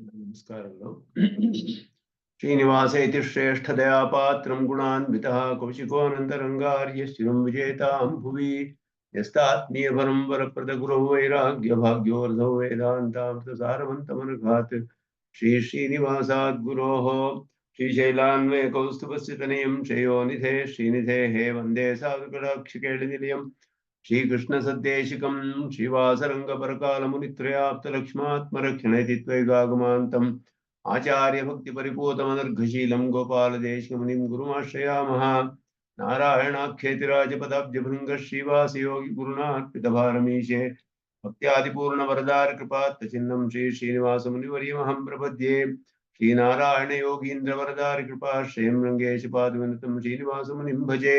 ನಮಸ್ಕಾರಗಳು. ಶ್ರೀನಿವಾಸ ಇತಿ ಶ್ರೇಷ್ಠದಯಾ ಪಾತ್ರಂ ಗುಣಾನ್ವಿತಃ ಕೌಶಿಕೋನಂತರಂಗಾರ್ಯ ಶಿರಂ ವಿಜೇತಾಂ ಭುವಿ ಯಸ್ತಾತ್ಮೀಯಪರಂ ವರಪ್ರದ ಗುರೌ ವೈರಾಗ್ಯ ಭಾಗ್ಯೋರ್ಧೌ ವೇದಾಂತಾಮೃತ ಸಾರವಂತಮನಘಾತ್ ಶ್ರೀ ಶ್ರೀನಿವಾಸಾದ್ ಗುರೋಃ ಶ್ರೀಶೈಲಾನ್ವಯ ಕೌಸ್ತುಭಸ್ಯ ತನಯಂ ಶ್ರೇಯೋನಿಧೇ ಶ್ರೀನಿಧೇಃ ವಂದೇ ಸಾಧುಕಟಾಕ್ಷಿಕೇಳಿನಿಲಯಂ श्रीकृष्ण सद्देशिकं श्रीवासरंगपरकालमुनित्रयाप्तलक्ष्मात्मरक्षणेति त्वैगागमान्तम् आचार्य भक्ति परिपूतमनर्घशीलं गोपालदेशिकमुनिं गुरुमाश्रयामः। नारायणाख्येतिराजपदाब्जभृङ्ग श्रीवासयोगि गुरुणार्पितभारमीशे भक्त्यादिपूर्णवरदार कृपात्तचिन्नं श्री श्रीनिवासमुनिवर्यमहं प्रपद्ये। श्रीनारायण योगीन्द्र वरदार कृपाश्रयं रङ्गेश पादविनुतं श्रीनिवासमुनिं भजे।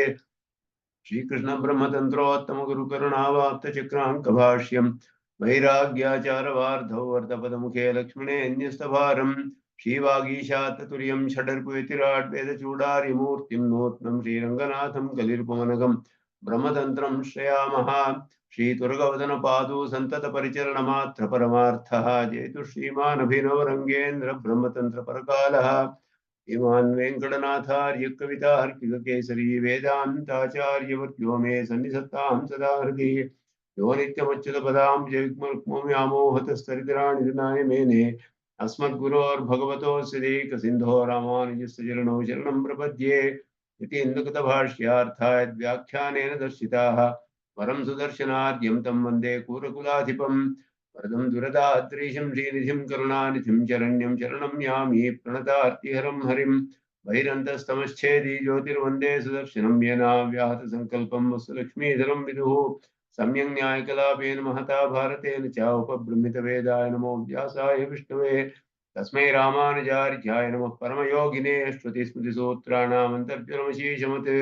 श्रीकृष्ण ब्रह्मतंत्रोत्तम गुरुकरुणावाप्त चक्रांक भाष्यम वैराग्याचारवार्धौ वर्तपदमुखे लक्ष्मणेऽन्यस्तभारम् श्रीवागीशाततुर्यं षडर्पयतिराट् वेदचूडार्यमूर्तिं नूत्नं श्रीरङ्गनाथं कलिर्पवनगं ब्रह्मतन्त्रं श्रयामः। श्रीतुर्गवदनपादौ सन्ततपरिचरणमात्र परमार्थः जेतु श्रीमान् अभिनवरङ्गेन्द्र ब्रह्मतन्त्रपरकालः। इमान् वेङ्कटनाथार्य कवितार्किककेसरी वेदान्ताचार्यवर्यो मे सन्निधत्तां सदा हृदि यो नित्यमच्युतपदाम्बुजयुग्मरुक्मव्यामोहतस्तरितराणि मेने अस्मद्गुरोर्भगवतोऽस्य देकसिन्धो रामानुजस्य चरणौ शरणं प्रपद्ये। इति इन्दुकृतभाष्यार्थाय व्याख्यानेन दर्शिताः वरं सुदर्शनाद्यं तं वन्दे कूरकुलाधिपम् वरदं दुरदात्रीशं श्रीनिधिं करुणानिधिं शरण्यं शरणं यामि प्रणतार्तिहरं हरिं वैरन्तस्तमश्चेदि ज्योतिर्वन्दे सुदर्शनं येन व्याहतसङ्कल्पं वस्तुलक्ष्मीधरं विदुः सम्यक् न्यायकलापेन महता भारतेन च उपबृंहितवेदाय नमो व्यासाय विष्णवे तस्मै रामानुजार्याय नमः परमयोगिने श्रुतिस्मृतिसूत्राणामन्तर्जनमशीषमत्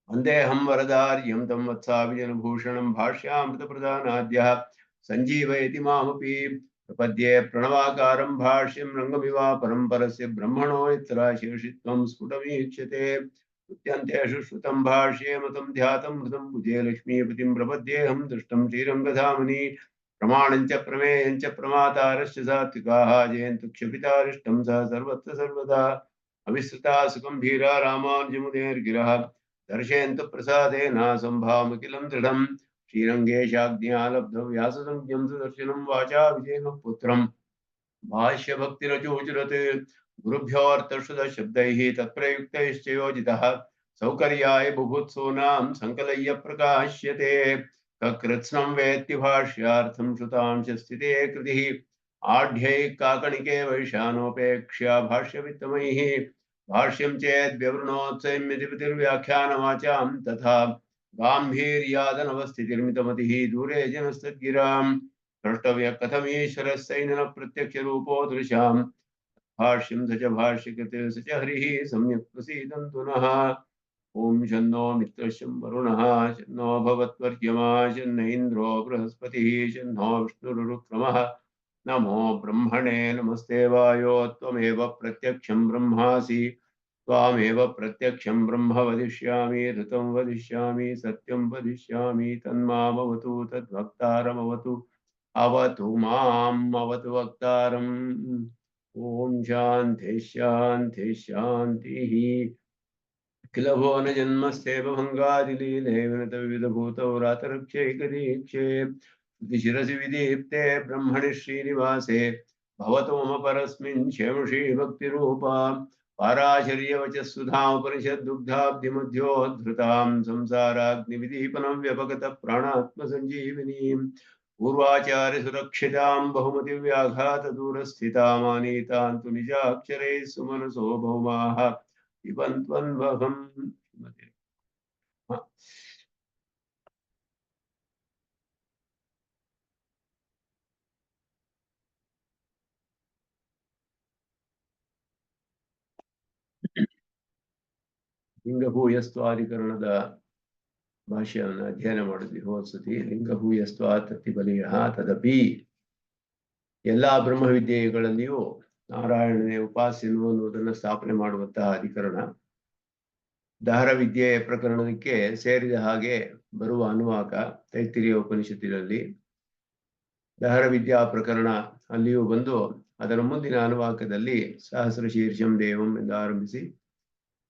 वन्देऽहं वरदार्यं तं वत्साभिजनभूषणं भाष्यामृतप्रधानाद्यः सञ्जीवयति मामपि प्रपद्ये प्रणवाकारं भाष्यं रङ्गमिवापरं परस्य ब्रह्मणो यत्राशेषित्वं स्फुटमीक्ष्यते उद्यन्तेषु श्रुतं भाष्ये मतं ध्यातं मृतं भुजे लक्ष्मीपतिं प्रपद्येऽहं दृष्टं श्रीरङ्गधामनि प्रमाणं च प्रमेयं च प्रमातारश्च सात्विकाः जयन्तु क्षपितारिष्टं सह सर्वत्र सर्वदा अविस्मृता सुगम्भीरा रामानुजमुनेर्गिरः दर्शयन्तु प्रसादेन सम्भावमखिलं दृढं श्रीरङ्गेशाज्ञया लब्धौ व्याससंज्ञं सुदर्शनं वाचा विजयेन पुत्रं भाष्यभक्तिरचोचरत् गुरुभ्योऽर्थश्रुतशब्दैः तत्प्रयुक्तैश्च योजितः सौकर्याय बुभुत्सूनां सङ्कलय्य प्रकाश्यते ककृत्स्नं वेत्ति भाष्यार्थं श्रुतांशस्थिते कृतिः आढ्यैः काकणिके वैशानोपेक्ष्या भाष्यवित्तमैः भाष्यं चेद्व्यवृणोत्सैम्यतिपतिर्व्याख्यानवाचां तथा गाम्भीर्यादनवस्थितिर्मितमतिः दूरे जनस्तद्गिरां द्रष्टव्य कथमीश्वरस्यैनन प्रत्यक्षरूपो दृशां भाष्यं स च भाष्यकृत् स च हरिः सम्यक् प्रसीदन्तु नः। ॐ शन्नो मित्रशं वरुणः शन्नो भवत्वर्यमा शन्न इन्द्रो बृहस्पतिः शन्नो विष्णुरुक्रमः नमो ब्रह्मणे नमस्ते वायो त्वमेव प्रत्यक्षं ब्रह्मासि त्वामेव प्रत्यक्षं ब्रह्म वदिष्यामि ऋतं वदिष्यामि सत्यं वदिष्यामि तन्मामवतु तद्वक्तारमवतु अवतु माम् अवतु वक्तारम्। ॐ शान्ति शान्ति शान्तिः। किल भुवन जन्मस्तेव भङ्गादिलीले विनतविविधभूतौ रातरक्षैकदीक्षे शिरसि विदीप्ते ब्रह्मणि श्रीनिवासे भवतु मम परस्मिन् क्षेमशी भक्तिरूपा पाराशर्यवचः सुधामुपनिषद्दुग्धाब्धिमध्योद्धृतां संसाराग्निविदीपनं व्यपगत प्राणात्मसञ्जीविनीं पूर्वाचार्यसुरक्षितां बहुमतिव्याघातदूरस्थितामानीतां तु निजाक्षरैः सुमनसो भौमाः पिबन्त्वन्वहम्। ಲಿಂಗಭೂಯಸ್ತ್ವಾಧಿಕರಣದ ಭಾಷ್ಯವನ್ನು ಅಧ್ಯಯನ ಮಾಡಿದ್ವಿ ಹೋದ್ಸತಿ. ಲಿಂಗಭೂಯಸ್ತ್ವಾತತಿಬಲಿಯಃ ತದಪಿ ಎಲ್ಲಾ ಬ್ರಹ್ಮವಿದ್ಯೆಗಳಲ್ಲಿಯೂ ನಾರಾಯಣನೇ ಉಪಾಸ್ಯನು ಅನ್ನುವುದನ್ನು ಸ್ಥಾಪನೆ ಮಾಡುವಂತಹ ಅಧಿಕರಣ ದಹರ ವಿದ್ಯೆ ಪ್ರಕರಣಕ್ಕೆ ಸೇರಿದ ಹಾಗೆ ಬರುವ ಅನುವಾಕ ತೈತ್ತಿರೀಯ ಉಪನಿಷತ್ತಿನಲ್ಲಿ ದಹರ ವಿದ್ಯಾ ಪ್ರಕರಣ ಅಲ್ಲಿಯೂ ಬಂದು ಅದರ ಮುಂದಿನ ಅನುವಾಕದಲ್ಲಿ ಸಹಸ್ರ ಶೀರ್ಷಂ ದೇವಂ ಎಂದು ಆರಂಭಿಸಿ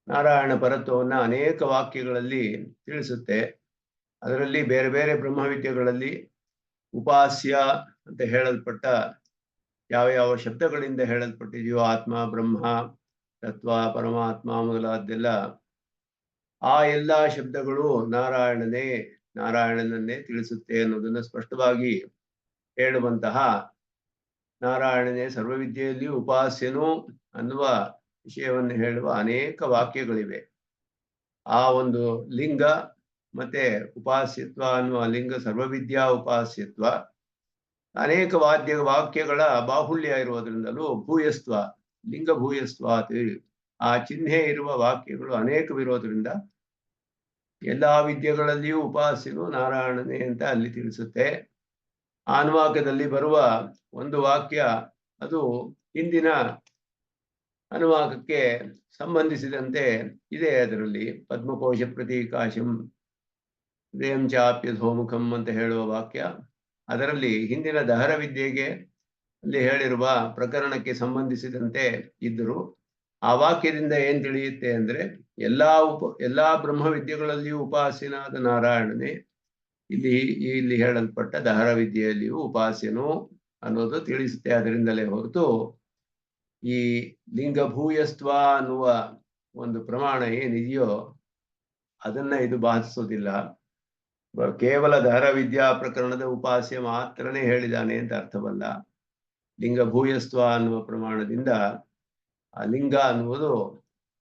ನಾರಾಯಣ ಪರತ್ವವನ್ನು ಅನೇಕ ವಾಕ್ಯಗಳಲ್ಲಿ ತಿಳಿಸುತ್ತೆ. ಅದರಲ್ಲಿ ಬೇರೆ ಬೇರೆ ಬ್ರಹ್ಮವಿದ್ಯೆಗಳಲ್ಲಿ ಉಪಾಸ್ಯ ಅಂತ ಹೇಳಲ್ಪಟ್ಟ ಯಾವ ಯಾವ ಶಬ್ದಗಳಿಂದ ಹೇಳಲ್ಪಟ್ಟಿದೆಯೋ ಆತ್ಮ, ಬ್ರಹ್ಮ, ತತ್ವ, ಪರಮಾತ್ಮ ಮೊದಲಾದ್ದೆಲ್ಲ ಆ ಎಲ್ಲ ಶಬ್ದಗಳು ನಾರಾಯಣನನ್ನೇ ತಿಳಿಸುತ್ತೆ ಅನ್ನೋದನ್ನು ಸ್ಪಷ್ಟವಾಗಿ ಹೇಳುವಂತಹ ನಾರಾಯಣನೇ ಸರ್ವವಿದ್ಯೆಯಲ್ಲಿಯೂ ಉಪಾಸ್ಯನು ಅನ್ನುವ ವಿಷಯವನ್ನು ಹೇಳುವ ಅನೇಕ ವಾಕ್ಯಗಳಿವೆ. ಆ ಒಂದು ಲಿಂಗ ಮತ್ತೆ ಉಪಾಸ್ಯತ್ವ ಅನ್ನುವ ಲಿಂಗ ಸರ್ವವಿದ್ಯಾ ಉಪಾಸ್ಯತ್ವ ಅನೇಕ ವಾಕ್ಯಗಳ ಬಾಹುಳ್ಯ ಇರುವುದರಿಂದಲೂ ಭೂಯಸ್ತ್ವ, ಲಿಂಗ ಭೂಯಸ್ತ್ವ ಆ ಚಿಹ್ನೆ ಇರುವ ವಾಕ್ಯಗಳು ಅನೇಕವಿರೋದ್ರಿಂದ ಎಲ್ಲಾ ವಿದ್ಯೆಗಳಲ್ಲಿಯೂ ಉಪಾಸ್ಯನು ನಾರಾಯಣನೇ ಅಂತ ಅಲ್ಲಿ ತಿಳಿಸುತ್ತೆ. ಆ ಅನುವಾಕದಲ್ಲಿ ಬರುವ ಒಂದು ವಾಕ್ಯ ಅದು ಹಿಂದಿನ ಅನುವಾಕಕ್ಕೆ ಸಂಬಂಧಿಸಿದಂತೆ ಇದೆ. ಅದರಲ್ಲಿ ಪದ್ಮಕೋಶ ಪ್ರತೀಕಾಶಂ ದೇಂ ಚಾಪ್ಯಧೋಮುಖಂ ಅಂತ ಹೇಳುವ ವಾಕ್ಯ ಅದರಲ್ಲಿ ಹಿಂದಿನ ದಹರ ವಿದ್ಯೆಗೆ ಅಲ್ಲಿ ಹೇಳಿರುವ ಪ್ರಕರಣಕ್ಕೆ ಸಂಬಂಧಿಸಿದಂತೆ ಇದ್ದರು. ಆ ವಾಕ್ಯದಿಂದ ಏನ್ ತಿಳಿಯುತ್ತೆ ಅಂದ್ರೆ ಎಲ್ಲಾ ಬ್ರಹ್ಮವಿದ್ಯೆಗಳಲ್ಲಿಯೂ ಉಪಾಸ್ಯನಾದ ನಾರಾಯಣನೇ ಇಲ್ಲಿ ಹೇಳಲ್ಪಟ್ಟ ದಹರ ವಿದ್ಯೆಯಲ್ಲಿಯೂ ಉಪಾಸ್ಯನು ಅನ್ನೋದು ತಿಳಿಸುತ್ತೆ. ಅದರಿಂದಲೇ ಹೊರತು ಈ ಲಿಂಗಭೂಯಸ್ತ್ವ ಅನ್ನುವ ಒಂದು ಪ್ರಮಾಣ ಏನಿದೆಯೋ ಅದನ್ನ ಇದು ಬಾಧಿಸೋದಿಲ್ಲ. ಕೇವಲ ದಹರ ವಿದ್ಯಾ ಪ್ರಕರಣದ ಉಪಾಸ್ಯ ಮಾತ್ರನೇ ಹೇಳಿದಾನೆ ಅಂತ ಅರ್ಥವಲ್ಲ. ಲಿಂಗಭೂಯಸ್ತ್ವ ಅನ್ನುವ ಪ್ರಮಾಣದಿಂದ ಆ ಲಿಂಗ ಅನ್ನುವುದು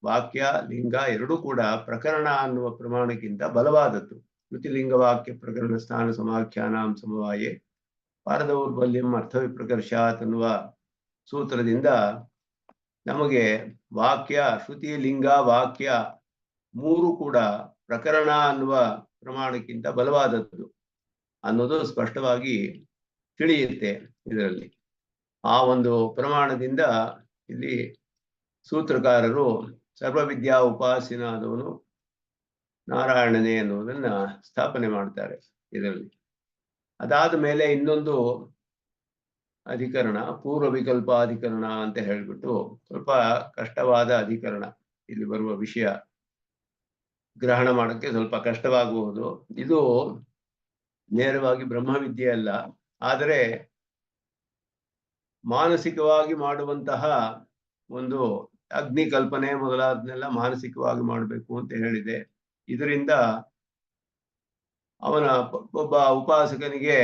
ವಾಕ್ಯ ಲಿಂಗ ಎರಡೂ ಕೂಡ ಪ್ರಕರಣ ಅನ್ನುವ ಪ್ರಮಾಣಕ್ಕಿಂತ ಬಲವಾದದ್ದು. ಶ್ರುತಿಲಿಂಗ ವಾಕ್ಯ ಪ್ರಕರಣ ಸ್ಥಾನ ಸಮಾಖ್ಯಾನಾಂ ಸಮವಾಯೇ ಪಾರದೌರ್ಬಲ್ಯಂ ಅರ್ಥವಿಪ್ರಕರ್ಷಾತ್ ಅನ್ನುವ ಸೂತ್ರದಿಂದ ನಮಗೆ ವಾಕ್ಯ ಶ್ರುತಿ ಲಿಂಗ ವಾಕ್ಯ ಮೂರು ಕೂಡ ಪ್ರಕರಣ ಅನ್ನುವ ಪ್ರಮಾಣಕ್ಕಿಂತ ಬಲವಾದದ್ದು ಅನ್ನೋದು ಸ್ಪಷ್ಟವಾಗಿ ತಿಳಿಯುತ್ತೆ ಇದರಲ್ಲಿ. ಆ ಒಂದು ಪ್ರಮಾಣದಿಂದ ಇಲ್ಲಿ ಸೂತ್ರಕಾರರು ಸರ್ವವಿದ್ಯಾ ಉಪಾಸನಾದವನು ನಾರಾಯಣನೇ ಅನ್ನುವುದನ್ನ ಸ್ಥಾಪನೆ ಮಾಡ್ತಾರೆ ಇದರಲ್ಲಿ. ಅದಾದ ಮೇಲೆ ಇನ್ನೊಂದು ಅಧಿಕರಣ ಪೂರ್ವ ವಿಕಲ್ಪಾಧಿಕರಣ ಅಂತ ಹೇಳ್ಬಿಟ್ಟು ಸ್ವಲ್ಪ ಕಷ್ಟವಾದ ಅಧಿಕರಣ. ಇಲ್ಲಿ ಬರುವ ವಿಷಯ ಗ್ರಹಣ ಮಾಡೋಕ್ಕೆ ಸ್ವಲ್ಪ ಕಷ್ಟವಾಗಬಹುದು. ಇದು ನೇರವಾಗಿ ಬ್ರಹ್ಮವಿದ್ಯೆ ಅಲ್ಲ, ಆದರೆ ಮಾನಸಿಕವಾಗಿ ಮಾಡುವಂತಹ ಒಂದು ಅಗ್ನಿ ಕಲ್ಪನೆ ಮೊದಲಾದನ್ನೆಲ್ಲ ಮಾನಸಿಕವಾಗಿ ಮಾಡಬೇಕು ಅಂತ ಹೇಳಿದೆ. ಇದರಿಂದ ಅವನ ಒಬ್ಬ ಉಪಾಸಕನಿಗೆ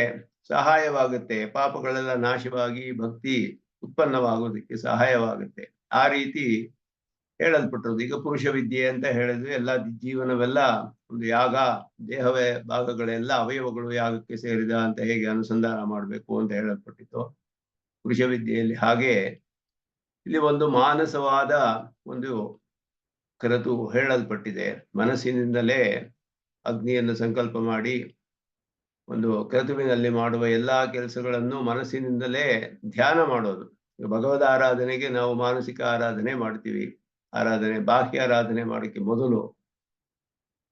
ಸಹಾಯವಾಗುತ್ತೆ, ಪಾಪಗಳೆಲ್ಲ ನಾಶವಾಗಿ ಭಕ್ತಿ ಉತ್ಪನ್ನವಾಗೋದಕ್ಕೆ ಸಹಾಯವಾಗುತ್ತೆ. ಆ ರೀತಿ ಹೇಳಲ್ಪಟ್ಟದ್ದು. ಈಗ ಪುರುಷ ವಿದ್ಯೆ ಅಂತ ಹೇಳಿದ್ವಿ, ಎಲ್ಲ ಜೀವನವೆಲ್ಲ ಒಂದು ಯಾಗ, ದೇಹವೇ ಭಾಗಗಳೆಲ್ಲ ಅವಯವಗಳು ಯಾಗಕ್ಕೆ ಸೇರಿದ ಅಂತ ಹೇಗೆ ಅನುಸಂಧಾನ ಮಾಡಬೇಕು ಅಂತ ಹೇಳಲ್ಪಟ್ಟಿತ್ತು ಪುರುಷ ವಿದ್ಯೆಯಲ್ಲಿ. ಹಾಗೆ ಇಲ್ಲಿ ಒಂದು ಮಾನಸವಾದ ಒಂದು ಕರೆತು ಹೇಳಲ್ಪಟ್ಟಿದೆ. ಮನಸ್ಸಿನಿಂದಲೇ ಅಗ್ನಿಯನ್ನು ಸಂಕಲ್ಪ ಮಾಡಿ ಒಂದು ಕ್ರತುವಿನಲ್ಲಿ ಮಾಡುವ ಎಲ್ಲಾ ಕೆಲಸಗಳನ್ನು ಮನಸ್ಸಿನಿಂದಲೇ ಧ್ಯಾನ ಮಾಡೋದು. ಭಗವದ್ ಆರಾಧನೆಗೆ ನಾವು ಮಾನಸಿಕ ಆರಾಧನೆ ಮಾಡ್ತೀವಿ. ಬಾಹ್ಯ ಆರಾಧನೆ ಮಾಡೋಕ್ಕೆ ಮೊದಲು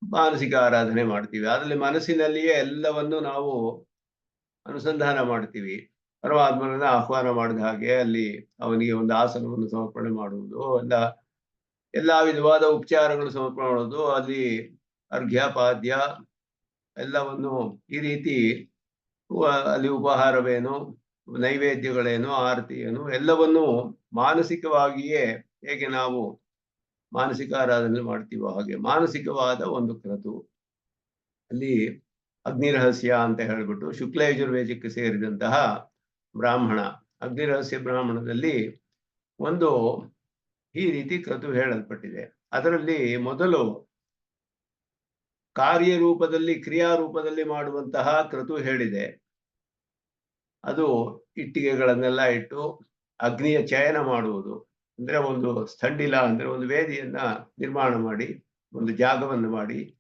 ಮಾನಸಿಕ ಆರಾಧನೆ ಮಾಡ್ತೀವಿ. ಅದರಲ್ಲಿ ಮನಸ್ಸಿನಲ್ಲಿಯೇ ಎಲ್ಲವನ್ನು ನಾವು ಅನುಸಂಧಾನ ಮಾಡ್ತೀವಿ. ಪರಮಾತ್ಮನನ್ನ ಆಹ್ವಾನ ಮಾಡಿದ ಹಾಗೆ ಅಲ್ಲಿ ಅವನಿಗೆ ಒಂದು ಆಸನವನ್ನು ಸಮರ್ಪಣೆ ಮಾಡುವುದು, ಎಲ್ಲಾ ವಿಧವಾದ ಉಪಚಾರಗಳು ಸಮರ್ಪಣೆ ಮಾಡೋದು, ಅಲ್ಲಿ ಅರ್ಘ್ಯ ಪಾದ್ಯ ಎಲ್ಲವನ್ನು ಈ ರೀತಿ ಅಲ್ಲಿ ಉಪಹಾರವೇನು, ನೈವೇದ್ಯಗಳೇನು, ಆರತಿ ಏನು ಎಲ್ಲವನ್ನು ಮಾನಸಿಕವಾಗಿಯೇ ಹೇಗೆ ನಾವು ಮಾನಸಿಕ ಆರಾಧನೆ ಮಾಡ್ತೀವೋ ಹಾಗೆ ಮಾನಸಿಕವಾದ ಒಂದು ಕ್ರತು. ಅಲ್ಲಿ ಅಗ್ನಿರಹಸ್ಯ ಅಂತ ಹೇಳ್ಬಿಟ್ಟು ಶುಕ್ಲ ಯಜುರ್ವೇದಕ್ಕೆ ಸೇರಿದಂತಹ ಬ್ರಾಹ್ಮಣ, ಅಗ್ನಿರಹಸ್ಯ ಬ್ರಾಹ್ಮಣದಲ್ಲಿ ಒಂದು ಈ ರೀತಿ ಕ್ರತು ಹೇಳಲ್ಪಟ್ಟಿದೆ. ಅದರಲ್ಲಿ ಮೊದಲು ಕಾರ್ಯರೂಪದಲ್ಲಿ ಕ್ರಿಯಾರೂಪದಲ್ಲಿ ಮಾಡುವಂತಹ ಕ್ರತು ಹೇಳಿದೆ. ಅದು ಇಟ್ಟಿಗೆಗಳನ್ನೆಲ್ಲ ಇಟ್ಟು ಅಗ್ನಿಯ ಚಯನ ಮಾಡುವುದು. ಅಂದ್ರೆ ಒಂದು ಸ್ಥಂಡಿಲ ಅಂದ್ರೆ ಒಂದು ವೇದಿಯನ್ನ ನಿರ್ಮಾಣ ಮಾಡಿ, ಒಂದು ಜಾಗವನ್ನು ಮಾಡಿ,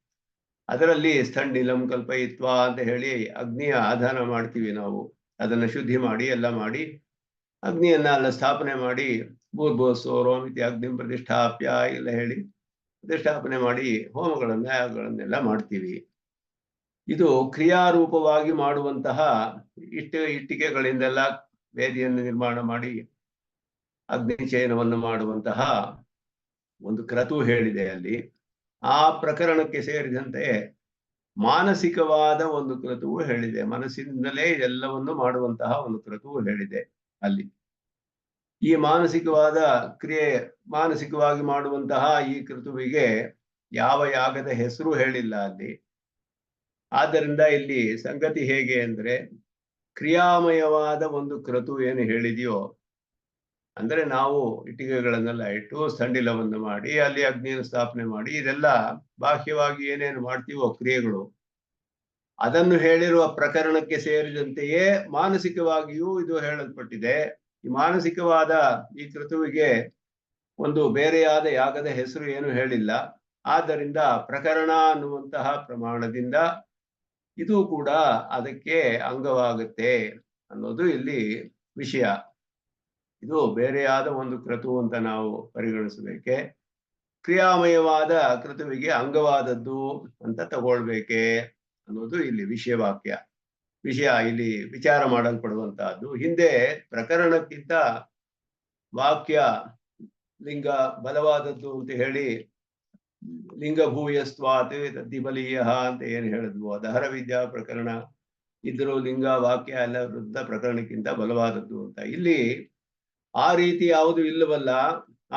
ಅದರಲ್ಲಿ ಸ್ಥಂಡಿಲಂ ಕಲ್ಪಯಿತ್ವ ಅಂತ ಹೇಳಿ ಅಗ್ನಿಯ ಆಧಾನ ಮಾಡ್ತೀವಿ ನಾವು. ಅದನ್ನ ಶುದ್ಧಿ ಮಾಡಿ ಎಲ್ಲ ಮಾಡಿ ಅಗ್ನಿಯನ್ನ ಎಲ್ಲ ಸ್ಥಾಪನೆ ಮಾಡಿ ಭೂರ್ಭುವಸ್ಸೋರೋಮಿತಿ ಅಗ್ನಿಂ ಪ್ರತಿಷ್ಠಾಪ್ಯ ಎಲ್ಲ ಹೇಳಿ ಪ್ರತಿಷ್ಠಾಪನೆ ಮಾಡಿ ಯಾಗಗಳನ್ನೆಲ್ಲ ಮಾಡ್ತೀವಿ. ಇದು ಕ್ರಿಯಾರೂಪವಾಗಿ ಮಾಡುವಂತಹ ಇಟ್ಟಿಗೆಗಳಿಂದೆಲ್ಲ ವೇದಿಯನ್ನು ನಿರ್ಮಾಣ ಮಾಡಿ ಅಗ್ನಿಚಯನವನ್ನು ಮಾಡುವಂತಹ ಒಂದು ಕ್ರತು ಹೇಳಿದೆ ಅಲ್ಲಿ. ಆ ಪ್ರಕರಣಕ್ಕೆ ಸೇರಿದಂತೆ ಮಾನಸಿಕವಾದ ಒಂದು ಕ್ರತುವು ಹೇಳಿದೆ. ಮನಸ್ಸಿನಿಂದಲೇ ಇದೆಲ್ಲವನ್ನು ಮಾಡುವಂತಹ ಒಂದು ಕ್ರತುವು ಹೇಳಿದೆ ಅಲ್ಲಿ. ಈ ಮಾನಸಿಕವಾದ ಕ್ರಿಯೆ, ಮಾನಸಿಕವಾಗಿ ಮಾಡುವಂತಹ ಈ ಕ್ರತುವಿಗೆ ಯಾವ ಯಾಗದ ಹೆಸರು ಹೇಳಿಲ್ಲ ಅಲ್ಲಿ. ಆದ್ದರಿಂದ ಇಲ್ಲಿ ಸಂಗತಿ ಹೇಗೆ ಅಂದ್ರೆ, ಕ್ರಿಯಾಮಯವಾದ ಒಂದು ಕ್ರತು ಏನು ಹೇಳಿದೆಯೋ, ಅಂದ್ರೆ ನಾವು ಇಟ್ಟಿಗೆಗಳನ್ನೆಲ್ಲ ಇಟ್ಟು ಸ್ಥಂಡಿಲವನ್ನು ಮಾಡಿ ಅಲ್ಲಿ ಅಗ್ನಿಯನ್ನು ಸ್ಥಾಪನೆ ಮಾಡಿ ಇದೆಲ್ಲ ಬಾಹ್ಯವಾಗಿ ಏನೇನು ಮಾಡ್ತೀವೋ ಕ್ರಿಯೆಗಳು, ಅದನ್ನು ಹೇಳಿರುವ ಪ್ರಕರಣಕ್ಕೆ ಸೇರಿದಂತೆಯೇ ಮಾನಸಿಕವಾಗಿಯೂ ಇದು ಹೇಳಲ್ಪಟ್ಟಿದೆ. ಈ ಮಾನಸಿಕವಾದ ಈ ಕ್ರತುವಿಗೆ ಒಂದು ಬೇರೆಯಾದ ಯಾಗದ ಹೆಸರು ಏನು ಹೇಳಿಲ್ಲ. ಆದ್ದರಿಂದ ಪ್ರಕರಣ ಅನ್ನುವಂತಹ ಪ್ರಮಾಣದಿಂದ ಇದು ಕೂಡ ಅದಕ್ಕೆ ಅಂಗವಾಗುತ್ತೆ ಅನ್ನೋದು ಇಲ್ಲಿ ವಿಷಯ. ಇದು ಬೇರೆಯಾದ ಒಂದು ಕ್ರತು ಅಂತ ನಾವು ಪರಿಗಣಿಸಬೇಕೆ, ಕ್ರಿಯಾಮಯವಾದ ಕ್ರತುವಿಗೆ ಅಂಗವಾದದ್ದು ಅಂತ ತಗೊಳ್ಬೇಕೆ ಅನ್ನೋದು ಇಲ್ಲಿ ವಿಷಯ ಇಲ್ಲಿ ವಿಚಾರ ಮಾಡಲ್ಪಡುವಂತಹದ್ದು. ಹಿಂದೆ ಪ್ರಕರಣಕ್ಕಿಂತ ವಾಕ್ಯ ಲಿಂಗ ಬಲವಾದದ್ದು ಅಂತ ಹೇಳಿ ಲಿಂಗ ಭೂಯಸ್ವಾತ್ ತದ್ದಿಬಲೀಯ ಅಂತ ಏನು ಹೇಳಿದ್ವು, ದಹರ ವಿದ್ಯಾ ಪ್ರಕರಣ ಇದ್ರೂ ಲಿಂಗ ವಾಕ್ಯ ಎಲ್ಲ ವೃದ್ಧ ಪ್ರಕರಣಕ್ಕಿಂತ ಬಲವಾದದ್ದು ಅಂತ. ಇಲ್ಲಿ ಆ ರೀತಿ ಯಾವುದು ಇಲ್ಲವಲ್ಲ,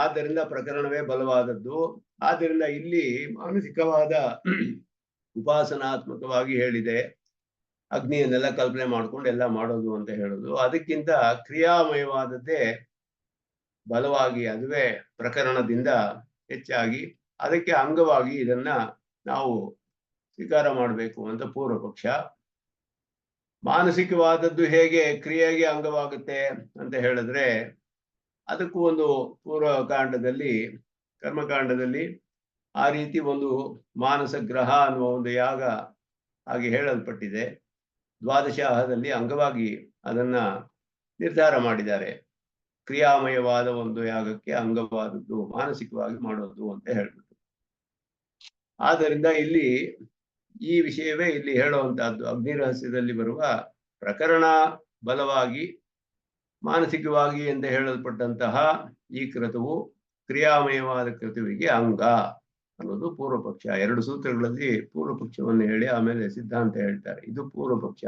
ಆದ್ದರಿಂದ ಪ್ರಕರಣವೇ ಬಲವಾದದ್ದು. ಆದ್ದರಿಂದ ಇಲ್ಲಿ ಮಾನಸಿಕವಾದ ಉಪಾಸನಾತ್ಮಕವಾಗಿ ಹೇಳಿದೆ, ಅಗ್ನಿಯನ್ನೆಲ್ಲ ಕಲ್ಪನೆ ಮಾಡ್ಕೊಂಡು ಎಲ್ಲ ಮಾಡೋದು ಅಂತ ಹೇಳೋದು. ಅದಕ್ಕಿಂತ ಕ್ರಿಯಾಮಯವಾದದ್ದೇ ಬಲವಾಗಿ, ಅದುವೇ ಪ್ರಕರಣದಿಂದ ಹೆಚ್ಚಾಗಿ ಅದಕ್ಕೆ ಅಂಗವಾಗಿ ಇದನ್ನ ನಾವು ಸ್ವೀಕಾರ ಮಾಡಬೇಕು ಅಂತ ಪೂರ್ವ ಪಕ್ಷ. ಮಾನಸಿಕವಾದದ್ದು ಹೇಗೆ ಕ್ರಿಯೆಗೆ ಅಂಗವಾಗುತ್ತೆ ಅಂತ ಹೇಳಿದ್ರೆ, ಅದಕ್ಕೂ ಒಂದು ಪೂರ್ವಕಾಂಡದಲ್ಲಿ ಕರ್ಮಕಾಂಡದಲ್ಲಿ ಆ ರೀತಿ ಒಂದು ಮಾನಸ ಗ್ರಹ ಅನ್ನುವ ಒಂದು ಯಾಗ ಹಾಗೆ ಹೇಳಲ್ಪಟ್ಟಿದೆ. ದ್ವಾದಶಾಹದಲ್ಲಿ ಅಂಗವಾಗಿ ಅದನ್ನ ನಿರ್ಧಾರ ಮಾಡಿದ್ದಾರೆ. ಕ್ರಿಯಾಮಯವಾದ ಒಂದು ಯಾಗಕ್ಕೆ ಅಂಗವಾದದ್ದು ಮಾನಸಿಕವಾಗಿ ಮಾಡೋದು ಅಂತ ಹೇಳ್ಬಿಟ್ಟು. ಆದ್ದರಿಂದ ಇಲ್ಲಿ ಈ ವಿಷಯವೇ ಇಲ್ಲಿ ಹೇಳುವಂತಹದ್ದು. ಅಗ್ನಿ ರಹಸ್ಯದಲ್ಲಿ ಬರುವ ಪ್ರಕರಣ ಬಲವಾಗಿ ಮಾನಸಿಕವಾಗಿ ಎಂದು ಹೇಳಲ್ಪಟ್ಟಂತಹ ಈ ಕ್ರತುವು ಕ್ರಿಯಾಮಯವಾದ ಕ್ರತುವಿಗೆ ಅಂಗ ಅನ್ನೋದು ಪೂರ್ವ ಪಕ್ಷ. ಎರಡು ಸೂತ್ರಗಳಲ್ಲಿ ಪೂರ್ವ ಪಕ್ಷವನ್ನು ಹೇಳಿ ಆಮೇಲೆ ಸಿದ್ಧಾಂತ ಹೇಳ್ತಾರೆ. ಇದು ಪೂರ್ವ ಪಕ್ಷ.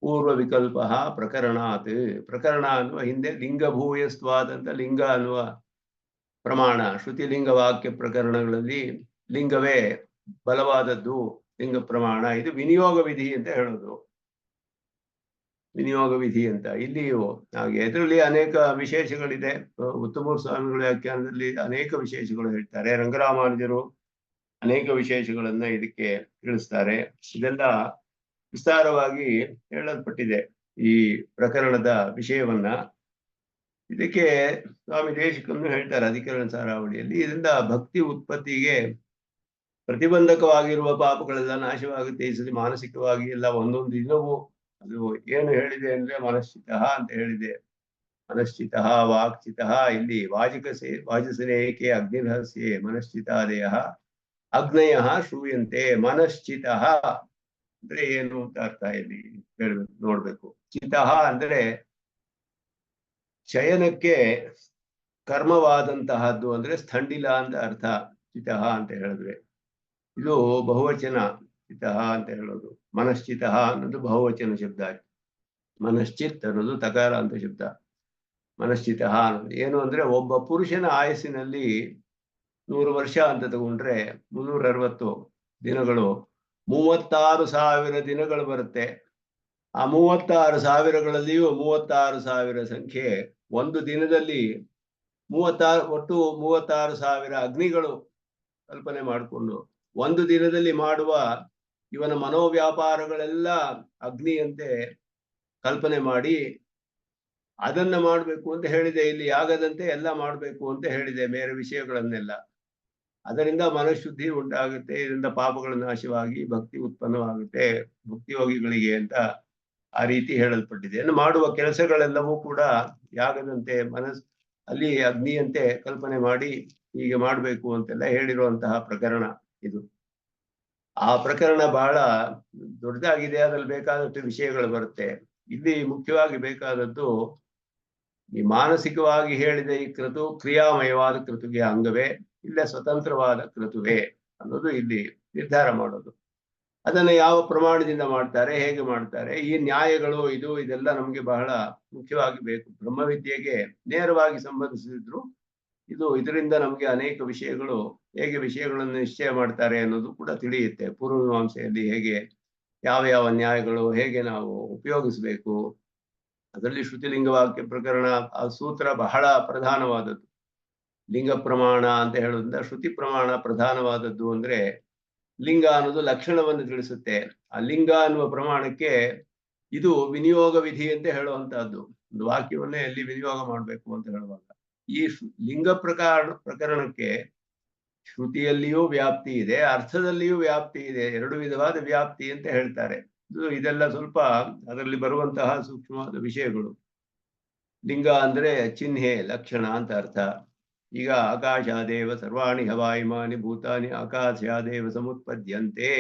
ಪೂರ್ವ ವಿಕಲ್ಪ ಪ್ರಕರಣಾತ್, ಪ್ರಕರಣ ಅನ್ನುವ ಹಿಂದೆ ಲಿಂಗ ಭೂಯಸ್ವಾದ್ ಅಂತ ಲಿಂಗ ಅನ್ನುವ ಪ್ರಮಾಣ, ಶ್ರುತಿಲಿಂಗ ವಾಕ್ಯ ಪ್ರಕರಣಗಳಲ್ಲಿ ಲಿಂಗವೇ ಬಲವಾದದ್ದು ಲಿಂಗ ಪ್ರಮಾಣ. ಇದು ವಿನಿಯೋಗ ವಿಧಿ ಅಂತ ಹೇಳೋದು, ವಿನಿಯೋಗ ವಿಧಿ ಅಂತ. ಇಲ್ಲಿಯೂ ಹಾಗೆ ಇದರಲ್ಲಿ ಅನೇಕ ವಿಶೇಷಗಳಿದೆ. ಉತ್ತಮ ಸ್ವಾಮಿಗಳ ವ್ಯಾಖ್ಯಾನದಲ್ಲಿ ಅನೇಕ ವಿಶೇಷಗಳು ಹೇಳ್ತಾರೆ. ರಂಗರಾಮಾನುಜರು ಅನೇಕ ವಿಶೇಷಗಳನ್ನ ಇದಕ್ಕೆ ತಿಳಿಸ್ತಾರೆ. ಇದೆಲ್ಲ ವಿಸ್ತಾರವಾಗಿ ಹೇಳಲ್ಪಟ್ಟಿದೆ ಈ ಪ್ರಕರಣದ ವಿಷಯವನ್ನ. ಇದಕ್ಕೆ ಸ್ವಾಮಿ ದೇಶಿಕನ್ನು ಹೇಳ್ತಾರೆ ಅಧಿಕರಣ ಸಾರಾವಳಿಯಲ್ಲಿ. ಇದರಿಂದ ಭಕ್ತಿ ಉತ್ಪತ್ತಿಗೆ ಪ್ರತಿಬಂಧಕವಾಗಿರುವ ಪಾಪಗಳೆಲ್ಲ ನಾಶವಾಗುತ್ತೆ. ಈ ಸತಿ ಮಾನಸಿಕವಾಗಿ ಎಲ್ಲ ಒಂದೊಂದು ದಿನವೂ ಅದು ಏನು ಹೇಳಿದೆ ಅಂದ್ರೆ ಮನಶ್ಚಿತ ಅಂತ ಹೇಳಿದೆ. ಮನಶ್ಚಿತ ವಾಕ್ಚಿತ, ಇಲ್ಲಿ ವಾಜಸನೇಕೆ ಅಗ್ನಿರಹಸ್ಯೆ ಮನಶ್ಚಿತಾದಯ ಅಗ್ನಯ ಶ್ರೂಯಂತೆ. ಮನಶ್ಚಿತ ಅಂದ್ರೆ ಏನು ಅಂತ ಅರ್ಥ ಇಲ್ಲಿ ಹೇಳ್ಬೇಕು, ನೋಡ್ಬೇಕು. ಚಿತಃ ಅಂದ್ರೆ ಶಯನಕ್ಕೆ ಕರ್ಮವಾದಂತಹದ್ದು ಅಂದ್ರೆ ಸ್ಥಂಡಿಲ ಅಂತ ಅರ್ಥ. ಚಿತಃ ಅಂತ ಹೇಳಿದ್ರೆ ಇದು ಬಹುವಚನ ಚಿತಃ ಅಂತ ಹೇಳೋದು. ಮನಶ್ಚಿತ ಅನ್ನೋದು ಬಹುವಚನ ಶಬ್ದ. ಮನಶ್ಚಿತ್ ಅನ್ನೋದು ತಕಾರ ಅಂತ ಶಬ್ದ. ಮನಶ್ಚಿತ ಅನ್ನೋದು ಏನು ಅಂದ್ರೆ, ಒಬ್ಬ ಪುರುಷನ ಆಯಸ್ಸಿನಲ್ಲಿ 100 ವರ್ಷ ಅಂತ ತಗೊಂಡ್ರೆ 360 ದಿನಗಳು 36,000 ದಿನಗಳು ಬರುತ್ತೆ. ಆ 36,000ಗಳಲ್ಲಿಯೂ 36,000 ಸಂಖ್ಯೆ ಒಂದು ದಿನದಲ್ಲಿ 36, ಒಟ್ಟು 36,000 ಅಗ್ನಿಗಳು ಕಲ್ಪನೆ ಮಾಡಿಕೊಂಡು ಒಂದು ದಿನದಲ್ಲಿ ಮಾಡುವ ಇವನ ಮನೋವ್ಯಾಪಾರಗಳೆಲ್ಲ ಅಗ್ನಿಯಂತೆ ಕಲ್ಪನೆ ಮಾಡಿ ಅದನ್ನ ಮಾಡಬೇಕು ಅಂತ ಹೇಳಿದೆ. ಇಲ್ಲಿ ಯಾಗದಂತೆ ಎಲ್ಲ ಮಾಡಬೇಕು ಅಂತ ಹೇಳಿದೆ, ಬೇರೆ ವಿಷಯಗಳನ್ನೆಲ್ಲ. ಅದರಿಂದ ಮನಃಶುದ್ಧಿ ಉಂಟಾಗುತ್ತೆ, ಇದರಿಂದ ಪಾಪಗಳ ನಾಶವಾಗಿ ಭಕ್ತಿ ಉತ್ಪನ್ನವಾಗುತ್ತೆ ಭಕ್ತಿಯೋಗಿಗಳಿಗೆ ಅಂತ ಆ ರೀತಿ ಹೇಳಲ್ಪಟ್ಟಿದೆ. ಇನ್ನು ಮಾಡುವ ಕೆಲಸಗಳೆಲ್ಲವೂ ಕೂಡ ಯಾಗದಂತೆ ಅಲ್ಲಿ ಅಗ್ನಿಯಂತೆ ಕಲ್ಪನೆ ಮಾಡಿ ಹೀಗೆ ಮಾಡಬೇಕು ಅಂತೆಲ್ಲ ಹೇಳಿರುವಂತಹ ಪ್ರಕರಣ ಇದು. ಆ ಪ್ರಕರಣ ಬಹಳ ದೊಡ್ಡದಾಗಿದೆ, ಅದ್ರಲ್ಲಿ ಬೇಕಾದಷ್ಟು ವಿಷಯಗಳು ಬರುತ್ತೆ. ಇಲ್ಲಿ ಮುಖ್ಯವಾಗಿ ಬೇಕಾದದ್ದು ಈ ಮಾನಸಿಕವಾಗಿ ಹೇಳಿದ ಈ ಕ್ರತು ಕ್ರಿಯಾಮಯವಾದ ಕ್ರತುಗೆ ಅಂಗವೇ, ಇಲ್ಲ ಸ್ವತಂತ್ರವಾದ ಕ್ರತುವೆ ಅನ್ನೋದು ಇಲ್ಲಿ ನಿರ್ಧಾರ ಮಾಡೋದು. ಅದನ್ನ ಯಾವ ಪ್ರಮಾಣದಿಂದ ಮಾಡ್ತಾರೆ, ಹೇಗೆ ಮಾಡ್ತಾರೆ, ಈ ನ್ಯಾಯಗಳು ಇದೆಲ್ಲ ನಮಗೆ ಬಹಳ ಮುಖ್ಯವಾಗಿ ಬೇಕು. ಬ್ರಹ್ಮವಿದ್ಯೆಗೆ ನೇರವಾಗಿ ಸಂಬಂಧಿಸಿದ್ರು ಇದರಿಂದ ನಮಗೆ ಅನೇಕ ವಿಷಯಗಳು, ಹೇಗೆ ವಿಷಯಗಳನ್ನು ನಿಶ್ಚಯ ಮಾಡ್ತಾರೆ ಅನ್ನೋದು ಕೂಡ ತಿಳಿಯುತ್ತೆ. ಪೂರ್ವಮೀಮಾಂಸೆಯಲ್ಲಿ ಹೇಗೆ ಯಾವ ಯಾವ ನ್ಯಾಯಗಳು ಹೇಗೆ ನಾವು ಉಪಯೋಗಿಸಬೇಕು, ಅದರಲ್ಲಿ ಶ್ರುತಿಲಿಂಗ ವಾಕ್ಯ ಪ್ರಕರಣ ಆ ಸೂತ್ರ ಬಹಳ ಪ್ರಧಾನವಾದದ್ದು. ಲಿಂಗ ಪ್ರಮಾಣ ಅಂತ ಹೇಳೋದ್ರಿಂದ ಶ್ರುತಿ ಪ್ರಮಾಣ ಪ್ರಧಾನವಾದದ್ದು. ಅಂದ್ರೆ ಲಿಂಗ ಅನ್ನೋದು ಲಕ್ಷಣವನ್ನು ತಿಳಿಸುತ್ತೆ. ಆ ಲಿಂಗ ಅನ್ನುವ ಪ್ರಮಾಣಕ್ಕೆ ಇದು ವಿನಿಯೋಗ ವಿಧಿ ಅಂತ ಹೇಳುವಂತಹದ್ದು. ಒಂದು ವಾಕ್ಯವನ್ನೇ ಎಲ್ಲಿ ವಿನಿಯೋಗ ಮಾಡಬೇಕು ಅಂತ ಹೇಳುವಾಗ ಈ ಲಿಂಗ ಪ್ರಕರಣಕ್ಕೆ ಶ್ರುತಿಯಲ್ಲಿಯೂ ವ್ಯಾಪ್ತಿ ಇದೆ, ಅರ್ಥದಲ್ಲಿಯೂ ವ್ಯಾಪ್ತಿ ಇದೆ. ಎರಡು ವಿಧವಾದ ವ್ಯಾಪ್ತಿ ಅಂತ ಹೇಳ್ತಾರೆ. ಇದೆಲ್ಲ ಸ್ವಲ್ಪ ಅದರಲ್ಲಿ ಬರುವಂತಹ ಸೂಕ್ಷ್ಮವಾದ ವಿಷಯಗಳು. ಲಿಂಗ ಅಂದ್ರೆ ಚಿಹ್ನೆ, ಲಕ್ಷಣ ಅಂತ ಅರ್ಥ. ಈಗ ಆಕಾಶಾದೇವ ಸರ್ವಾಣಿ ಹವಾಯಿಮಾನಿ ಭೂತಾನಿ ಆಕಾಶಾದೇವ ಸಮುತ್ಪದ್ಯಂತೆ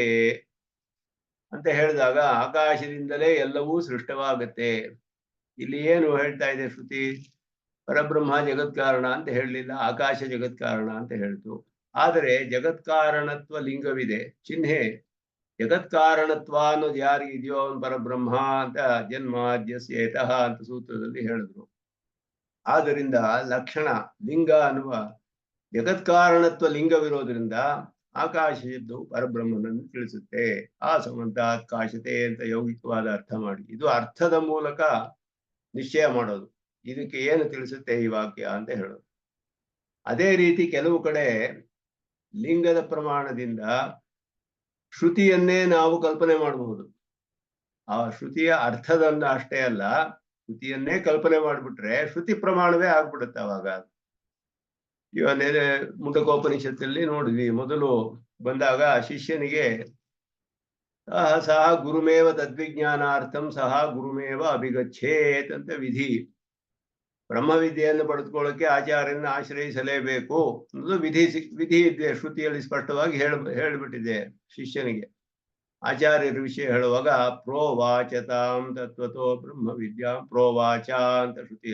ಅಂತ ಹೇಳಿದಾಗ ಆಕಾಶದಿಂದಲೇ ಎಲ್ಲವೂ ಸೃಷ್ಟವಾಗುತ್ತೆ. ಇಲ್ಲಿ ಏನು ಹೇಳ್ತಾ ಇದೆ ಶ್ರುತಿ? ಪರಬ್ರಹ್ಮ ಜಗತ್ಕಾರಣ ಅಂತ ಹೇಳಲಿಲ್ಲ, ಆಕಾಶ ಜಗತ್ಕಾರಣ ಅಂತ ಹೇಳ್ತು. ಆದರೆ ಜಗತ್ಕಾರಣತ್ವ ಲಿಂಗವಿದೆ, ಚಿಹ್ನೆ. ಜಗತ್ಕಾರಣತ್ವ ಅನ್ನೋದು ಯಾರಿಗಿದೆಯೋ ಅವನು ಪರಬ್ರಹ್ಮ ಅಂತ ಜನ್ಮಾದ್ಯಸ್ಯೇತಃ ಅಂತ ಸೂತ್ರದಲ್ಲಿ ಹೇಳಿದ್ರು. ಆದ್ದರಿಂದ ಲಕ್ಷಣ ಲಿಂಗ ಅನ್ನುವ ಜಗತ್ಕಾರಣತ್ವ ಲಿಂಗವಿರೋದ್ರಿಂದ ಆಕಾಶ ಶಬ್ದವು ಪರಬ್ರಹ್ಮನನ್ನು ತಿಳಿಸುತ್ತೆ. ಆ ಸಮಂತಾತ್ ಕಾಶತೆ ಅಂತ ಯೌಗಿಕವಾದ ಅರ್ಥ ಮಾಡಿ, ಇದು ಅರ್ಥದ ಮೂಲಕ ನಿಶ್ಚಯ ಮಾಡೋದು. ಇದಕ್ಕೆ ಏನು ತಿಳಿಸುತ್ತೆ ಈ ವಾಕ್ಯ ಅಂತ ಹೇಳೋದು. ಅದೇ ರೀತಿ ಕೆಲವು ಕಡೆ ಲಿಂಗದ ಪ್ರಮಾಣದಿಂದ ಶ್ರುತಿಯನ್ನೇ ನಾವು ಕಲ್ಪನೆ ಮಾಡಬಹುದು. ಆ ಶ್ರುತಿಯ ಅರ್ಥದನ್ನ ಅಷ್ಟೇ ಅಲ್ಲ, ಶ್ರುತಿಯನ್ನೇ ಕಲ್ಪನೆ ಮಾಡಿಬಿಟ್ರೆ ಶ್ರುತಿ ಪ್ರಮಾಣವೇ ಆಗ್ಬಿಡುತ್ತೆ. ಅವಾಗ ಇವನ್ನೇ ಮುಂಡಕೋಪನಿಷತ್ತಲ್ಲಿ ನೋಡಿದ್ವಿ. ಮೊದಲು ಬಂದಾಗ ಶಿಷ್ಯನಿಗೆ ಸಹ ಗುರುಮೇವ ತದ್ವಿಜ್ಞಾನಾರ್ಥಂ ಸಹ ಗುರುಮೇವ ಅಭಿಗಚ್ಚೇತ್ ಅಂತ ವಿಧಿ. ಬ್ರಹ್ಮವಿದ್ಯೆಯನ್ನು ಪಡೆದುಕೊಳ್ಳಕ್ಕೆ ಆಚಾರ್ಯನ ಆಶ್ರಯಿಸಲೇಬೇಕು ಅನ್ನೋದು ವಿಧಿ ಇದೆ. ಶ್ರುತಿಯಲ್ಲಿ ಸ್ಪಷ್ಟವಾಗಿ ಹೇಳಿಬಿಟ್ಟಿದೆ ಶಿಷ್ಯನಿಗೆ. ಆಚಾರ್ಯರ ವಿಷಯ ಹೇಳುವಾಗ ಪ್ರೋವಾಚತಾಂ ತತ್ವತೋ ಬ್ರಹ್ಮ ವಿದ್ಯಾ ಪ್ರೋವಾಚ ಅಂತ ಶ್ರುತಿ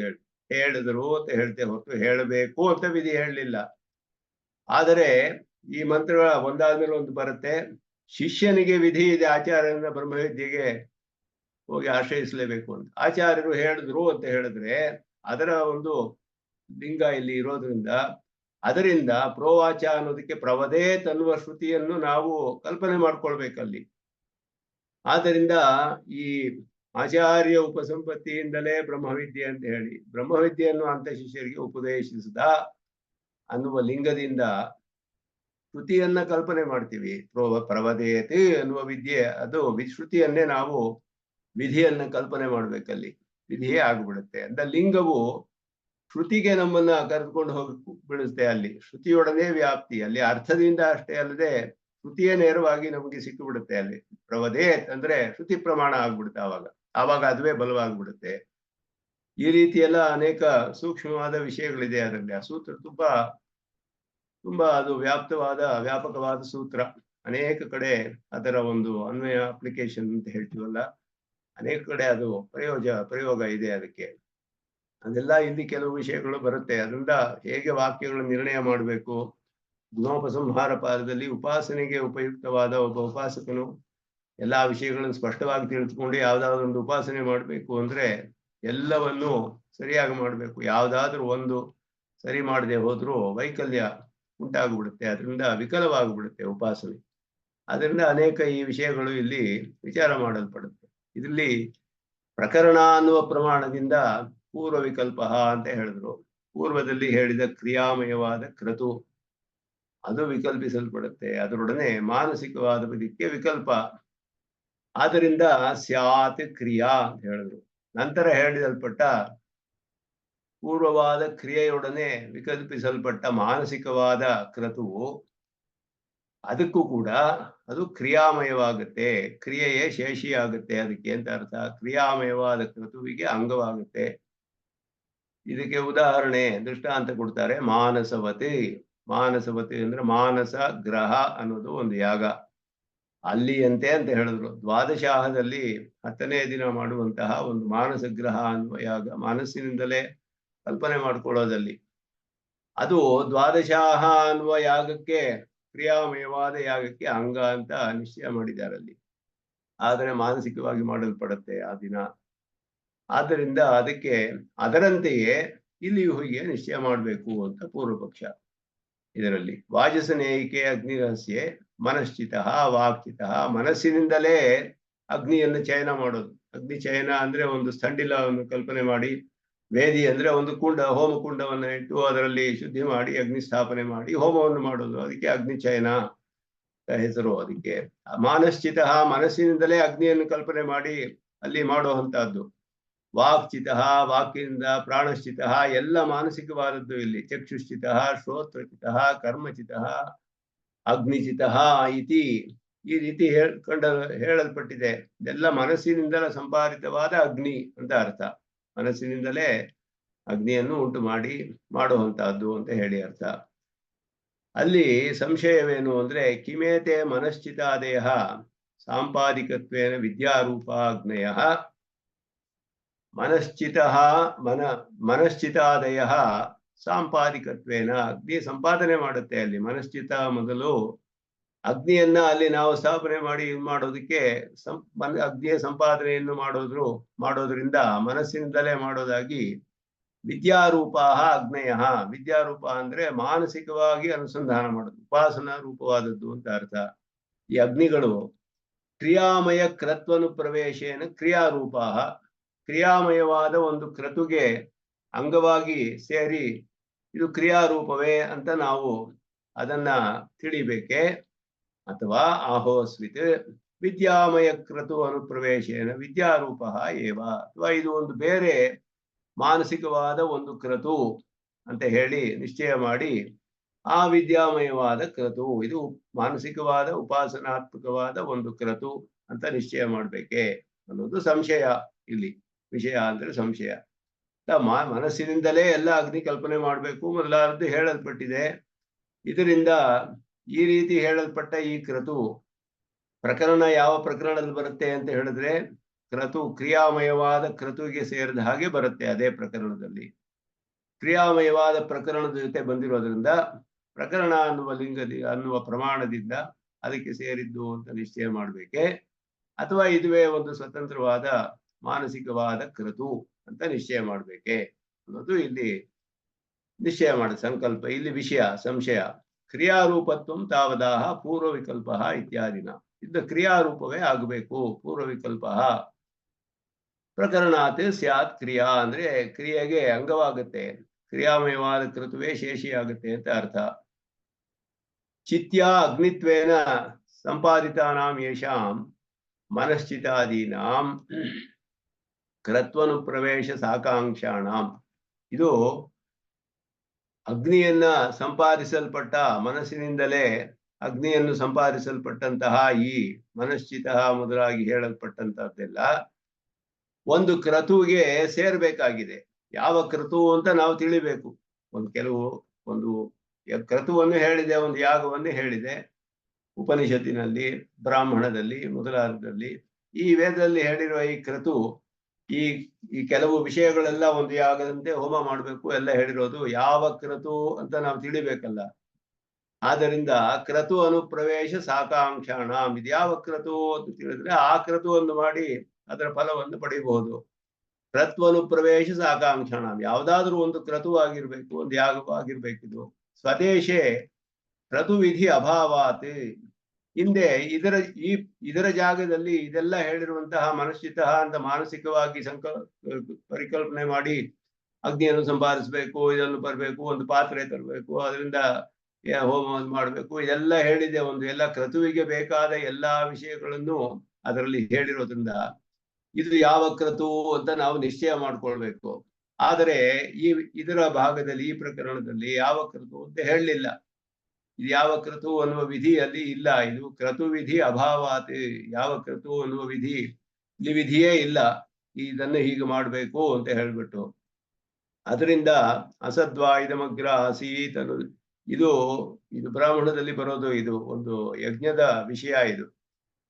ಹೇಳಿದ್ರು ಅಂತ ಹೇಳ್ತೆ ಹೊರತು ಹೇಳಬೇಕು ಅಂತ ವಿಧಿ ಹೇಳಲಿಲ್ಲ. ಆದರೆ ಈ ಮಂತ್ರಗಳ ಒಂದಾದ್ಮೇಲೆ ಒಂದು ಬರುತ್ತೆ. ಶಿಷ್ಯನಿಗೆ ವಿಧಿ ಇದೆ ಆಚಾರ್ಯನ ಬ್ರಹ್ಮವಿದ್ಯೆಗೆ ಹೋಗಿ ಆಶ್ರಯಿಸಲೇಬೇಕು ಅಂತ. ಆಚಾರ್ಯರು ಹೇಳಿದ್ರು ಅಂತ ಹೇಳಿದ್ರೆ ಅದರ ಒಂದು ಲಿಂಗ ಇಲ್ಲಿ ಇರೋದ್ರಿಂದ ಅದರಿಂದ ಪ್ರೋವಾಚ ಅನ್ನೋದಕ್ಕೆ ಪ್ರವದೇ ತನ್ನುವ ಶ್ರುತಿಯನ್ನು ನಾವು ಕಲ್ಪನೆ ಮಾಡ್ಕೊಳ್ಬೇಕಲ್ಲಿ. ಆದ್ದರಿಂದ ಈ ಆಚಾರ್ಯ ಉಪಸಂಪತ್ತಿಯಿಂದಲೇ ಬ್ರಹ್ಮವಿದ್ಯೆ ಅಂತ ಹೇಳಿ ಬ್ರಹ್ಮವಿದ್ಯೆಯನ್ನು ಅಂತ ಶಿಷ್ಯರಿಗೆ ಉಪದೇಶಿಸಿದ ಅನ್ನುವ ಲಿಂಗದಿಂದ ಶ್ರುತಿಯನ್ನ ಕಲ್ಪನೆ ಮಾಡ್ತೀವಿ. ಪ್ರವದೇತಿ ಅನ್ನುವ ವಿದ್ಯೆ ಅದು ಶ್ರುತಿಯನ್ನೇ ನಾವು ವಿಧಿಯನ್ನ ಕಲ್ಪನೆ ಮಾಡ್ಬೇಕಲ್ಲಿ, ವಿಧಿಯೇ ಆಗ್ಬಿಡುತ್ತೆ ಅಂತ. ಲಿಂಗವು ಶ್ರುತಿಗೆ ನಮ್ಮನ್ನ ಕರೆದುಕೊಂಡು ಹೋಗಿ ಬಿಡುತ್ತೆ. ಅಲ್ಲಿ ಶ್ರುತಿಯೊಡನೆ ವ್ಯಾಪ್ತಿ, ಅಲ್ಲಿ ಅರ್ಥದಿಂದ ಅಷ್ಟೇ ಅಲ್ಲದೆ ಶ್ರುತಿಯೇ ನೇರವಾಗಿ ನಮಗೆ ಸಿಕ್ಕು ಬಿಡುತ್ತೆ. ಅಲ್ಲಿ ಪ್ರವದೇ ಅಂದ್ರೆ ಶ್ರುತಿ ಪ್ರಮಾಣ ಆಗ್ಬಿಡುತ್ತೆ. ಆವಾಗ ಅದುವೇ ಬಲವಾಗ್ಬಿಡುತ್ತೆ. ಈ ರೀತಿ ಎಲ್ಲ ಅನೇಕ ಸೂಕ್ಷ್ಮವಾದ ವಿಷಯಗಳಿದೆ ಅದರಲ್ಲಿ. ಆ ಸೂತ್ರ ತುಂಬಾ ಅದು ವ್ಯಾಪಕವಾದ ಸೂತ್ರ. ಅನೇಕ ಕಡೆ ಅದರ ಒಂದು ಅನ್ವಯ ಅಪ್ಲಿಕೇಶನ್ ಅಂತ ಹೇಳ್ತೀವಲ್ಲ, ಅನೇಕ ಕಡೆ ಅದು ಪ್ರಯೋಗ ಇದೆ ಅದಕ್ಕೆ. ಅದೆಲ್ಲ ಇಲ್ಲಿ ಕೆಲವು ವಿಷಯಗಳು ಬರುತ್ತೆ. ಅದರಿಂದ ಹೇಗೆ ವಾಕ್ಯಗಳನ್ನು ನಿರ್ಣಯ ಮಾಡಬೇಕು. ಗುಣೋಪಸಂಹಾರ ಪಾದದಲ್ಲಿ ಉಪಾಸನೆಗೆ ಉಪಯುಕ್ತವಾದ ಒಬ್ಬ ಉಪಾಸಕನು ಎಲ್ಲಾ ವಿಷಯಗಳನ್ನು ಸ್ಪಷ್ಟವಾಗಿ ತಿಳಿದುಕೊಂಡು ಯಾವ್ದಾದ್ರು ಉಪಾಸನೆ ಮಾಡಬೇಕು ಅಂದ್ರೆ ಎಲ್ಲವನ್ನು ಸರಿಯಾಗಿ ಮಾಡಬೇಕು. ಯಾವ್ದಾದ್ರೂ ಒಂದು ಸರಿ ಮಾಡದೆ ಹೋದ್ರೂ ವೈಕಲ್ಯ ಉಂಟಾಗ್ಬಿಡುತ್ತೆ, ಅದರಿಂದ ವಿಕಲವಾಗಿಬಿಡುತ್ತೆ ಉಪಾಸನೆ. ಅದರಿಂದ ಅನೇಕ ಈ ವಿಷಯಗಳು ಇಲ್ಲಿ ವಿಚಾರ ಮಾಡಲ್ಪಡುತ್ತೆ. ಇದರಲ್ಲಿ ಪ್ರಕರಣ ಅನ್ನುವ ಪ್ರಮಾಣದಿಂದ ಪೂರ್ವ ವಿಕಲ್ಪ ಅಂತ ಹೇಳಿದ್ರು. ಪೂರ್ವದಲ್ಲಿ ಹೇಳಿದ ಕ್ರಿಯಾಮಯವಾದ ಕ್ರತು ಅದು ವಿಕಲ್ಪಿಸಲ್ಪಡುತ್ತೆ. ಅದರೊಡನೆ ಮಾನಸಿಕವಾದ ಬದುಕಿಗೆ ವಿಕಲ್ಪ. ಆದ್ದರಿಂದ ಸ್ಯಾತ್ ಕ್ರಿಯಾ ಅಂತ ಹೇಳಿದ್ರು. ನಂತರ ಹೇಳಿದಲ್ಪಟ್ಟ ಪೂರ್ವವಾದ ಕ್ರಿಯೆಯೊಡನೆ ವಿಕಲ್ಪಿಸಲ್ಪಟ್ಟ ಮಾನಸಿಕವಾದ ಕ್ರತುವು ಅದಕ್ಕೂ ಕೂಡ ಅದು ಕ್ರಿಯಾಮಯವಾಗುತ್ತೆ, ಕ್ರಿಯೆಯೇ ಶೇಷಿಯಾಗುತ್ತೆ ಅದಕ್ಕೆ ಅಂತ ಅರ್ಥ. ಕ್ರಿಯಾಮಯವಾದ ಕ್ರತುವಿಗೆ ಅಂಗವಾಗುತ್ತೆ. ಇದಕ್ಕೆ ಉದಾಹರಣೆ ದೃಷ್ಟಾಂತ ಕೊಡ್ತಾರೆ. ಮಾನಸವತಿ ಅಂದ್ರೆ ಮಾನಸ ಗ್ರಹ ಅನ್ನೋದು ಒಂದು ಯಾಗ. ಅಲ್ಲಿಯಂತೆ ಅಂತ ಹೇಳಿದ್ರು. ದ್ವಾದಶಾಹದಲ್ಲಿ 10ನೇ ದಿನ ಮಾಡುವಂತಹ ಒಂದು ಮಾನಸ ಗ್ರಹ ಅನ್ನುವ ಯಾಗ, ಮನಸ್ಸಿನಿಂದಲೇ ಕಲ್ಪನೆ ಮಾಡ್ಕೊಳ್ಳೋದಲ್ಲಿ. ಅದು ದ್ವಾದಶಾಹ ಅನ್ನುವ ಯಾಗಕ್ಕೆ, ಕ್ರಿಯಾಮಯವಾದ ಯಾಗಕ್ಕೆ ಅಂಗ ಅಂತ ನಿಶ್ಚಯ ಮಾಡಿದ್ದಾರೆ ಅಲ್ಲಿ. ಆದರೆ ಮಾನಸಿಕವಾಗಿ ಮಾಡಲ್ಪಡುತ್ತೆ ಆ ದಿನ. ಆದ್ದರಿಂದ ಅದಕ್ಕೆ ಅದರಂತೆಯೇ ಇಲ್ಲಿಯೂ ಹೀಗೆ ನಿಶ್ಚಯ ಮಾಡಬೇಕು ಅಂತ ಪೂರ್ವ ಪಕ್ಷ. ಇದರಲ್ಲಿ ವಾಜಸನೇಯಿಕೆ ಅಗ್ನಿ ರಹಸ್ಯ ಮನಶ್ಚಿತ ವಾಕ್ಚಿತ, ಮನಸ್ಸಿನಿಂದಲೇ ಅಗ್ನಿಯನ್ನು ಚಯನ ಮಾಡೋದು. ಅಗ್ನಿ ಚಯನ ಅಂದ್ರೆ ಒಂದು ಸ್ಥಂಡಿಲವನ್ನು ಕಲ್ಪನೆ ಮಾಡಿ, ವೇದಿ ಅಂದ್ರೆ ಒಂದು ಕುಂಡ, ಹೋಮ ಕುಂಡವನ್ನು ಇಟ್ಟು ಅದರಲ್ಲಿ ಶುದ್ಧಿ ಮಾಡಿ ಅಗ್ನಿ ಸ್ಥಾಪನೆ ಮಾಡಿ ಹೋಮವನ್ನು ಮಾಡೋದು. ಅದಕ್ಕೆ ಅಗ್ನಿ ಚಯನ ಹೆಸರು. ಅದಕ್ಕೆ ಮಾನಶ್ಚಿತ, ಮನಸ್ಸಿನಿಂದಲೇ ಅಗ್ನಿಯನ್ನು ಕಲ್ಪನೆ ಮಾಡಿ ಅಲ್ಲಿ ಮಾಡುವಂತಹದ್ದು. ವಾಕ್ಚಿತ, ವಾಕ್ಯದಿಂದ. ಪ್ರಾಣಶ್ಚಿತ, ಎಲ್ಲ ಮಾನಸಿಕವಾದದ್ದು ಇಲ್ಲಿ. ಚಕ್ಷುಶ್ಚಿತ, ಶ್ರೋತ್ರಚಿತ, ಕರ್ಮಚಿತ, ಅಗ್ನಿಚಿತ ಇತಿ ಈ ರೀತಿ ಹೇಳಲ್ಪಟ್ಟಿದೆ. ಇದೆಲ್ಲ ಮನಸ್ಸಿನಿಂದಲೇ ಸಂಪಾದಿತವಾದ ಅಗ್ನಿ ಅಂತ ಅರ್ಥ. ಮನಸ್ಸಿನಿಂದಲೇ ಅಗ್ನಿಯನ್ನು ಉಂಟು ಮಾಡಿ ಮಾಡುವಂತಹದ್ದು ಅಂತ ಹೇಳಿ ಅರ್ಥ. ಅಲ್ಲಿ ಸಂಶಯವೇನು ಅಂದ್ರೆ, ಕಿಮೇತೆ ಮನಶ್ಚಿತಾದಯ ಸಾಂಪಾದಿಕತ್ವೇನ ವಿದ್ಯಾರೂಪ ಅಗ್ನಯ ಮನಶ್ಚಿತಾದಯ ಸಾಂಪಾದಿಕತ್ವೇನ, ಅಗ್ನಿ ಸಂಪಾದನೆ ಮಾಡುತ್ತೆ ಅಲ್ಲಿ. ಮನಶ್ಚಿತ ಮೊದಲು ಅಗ್ನಿಯನ್ನ ಅಲ್ಲಿ ನಾವು ಸ್ಥಾಪನೆ ಮಾಡಿ ಮಾಡೋದಕ್ಕೆ ಅಗ್ನಿಯ ಸಂಪಾದನೆಯನ್ನು ಮಾಡೋದ್ರಿಂದ ಮನಸ್ಸಿನಿಂದಲೇ ಮಾಡೋದಾಗಿ ವಿದ್ಯಾರೂಪ ಅಗ್ನಯ. ವಿದ್ಯಾರೂಪ ಅಂದ್ರೆ ಮಾನಸಿಕವಾಗಿ ಅನುಸಂಧಾನ ಮಾಡೋದು, ಉಪಾಸನಾ ರೂಪವಾದದ್ದು ಅಂತ ಅರ್ಥ. ಈ ಅಗ್ನಿಗಳು ಕ್ರಿಯಾಮಯ ಕ್ರತ್ವನು ಪ್ರವೇಶೇನ ಕ್ರಿಯಾರೂಪ, ಕ್ರಿಯಾಮಯವಾದ ಒಂದು ಕ್ರತುಗೆ ಅಂಗವಾಗಿ ಸೇರಿ ಇದು ಕ್ರಿಯಾರೂಪವೇ ಅಂತ ನಾವು ಅದನ್ನ ತಿಳಿಬೇಕೆ. ಅಥವಾ ಆಹೋಸ್ವಿತ್ ವಿದ್ಯಾಮಯ ಕ್ರತು ಅನುಪ್ರವೇಶೇನ ವಿದ್ಯಾರೂಪ ಏವ, ಅಥವಾ ಇದು ಒಂದು ಬೇರೆ ಮಾನಸಿಕವಾದ ಒಂದು ಕ್ರತು ಅಂತ ಹೇಳಿ ನಿಶ್ಚಯ ಮಾಡಿ, ಆ ವಿದ್ಯಾಮಯವಾದ ಕ್ರತು ಇದು ಮಾನಸಿಕವಾದ ಉಪಾಸನಾತ್ಮಕವಾದ ಒಂದು ಕ್ರತು ಅಂತ ನಿಶ್ಚಯ ಮಾಡ್ಬೇಕೆ ಅನ್ನೋದು ಸಂಶಯ. ಇಲ್ಲಿ ವಿಷಯ ಅಂದ್ರೆ ಸಂಶಯ. ಮನಸ್ಸಿನಿಂದಲೇ ಎಲ್ಲ ಅಗ್ನಿ ಕಲ್ಪನೆ ಮಾಡಬೇಕು ಮೊದಲಾದದ್ದು ಹೇಳಲ್ಪಟ್ಟಿದೆ. ಇದರಿಂದ ಈ ರೀತಿ ಹೇಳಲ್ಪಟ್ಟ ಈ ಕ್ರತು ಪ್ರಕರಣ ಯಾವ ಪ್ರಕರಣದಲ್ಲಿ ಬರುತ್ತೆ ಅಂತ ಹೇಳಿದ್ರೆ, ಕ್ರತು ಕ್ರಿಯಾಮಯವಾದ ಕ್ರತುವಿಗೆ ಸೇರಿದ ಹಾಗೆ ಬರುತ್ತೆ. ಅದೇ ಪ್ರಕರಣದಲ್ಲಿ ಕ್ರಿಯಾಮಯವಾದ ಪ್ರಕರಣದ ಜೊತೆ ಬಂದಿರೋದ್ರಿಂದ ಪ್ರಕರಣ ಅನ್ನುವ ಪ್ರಮಾಣದಿಂದ ಅದಕ್ಕೆ ಸೇರಿದ್ದು ಅಂತ ನಿಶ್ಚಯ ಮಾಡ್ಬೇಕೆ. ಅಥವಾ ಇದುವೇ ಒಂದು ಸ್ವತಂತ್ರವಾದ ಮಾನಸಿಕವಾದ ಕ್ರತು ಅಂತ ನಿಶ್ಚಯ ಮಾಡ್ಬೇಕೆ ಅನ್ನೋದು ಇಲ್ಲಿ ನಿಶ್ಚಯ ಮಾಡ ಸಂಕಲ್ಪ. ಇಲ್ಲಿ ವಿಷಯ ಸಂಶಯ. ಕ್ರಿಯಾರೂಪತ್ವ ತಾವದಾಹ ಪೂರ್ವ ವಿಕಲ್ಪ ಇತ್ಯಾದಿನ, ಇದು ಕ್ರಿಯಾರೂಪವೇ ಆಗಬೇಕು. ಪೂರ್ವ ವಿಕಲ್ಪ ಪ್ರಕರಣಾತ್ ಸ್ಯಾತ್ ಕ್ರಿಯಾ ಅಂದ್ರೆ ಕ್ರಿಯೆಗೆ ಅಂಗವಾಗುತ್ತೆ, ಕ್ರಿಯಾಮಯವಾದ ಕೃತುವೇ ಶೇಷಿಯಾಗುತ್ತೆ ಅಂತ ಅರ್ಥ. ಚಿತ್ಯ ಅಗ್ನಿತ್ವೇನ ಸಂಪಾದಿತಾನಾಂ ಯೇಷಾಂ ಮನಶ್ಚಿತಾದೀನಾಂ ಕೃತ್ವನು ಪ್ರವೇಶ ಸಾಕಾಂಕ್ಷಾಣಾಂ, ಇದು ಅಗ್ನಿಯನ್ನ ಸಂಪಾದಿಸಲ್ಪಟ್ಟ ಮನಸ್ಸಿನಿಂದಲೇ ಅಗ್ನಿಯನ್ನು ಸಂಪಾದಿಸಲ್ಪಟ್ಟಂತಹ ಈ ಮನಶ್ಚಿತ ಮೊದಲಾಗಿ ಹೇಳಲ್ಪಟ್ಟಂತಹದ್ದೆಲ್ಲ ಒಂದು ಕ್ರತುವಿಗೆ ಸೇರ್ಬೇಕಾಗಿದೆ. ಯಾವ ಕ್ರತು ಅಂತ ನಾವು ತಿಳಿಬೇಕು. ಒಂದು ಕ್ರತುವನ್ನು ಹೇಳಿದೆ, ಒಂದು ಯಾಗವನ್ನು ಹೇಳಿದೆ ಉಪನಿಷತ್ತಿನಲ್ಲಿ, ಬ್ರಾಹ್ಮಣದಲ್ಲಿ, ಮೊದಲಾದದಲ್ಲಿ. ಈ ವೇದದಲ್ಲಿ ಹೇಳಿರುವ ಈ ಕ್ರತು, ಈ ಕೆಲವು ವಿಷಯಗಳೆಲ್ಲ ಒಂದು ಯಾಗದಂತೆ ಹೋಮ ಮಾಡಬೇಕು ಎಲ್ಲ ಹೇಳಿರೋದು. ಯಾವ ಕ್ರತು ಅಂತ ನಾವು ತಿಳಿಬೇಕಲ್ಲ. ಆದ್ದರಿಂದ ಕ್ರತು ಅನುಪ್ರವೇಶ ಸಾಕಾಂಕ್ಷಾಣ, ಇದು ಯಾವ ಕ್ರತು ಅಂತ ತಿಳಿದ್ರೆ ಆ ಕ್ರತುವನ್ನು ಮಾಡಿ ಅದರ ಫಲವನ್ನು ಪಡೆಯಬಹುದು. ಕ್ರತ್ವನುಪ್ರವೇಶ ಸಾಕಾಂಕ್ಷಾಣ, ಯಾವುದಾದ್ರೂ ಒಂದು ಕ್ರತು ಆಗಿರ್ಬೇಕು, ಒಂದು ಯಾಗವಾಗಿರ್ಬೇಕಿದು. ಸ್ವದೇಶೇ ಕ್ರತುವಿಧಿ ಅಭಾವಾತ್, ಹಿಂದೆ ಇದರ ಜಾಗದಲ್ಲಿ ಇದೆಲ್ಲ ಹೇಳಿರುವಂತಹ ಮನಶ್ಚಿತ ಅಂತ ಮಾನಸಿಕವಾಗಿ ಪರಿಕಲ್ಪನೆ ಮಾಡಿ ಅಗ್ನಿಯನ್ನು ಸಂಪಾದಿಸಬೇಕು, ಇದನ್ನು ಬರಬೇಕು, ಒಂದು ಪಾತ್ರೆ ತರಬೇಕು, ಅದರಿಂದ ಹೋಮ ಮಾಡಬೇಕು, ಇದೆಲ್ಲ ಹೇಳಿದೆ. ಎಲ್ಲ ಕ್ರತುವಿಗೆ ಬೇಕಾದ ಎಲ್ಲಾ ವಿಷಯಗಳನ್ನು ಅದರಲ್ಲಿ ಹೇಳಿರೋದ್ರಿಂದ ಇದು ಯಾವ ಕ್ರತು ಅಂತ ನಾವು ನಿಶ್ಚಯ ಮಾಡ್ಕೊಳ್ಬೇಕು. ಆದರೆ ಇದರ ಭಾಗದಲ್ಲಿ, ಈ ಪ್ರಕರಣದಲ್ಲಿ ಯಾವ ಕ್ರತು ಅಂತ ಹೇಳಲಿಲ್ಲ. ಇದು ಯಾವ ಕ್ರತು ಅನ್ನುವ ವಿಧಿಯಲ್ಲಿ ಇಲ್ಲ. ಇದು ಕ್ರತು ವಿಧಿ ಅಭಾವಾತ್, ಯಾವ ಕ್ರತು ಅನ್ನುವ ವಿಧಿ ಇಲ್ಲಿ ವಿಧಿಯೇ ಇಲ್ಲ. ಇದನ್ನು ಹೀಗೆ ಮಾಡಬೇಕು ಅಂತ ಹೇಳ್ಬಿಟ್ಟು, ಅದರಿಂದ ಅಸದ್ವಾ ಇದಮಗ್ರ ಆಸೀತ್ ಅನ್ನೋದು ಇದು ಬ್ರಾಹ್ಮಣದಲ್ಲಿ ಬರೋದು. ಇದು ಒಂದು ಯಜ್ಞದ ವಿಷಯ ಇದು.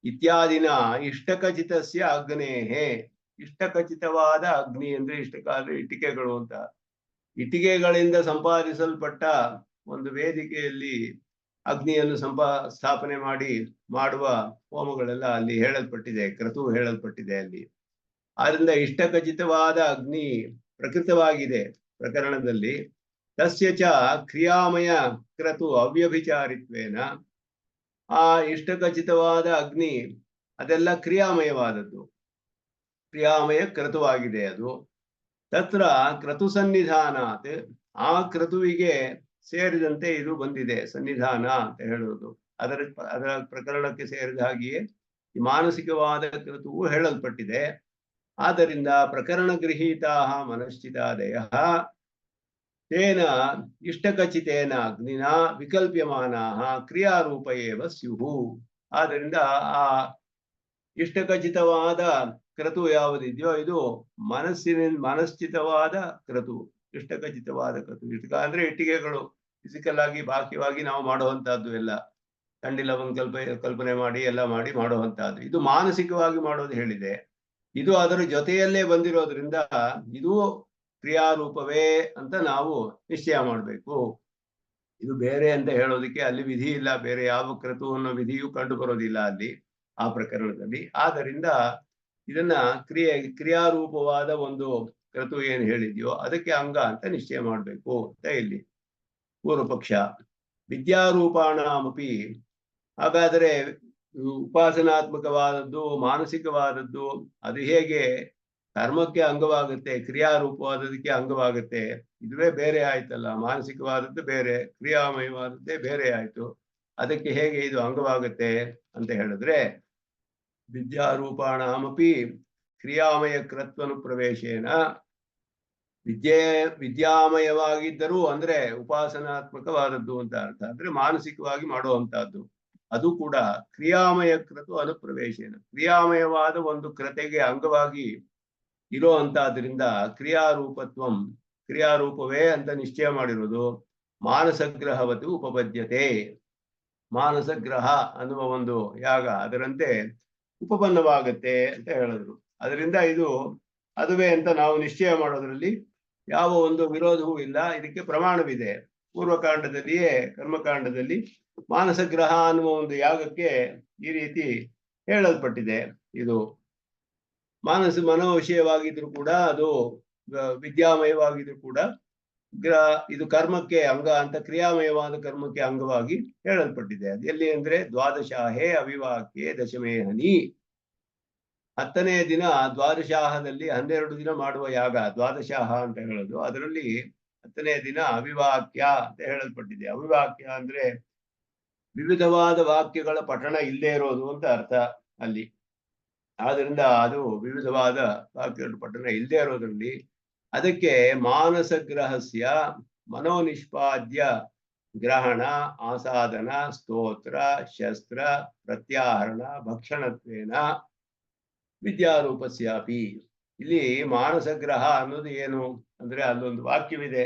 ಇತ್ಯಾದಿನ ಇಷ್ಟಖಚಿತಸ್ಯ ಅಗ್ನೇಹೇ, ಇಷ್ಟಖಚಿತವಾದ ಅಗ್ನಿ ಅಂದ್ರೆ ಇಷ್ಟಕ ಅಂದ್ರೆ ಇಟ್ಟಿಗೆಗಳು ಅಂತ. ಇಟ್ಟಿಗೆಗಳಿಂದ ಸಂಪಾದಿಸಲ್ಪಟ್ಟ ಒಂದು ವೇದಿಕೆಯಲ್ಲಿ ಅಗ್ನಿಯನ್ನು ಸ್ಥಾಪನೆ ಮಾಡಿ ಮಾಡುವ ಹೋಮಗಳೆಲ್ಲ ಅಲ್ಲಿ ಹೇಳಲ್ಪಟ್ಟಿದೆ, ಕ್ರತು ಹೇಳಲ್ಪಟ್ಟಿದೆ ಅಲ್ಲಿ. ಆದ್ರಿಂದ ಇಷ್ಟಖಚಿತವಾದ ಅಗ್ನಿ ಪ್ರಕೃತವಾಗಿದೆ ಪ್ರಕರಣದಲ್ಲಿ. ತಸ್ಯ ಚ ಕ್ರಿಯಾಮಯ ಕ್ರತು ಅವ್ಯಭಿಚಾರಿತ್ವೇನ, ಆ ಇಷ್ಟಖಚಿತವಾದ ಅಗ್ನಿ ಅದೆಲ್ಲ ಕ್ರಿಯಾಮಯವಾದದ್ದು, ಕ್ರಿಯಾಮಯ ಕ್ರತುವಾಗಿದೆ ಅದು. ತತ್ರ ಕ್ರತು ಸನ್ನಿಧಾನಾತ್, ಆ ಕ್ರತುವಿಗೆ ಸೇರಿದಂತೆ ಇದು ಬಂದಿದೆ, ಸನ್ನಿಧಾನ ಅಂತ ಹೇಳುವುದು. ಅದರ ಪ್ರಕರಣಕ್ಕೆ ಸೇರಿದ ಹಾಗೆಯೇ ಈ ಮಾನಸಿಕವಾದ ಕ್ರತುವು ಹೇಳಲ್ಪಟ್ಟಿದೆ. ಆದ್ದರಿಂದ ಪ್ರಕರಣ ಗೃಹೀತಾ ಮನಶ್ಚಿತಾದಯ ತೇನ ಇಷ್ಟಖಚಿತೇನ ಅಗ್ನಿನ ವಿಕಲ್ಪ್ಯಮಾನಾ ಕ್ರಿಯಾರೂಪ ಏವ ಸ್ಯುಹು. ಆದ್ದರಿಂದ ಆ ಇಷ್ಟಖಚಿತವಾದ ಕ್ರತು ಯಾವುದಿದೆಯೋ ಇದು ಮನಶ್ಚಿತವಾದ ಕ್ರತು, ಇಷ್ಟಖಚಿತವಾದ ಕ್ರತು. ಇಷ್ಟಕ ಅಂದ್ರೆ ಇಟ್ಟಿಗೆಗಳು ಫಿಸಿಕಲ್ ಆಗಿ ಬಾಹ್ಯವಾಗಿ ನಾವು ಮಾಡುವಂತಹದ್ದು ಎಲ್ಲ, ಕಂಡಿಲವನ್ನು ಕಲ್ಪನೆ ಮಾಡಿ ಎಲ್ಲ ಮಾಡಿ ಮಾಡುವಂತಹದ್ದು. ಇದು ಮಾನಸಿಕವಾಗಿ ಮಾಡೋದು ಹೇಳಿದೆ. ಇದು ಅದರ ಜೊತೆಯಲ್ಲೇ ಬಂದಿರೋದ್ರಿಂದ ಇದು ಕ್ರಿಯಾರೂಪವೇ ಅಂತ ನಾವು ನಿಶ್ಚಯ ಮಾಡಬೇಕು. ಇದು ಬೇರೆ ಅಂತ ಹೇಳೋದಕ್ಕೆ ಅಲ್ಲಿ ವಿಧಿ ಇಲ್ಲ, ಬೇರೆ ಯಾವ ಕ್ರತುವನ್ನು ವಿಧಿಯೂ ಕಂಡು ಬರೋದಿಲ್ಲ ಅಲ್ಲಿ ಆ ಪ್ರಕರಣದಲ್ಲಿ. ಆದ್ದರಿಂದ ಇದನ್ನ ಕ್ರಿಯಾರೂಪವಾದ ಒಂದು ಕ್ರತು ಏನು ಹೇಳಿದ್ಯೋ ಅದಕ್ಕೆ ಅಂಗ ಅಂತ ನಿಶ್ಚಯ ಮಾಡಬೇಕು ಅಂತ ಇಲ್ಲಿ ಪೂರ್ವ ಪಕ್ಷ. ವಿದ್ಯಾರೂಪಾಣಮಪಿ, ಹಾಗಾದರೆ ಉಪಾಸನಾತ್ಮಕವಾದದ್ದು ಮಾನಸಿಕವಾದದ್ದು ಅದು ಹೇಗೆ ಕರ್ಮಕ್ಕೆ ಅಂಗವಾಗುತ್ತೆ, ಕ್ರಿಯಾರೂಪವಾದದಕ್ಕೆ ಅಂಗವಾಗುತ್ತೆ? ಇದುವೇ ಬೇರೆ ಆಯ್ತಲ್ಲ, ಮಾನಸಿಕವಾದದ್ದು ಬೇರೆ, ಕ್ರಿಯಾಮಯವಾದದ್ದೇ ಬೇರೆ ಆಯ್ತು. ಅದಕ್ಕೆ ಹೇಗೆ ಇದು ಅಂಗವಾಗುತ್ತೆ ಅಂತ ಹೇಳಿದ್ರೆ, ವಿದ್ಯಾರೂಪಾಣಮಪಿ ಕ್ರಿಯಾಮಯ ಕ್ರತ್ವನು ಪ್ರವೇಶೇನ, ವಿದ್ಯಾಮಯವಾಗಿದ್ದರೂ ಅಂದ್ರೆ ಉಪಾಸನಾತ್ಮಕವಾದದ್ದು ಅಂತ ಅರ್ಥ. ಅಂದ್ರೆ ಮಾನಸಿಕವಾಗಿ ಮಾಡುವಂತಹದ್ದು, ಅದು ಕೂಡ ಕ್ರಿಯಾಮಯ ಕ್ರತು ಅನುಪ್ರವೇಶೇನ, ಕ್ರಿಯಾಮಯವಾದ ಒಂದು ಕ್ರತೆಗೆ ಅಂಗವಾಗಿ ಇರೋ ಅಂತದ್ರಿಂದ ಕ್ರಿಯಾರೂಪತ್ವಂ, ಕ್ರಿಯಾರೂಪವೇ ಅಂತ ನಿಶ್ಚಯ ಮಾಡಿರೋದು. ಮಾನಸಗ್ರಹವತು ಉಪಪದ್ಯತೆ, ಮಾನಸಗ್ರಹ ಅನ್ನುವ ಒಂದು ಯಾಗ ಅದರಂತೆ ಉಪಪನ್ನವಾಗತ್ತೆ ಅಂತ ಹೇಳಿದ್ರು. ಅದರಿಂದ ಇದು ಅದುವೇ ಅಂತ ನಾವು ನಿಶ್ಚಯ ಮಾಡೋದ್ರಲ್ಲಿ ಯಾವ ಒಂದು ವಿರೋಧವೂ ಇಲ್ಲ. ಇದಕ್ಕೆ ಪ್ರಮಾಣವಿದೆ. ಪೂರ್ವಕಾಂಡದಲ್ಲಿಯೇ ಕರ್ಮಕಾಂಡದಲ್ಲಿ ಮಾನಸಗ್ರಹ ಅನ್ನುವ ಒಂದು ಯಾಗಕ್ಕೆ ಈ ರೀತಿ ಹೇಳಲ್ಪಟ್ಟಿದೆ. ಇದು ಮನೋ ವಿಷಯವಾಗಿದ್ರು ಕೂಡ, ಅದು ವಿದ್ಯಾಮಯವಾಗಿದ್ರು ಕೂಡ ಇದು ಕರ್ಮಕ್ಕೆ ಅಂಗ ಅಂತ, ಕ್ರಿಯಾಮಯವಾದ ಕರ್ಮಕ್ಕೆ ಅಂಗವಾಗಿ ಹೇಳಲ್ಪಟ್ಟಿದೆ. ಅದು ಎಲ್ಲಿ ಅಂದ್ರೆ ದ್ವಾದಶಾಹೇ ಅವಿವಾಕ್ಯೆ ದಶಮೇ ಹನಿ, 10ನೇ ದಿನ ದ್ವಾದಶಾಹದಲ್ಲಿ 12 ದಿನ ಮಾಡುವ ಯಾಗ ದ್ವಾದಶಾಹ ಅಂತ ಹೇಳೋದು. ಅದರಲ್ಲಿ 10ನೇ ದಿನ ಅವಿವಾಕ್ಯ ಅಂತ ಹೇಳಲ್ಪಟ್ಟಿದೆ. ಅವಿವಾಕ್ಯ ಅಂದ್ರೆ ವಿವಿಧವಾದ ವಾಕ್ಯಗಳ ಪಠಣ ಇಲ್ಲೇ ಇರೋದು ಅಂತ ಅರ್ಥ ಅಲ್ಲಿ. ಆದ್ರಿಂದ ಅದು ವಿವಿಧವಾದ ವಾಕ್ಯಗಳ ಪಠಣ ಇಲ್ಲದೆ ಇರೋದ್ರಲ್ಲಿ ಅದಕ್ಕೆ ಮಾನಸಗ್ರಹಸ್ಯ ಮನೋನಿಷ್ಪಾದ್ಯ ಗ್ರಹಣ ಆಸಾದನ ಸ್ತೋತ್ರ ಶಸ್ತ್ರ ಪ್ರತ್ಯಾಹರಣ ಭಕ್ಷಣತ್ವೇನ ವಿದ್ಯಾರೂಪಸ್ಯಾಪಿ. ಇಲ್ಲಿ ಮಾನಸಗ್ರಹ ಅನ್ನೋದು ಏನು ಅಂದ್ರೆ ಅಲ್ಲೊಂದು ವಾಕ್ಯವಿದೆ,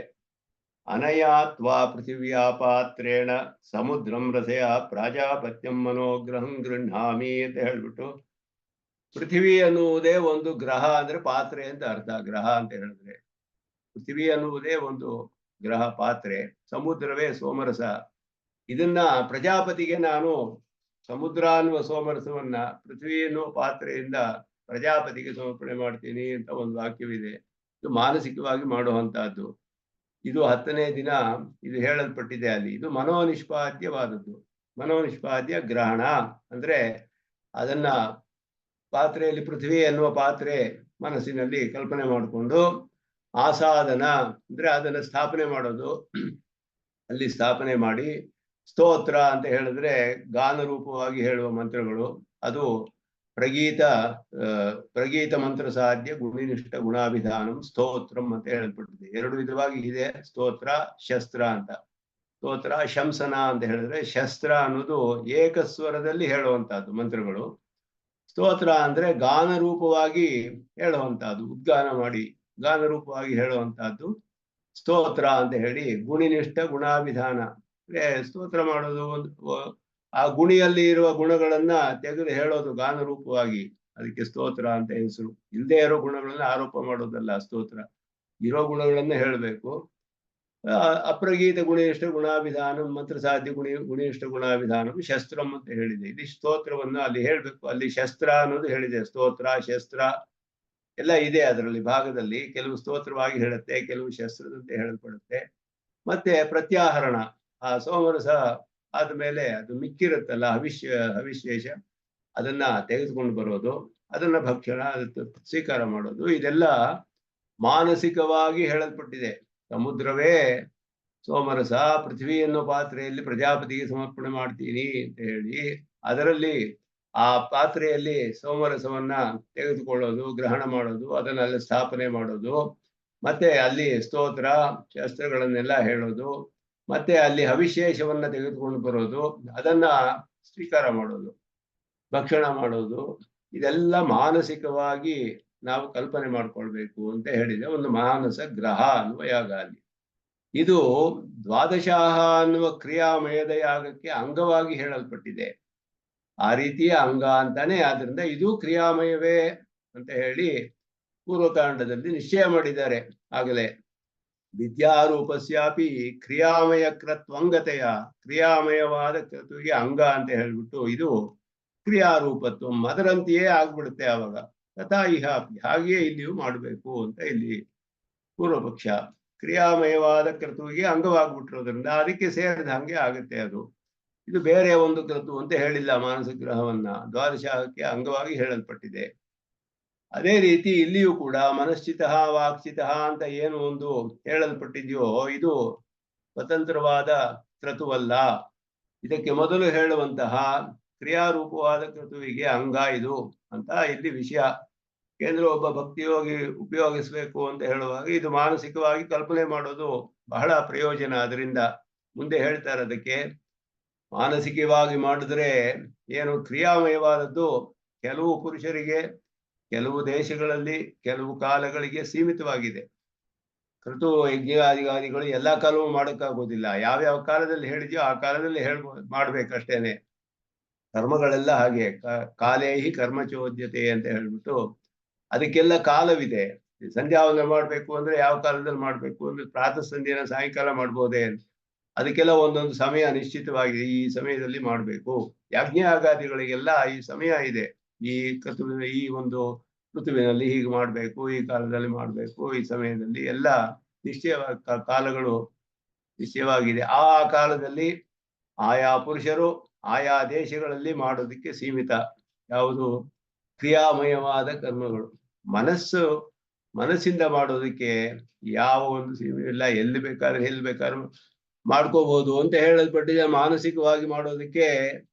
ಅನಯಾತ್ವಾ ಪೃಥಿವ್ಯಾ ಪಾತ್ರೇಣ ಸಮುದ್ರಂ ರಸಯ ಪ್ರಾಜಾಪತ್ಯಂ ಮನೋಗ್ರಹಂ ಗೃಹಾಮಿ ಅಂತ ಹೇಳ್ಬಿಟ್ಟು, ಪೃಥ್ವಿ ಅನ್ನುವುದೇ ಒಂದು ಗ್ರಹ ಅಂದ್ರೆ ಪಾತ್ರೆ ಅಂತ ಅರ್ಥ. ಗ್ರಹ ಅಂತ ಹೇಳಿದ್ರೆ ಪೃಥ್ವಿ ಅನ್ನುವುದೇ ಒಂದು ಗ್ರಹ, ಪಾತ್ರೆ. ಸಮುದ್ರವೇ ಸೋಮರಸ. ಇದನ್ನ ಪ್ರಜಾಪತಿಗೆ ನಾನು ಸಮುದ್ರ ಅನ್ನುವ ಸೋಮರಸವನ್ನ ಪೃಥ್ವಿ ಎನ್ನುವ ಪಾತ್ರೆಯಿಂದ ಪ್ರಜಾಪತಿಗೆ ಸಮರ್ಪಣೆ ಮಾಡ್ತೀನಿ ಅಂತ ಒಂದು ವಾಕ್ಯವಿದೆ. ಇದು ಮಾನಸಿಕವಾಗಿ ಮಾಡುವಂತಹದ್ದು. ಇದು 10ನೇ ದಿನ ಇದು ಹೇಳಲ್ಪಟ್ಟಿದೆ ಅಲ್ಲಿ. ಇದು ಮನೋನಿಷ್ಪಾದ್ಯವಾದದ್ದು. ಮನೋನಿಷ್ಪಾದ್ಯ ಗ್ರಹಣ ಅಂದ್ರೆ ಅದನ್ನ ಪಾತ್ರೆಯಲ್ಲಿ ಪೃಥ್ವಿ ಎನ್ನುವ ಪಾತ್ರೆ ಮನಸ್ಸಿನಲ್ಲಿ ಕಲ್ಪನೆ ಮಾಡಿಕೊಂಡು, ಆಸಾದನ ಅಂದ್ರೆ ಅದನ್ನ ಸ್ಥಾಪನೆ ಮಾಡೋದು, ಅಲ್ಲಿ ಸ್ಥಾಪನೆ ಮಾಡಿ, ಸ್ತೋತ್ರ ಅಂತ ಹೇಳಿದ್ರೆ ಗಾನ ರೂಪವಾಗಿ ಹೇಳುವ ಮಂತ್ರಗಳು. ಅದು ಪ್ರಗೀತ ಮಂತ್ರ ಸಾಧ್ಯ ಗುಣಿನಿಷ್ಠ ಗುಣಾಭಿಧಾನಂ ಸ್ತೋತ್ರಂ ಅಂತ ಹೇಳಲ್ಪಟ್ಟಿದೆ. 2 ವಿಧವಾಗಿ ಇದೆ, ಸ್ತೋತ್ರ ಶಸ್ತ್ರ ಅಂತ. ಸ್ತೋತ್ರ ಶಂಸನ ಅಂತ ಹೇಳಿದ್ರೆ, ಶಸ್ತ್ರ ಅನ್ನೋದು ಏಕಸ್ವರದಲ್ಲಿ ಹೇಳುವಂತಹದ್ದು ಮಂತ್ರಗಳು. ಸ್ತೋತ್ರ ಅಂದ್ರೆ ಗಾನ ರೂಪವಾಗಿ ಹೇಳುವಂತಹದ್ದು, ಉದ್ಗಾನ ಮಾಡಿ ಗಾನ ರೂಪವಾಗಿ ಹೇಳುವಂತಹದ್ದು ಸ್ತೋತ್ರ ಅಂತ ಹೇಳಿ. ಗುಣಿನಿಷ್ಠ ಗುಣಾಭಿಧಾನ ಅಂದ್ರೆ ಸ್ತೋತ್ರ ಮಾಡೋದು, ಆ ಗುಣಿಯಲ್ಲಿ ಇರುವ ಗುಣಗಳನ್ನ ತೆಗೆದು ಹೇಳೋದು ಗಾನ ರೂಪವಾಗಿ, ಅದಕ್ಕೆ ಸ್ತೋತ್ರ ಅಂತ ಹೆಸರು. ಇಲ್ಲದೆ ಇರೋ ಗುಣಗಳನ್ನ ಆರೋಪ ಮಾಡೋದಲ್ಲ ಸ್ತೋತ್ರ, ಇರೋ ಗುಣಗಳನ್ನ ಹೇಳಬೇಕು. ಅಪ್ರಗೀತ ಗುಣೇಷ್ಟ ಗುಣಾಭಿಧಾನಂ ಮಂತ್ರ ಸಾಧ್ಯ ಗುಣೇಷ್ಟ ಗುಣಾಭಿಧಾನಂ ಶಸ್ತ್ರಂ ಅಂತ ಹೇಳಿದೆ. ಇಲ್ಲಿ ಸ್ತೋತ್ರವನ್ನು ಅಲ್ಲಿ ಹೇಳ್ಬೇಕು. ಅಲ್ಲಿ ಶಸ್ತ್ರ ಅನ್ನೋದು ಹೇಳಿದೆ. ಸ್ತೋತ್ರ ಶಸ್ತ್ರ ಎಲ್ಲ ಇದೆ ಅದರಲ್ಲಿ ಭಾಗದಲ್ಲಿ. ಕೆಲವು ಸ್ತೋತ್ರವಾಗಿ ಹೇಳುತ್ತೆ, ಕೆಲವು ಶಸ್ತ್ರದಂತೆ ಹೇಳಲ್ಪಡುತ್ತೆ. ಮತ್ತೆ ಪ್ರತ್ಯಾಹರಣ, ಆ ಸೋಮರಸ ಆದ್ಮೇಲೆ ಅದು ಮಿಕ್ಕಿರುತ್ತಲ್ಲ ಹವಿಶೇಷ, ಅದನ್ನ ತೆಗೆದುಕೊಂಡು ಬರೋದು, ಅದನ್ನ ಭಕ್ಷಣ ಸ್ವೀಕಾರ ಮಾಡೋದು, ಇದೆಲ್ಲ ಮಾನಸಿಕವಾಗಿ ಹೇಳಲ್ಪಟ್ಟಿದೆ. ಸಮುದ್ರವೇ ಸೋಮರಸ ಪೃಥ್ವಿ ಅನ್ನೋ ಪಾತ್ರೆಯಲ್ಲಿ ಪ್ರಜಾಪತಿಗೆ ಸಮರ್ಪಣೆ ಮಾಡ್ತೀನಿ ಅಂತ ಹೇಳಿ ಅದರಲ್ಲಿ ಆ ಪಾತ್ರೆಯಲ್ಲಿ ಸೋಮರಸವನ್ನ ತೆಗೆದುಕೊಳ್ಳೋದು, ಗ್ರಹಣ ಮಾಡೋದು, ಅದನ್ನ ಅಲ್ಲಿ ಸ್ಥಾಪನೆ ಮಾಡೋದು, ಮತ್ತೆ ಅಲ್ಲಿ ಸ್ತೋತ್ರ ಶಾಸ್ತ್ರಗಳನ್ನೆಲ್ಲ ಹೇಳೋದು, ಮತ್ತೆ ಅಲ್ಲಿ ಹವಿಶೇಷವನ್ನ ತೆಗೆದುಕೊಂಡು ಬರೋದು, ಅದನ್ನ ಸ್ವೀಕಾರ ಮಾಡೋದು, ಭಕ್ಷಣ ಮಾಡೋದು, ಇದೆಲ್ಲ ಮಾನಸಿಕವಾಗಿ ನಾವು ಕಲ್ಪನೆ ಮಾಡ್ಕೊಳ್ಬೇಕು ಅಂತ ಹೇಳಿದೆ. ಒಂದು ಮಾನಸ ಗ್ರಹ ಅನ್ನುವ ಯಾಗ ಅಲ್ಲಿ. ಇದು ದ್ವಾದಶಾಹ ಅನ್ನುವ ಕ್ರಿಯಾಮಯದ ಯಾಗಕ್ಕೆ ಅಂಗವಾಗಿ ಹೇಳಲ್ಪಟ್ಟಿದೆ. ಆ ರೀತಿಯ ಅಂಗ ಅಂತಾನೆ. ಆದ್ರಿಂದ ಇದು ಕ್ರಿಯಾಮಯವೇ ಅಂತ ಹೇಳಿ ಪೂರ್ವಕಾಂಡದಲ್ಲಿ ನಿಶ್ಚಯ ಮಾಡಿದ್ದಾರೆ ಆಗಲೇ. ವಿದ್ಯಾರೂಪಸ್ಯಾಪಿ ಕ್ರಿಯಾಮಯ ಕ್ರತ್ವಂಗತೆಯ, ಕ್ರಿಯಾಮಯವಾದ ಕ್ರತುವಿಗೆ ಅಂಗ ಅಂತ ಹೇಳ್ಬಿಟ್ಟು ಇದು ಕ್ರಿಯಾರೂಪತ್ವ, ಅದರಂತೆಯೇ ಆಗ್ಬಿಡುತ್ತೆ ಆವಾಗ. ತಥಾ ಇಹಾಪಿ, ಹಾಗೆಯೇ ಇಲ್ಲಿಯೂ ಮಾಡಬೇಕು ಅಂತ ಇಲ್ಲಿ ಪೂರ್ವಪಕ್ಷ. ಕ್ರಿಯಾಮಯವಾದ ಕ್ರತುವಿಗೆ ಅಂಗವಾಗ್ಬಿಟ್ಟಿರೋದ್ರಿಂದ ಅದಕ್ಕೆ ಸೇರಿದ ಹಂಗೆ ಆಗುತ್ತೆ ಅದು. ಇದು ಬೇರೆ ಒಂದು ಕ್ರತು ಅಂತ ಹೇಳಿಲ್ಲ. ಮಾನಸ ಗ್ರಹವನ್ನ ದ್ವಾದಶಕ್ಕೆ ಅಂಗವಾಗಿ ಹೇಳಲ್ಪಟ್ಟಿದೆ. ಅದೇ ರೀತಿ ಇಲ್ಲಿಯೂ ಕೂಡ ಮನಶ್ಚಿತ ವಾಕ್ಚಿತ ಅಂತ ಏನು ಒಂದು ಹೇಳಲ್ಪಟ್ಟಿದೆಯೋ ಇದು ಸ್ವತಂತ್ರವಾದ ಕ್ರತುವಲ್ಲ. ಇದಕ್ಕೆ ಮೊದಲು ಹೇಳುವಂತಹ ಕ್ರಿಯಾರೂಪವಾದ ಕ್ರತುವಿಗೆ ಅಂಗ ಇದು ಅಂತ ಇಲ್ಲಿ ವಿಷಯ. ಕೇಂದ್ರ ಒಬ್ಬ ಭಕ್ತಿಯೋಗಿ ಉಪಯೋಗಿಸ್ಬೇಕು ಅಂತ ಹೇಳುವಾಗ ಇದು ಮಾನಸಿಕವಾಗಿ ಕಲ್ಪನೆ ಮಾಡೋದು ಬಹಳ ಪ್ರಯೋಜನ. ಅದರಿಂದ ಮುಂದೆ ಹೇಳ್ತಾರೆ ಅದಕ್ಕೆ ಮಾನಸಿಕವಾಗಿ ಮಾಡಿದ್ರೆ ಏನು ಕ್ರಿಯಾಮಯವಾದದ್ದು ಕೆಲವು ಪುರುಷರಿಗೆ, ಕೆಲವು ದೇಶಗಳಲ್ಲಿ, ಕೆಲವು ಕಾಲಗಳಿಗೆ ಸೀಮಿತವಾಗಿದೆ. ಕೃತು ಯಜ್ಞಾದಿಗಳು ಎಲ್ಲಾ ಕಾಲವೂ ಮಾಡೋಕ್ಕಾಗೋದಿಲ್ಲ. ಯಾವ್ಯಾವ ಕಾಲದಲ್ಲಿ ಹೇಳಿದ್ಯೋ ಆ ಕಾಲದಲ್ಲಿ ಮಾಡ್ಬೇಕಷ್ಟೇನೆ. ಕರ್ಮಗಳೆಲ್ಲ ಹಾಗೆ ಕಾಲೇಹಿ ಕರ್ಮಚೋದ್ಯತೆ ಅಂತ ಹೇಳ್ಬಿಟ್ಟು ಅದಕ್ಕೆಲ್ಲ ಕಾಲವಿದೆ. ಸಂಧ್ಯಾವಂದನೆ ಮಾಡ್ಬೇಕು ಅಂದ್ರೆ ಯಾವ ಕಾಲದಲ್ಲಿ ಮಾಡ್ಬೇಕು ಅಂದ್ರೆ ಪ್ರಾತಃ ಸಂಧ್ಯೆನ ಸಾಯಂಕಾಲ ಮಾಡ್ಬೋದೇ, ಅದಕ್ಕೆಲ್ಲ ಒಂದೊಂದು ಸಮಯ ನಿಶ್ಚಿತವಾಗಿದೆ. ಈ ಸಮಯದಲ್ಲಿ ಮಾಡ್ಬೇಕು. ಯಜ್ಞಾಗಾದಿಗಳಿಗೆಲ್ಲ ಈ ಸಮಯ ಇದೆ. ಈ ಈ ಒಂದು ಋತುವಿನಲ್ಲಿ ಹೀಗೆ ಮಾಡ್ಬೇಕು, ಈ ಕಾಲದಲ್ಲಿ ಮಾಡ್ಬೇಕು, ಈ ಸಮಯದಲ್ಲಿ ಎಲ್ಲ ನಿಶ್ಚಯವಾಗಿ ಕಾಲಗಳು ನಿಶ್ಚಯವಾಗಿದೆ. ಆ ಕಾಲದಲ್ಲಿ ಆಯಾ ಪುರುಷರು ಆಯಾ ದೇಶಗಳಲ್ಲಿ ಮಾಡೋದಕ್ಕೆ ಸೀಮಿತ. ಯಾವುದು ಕ್ರಿಯಾಮಯವಾದ ಕರ್ಮಗಳು. ಮನಸ್ಸಿಂದ ಮಾಡೋದಕ್ಕೆ ಯಾವ ಒಂದು ಸೀಮೆ ಇಲ್ಲ. ಎಲ್ಲಿ ಬೇಕಾದ್ರೆ ಮಾಡ್ಕೋಬಹುದು ಅಂತ ಹೇಳಲ್ಪಟ್ಟಿದೆ. ಮಾನಸಿಕವಾಗಿ ಮಾಡೋದಕ್ಕೆ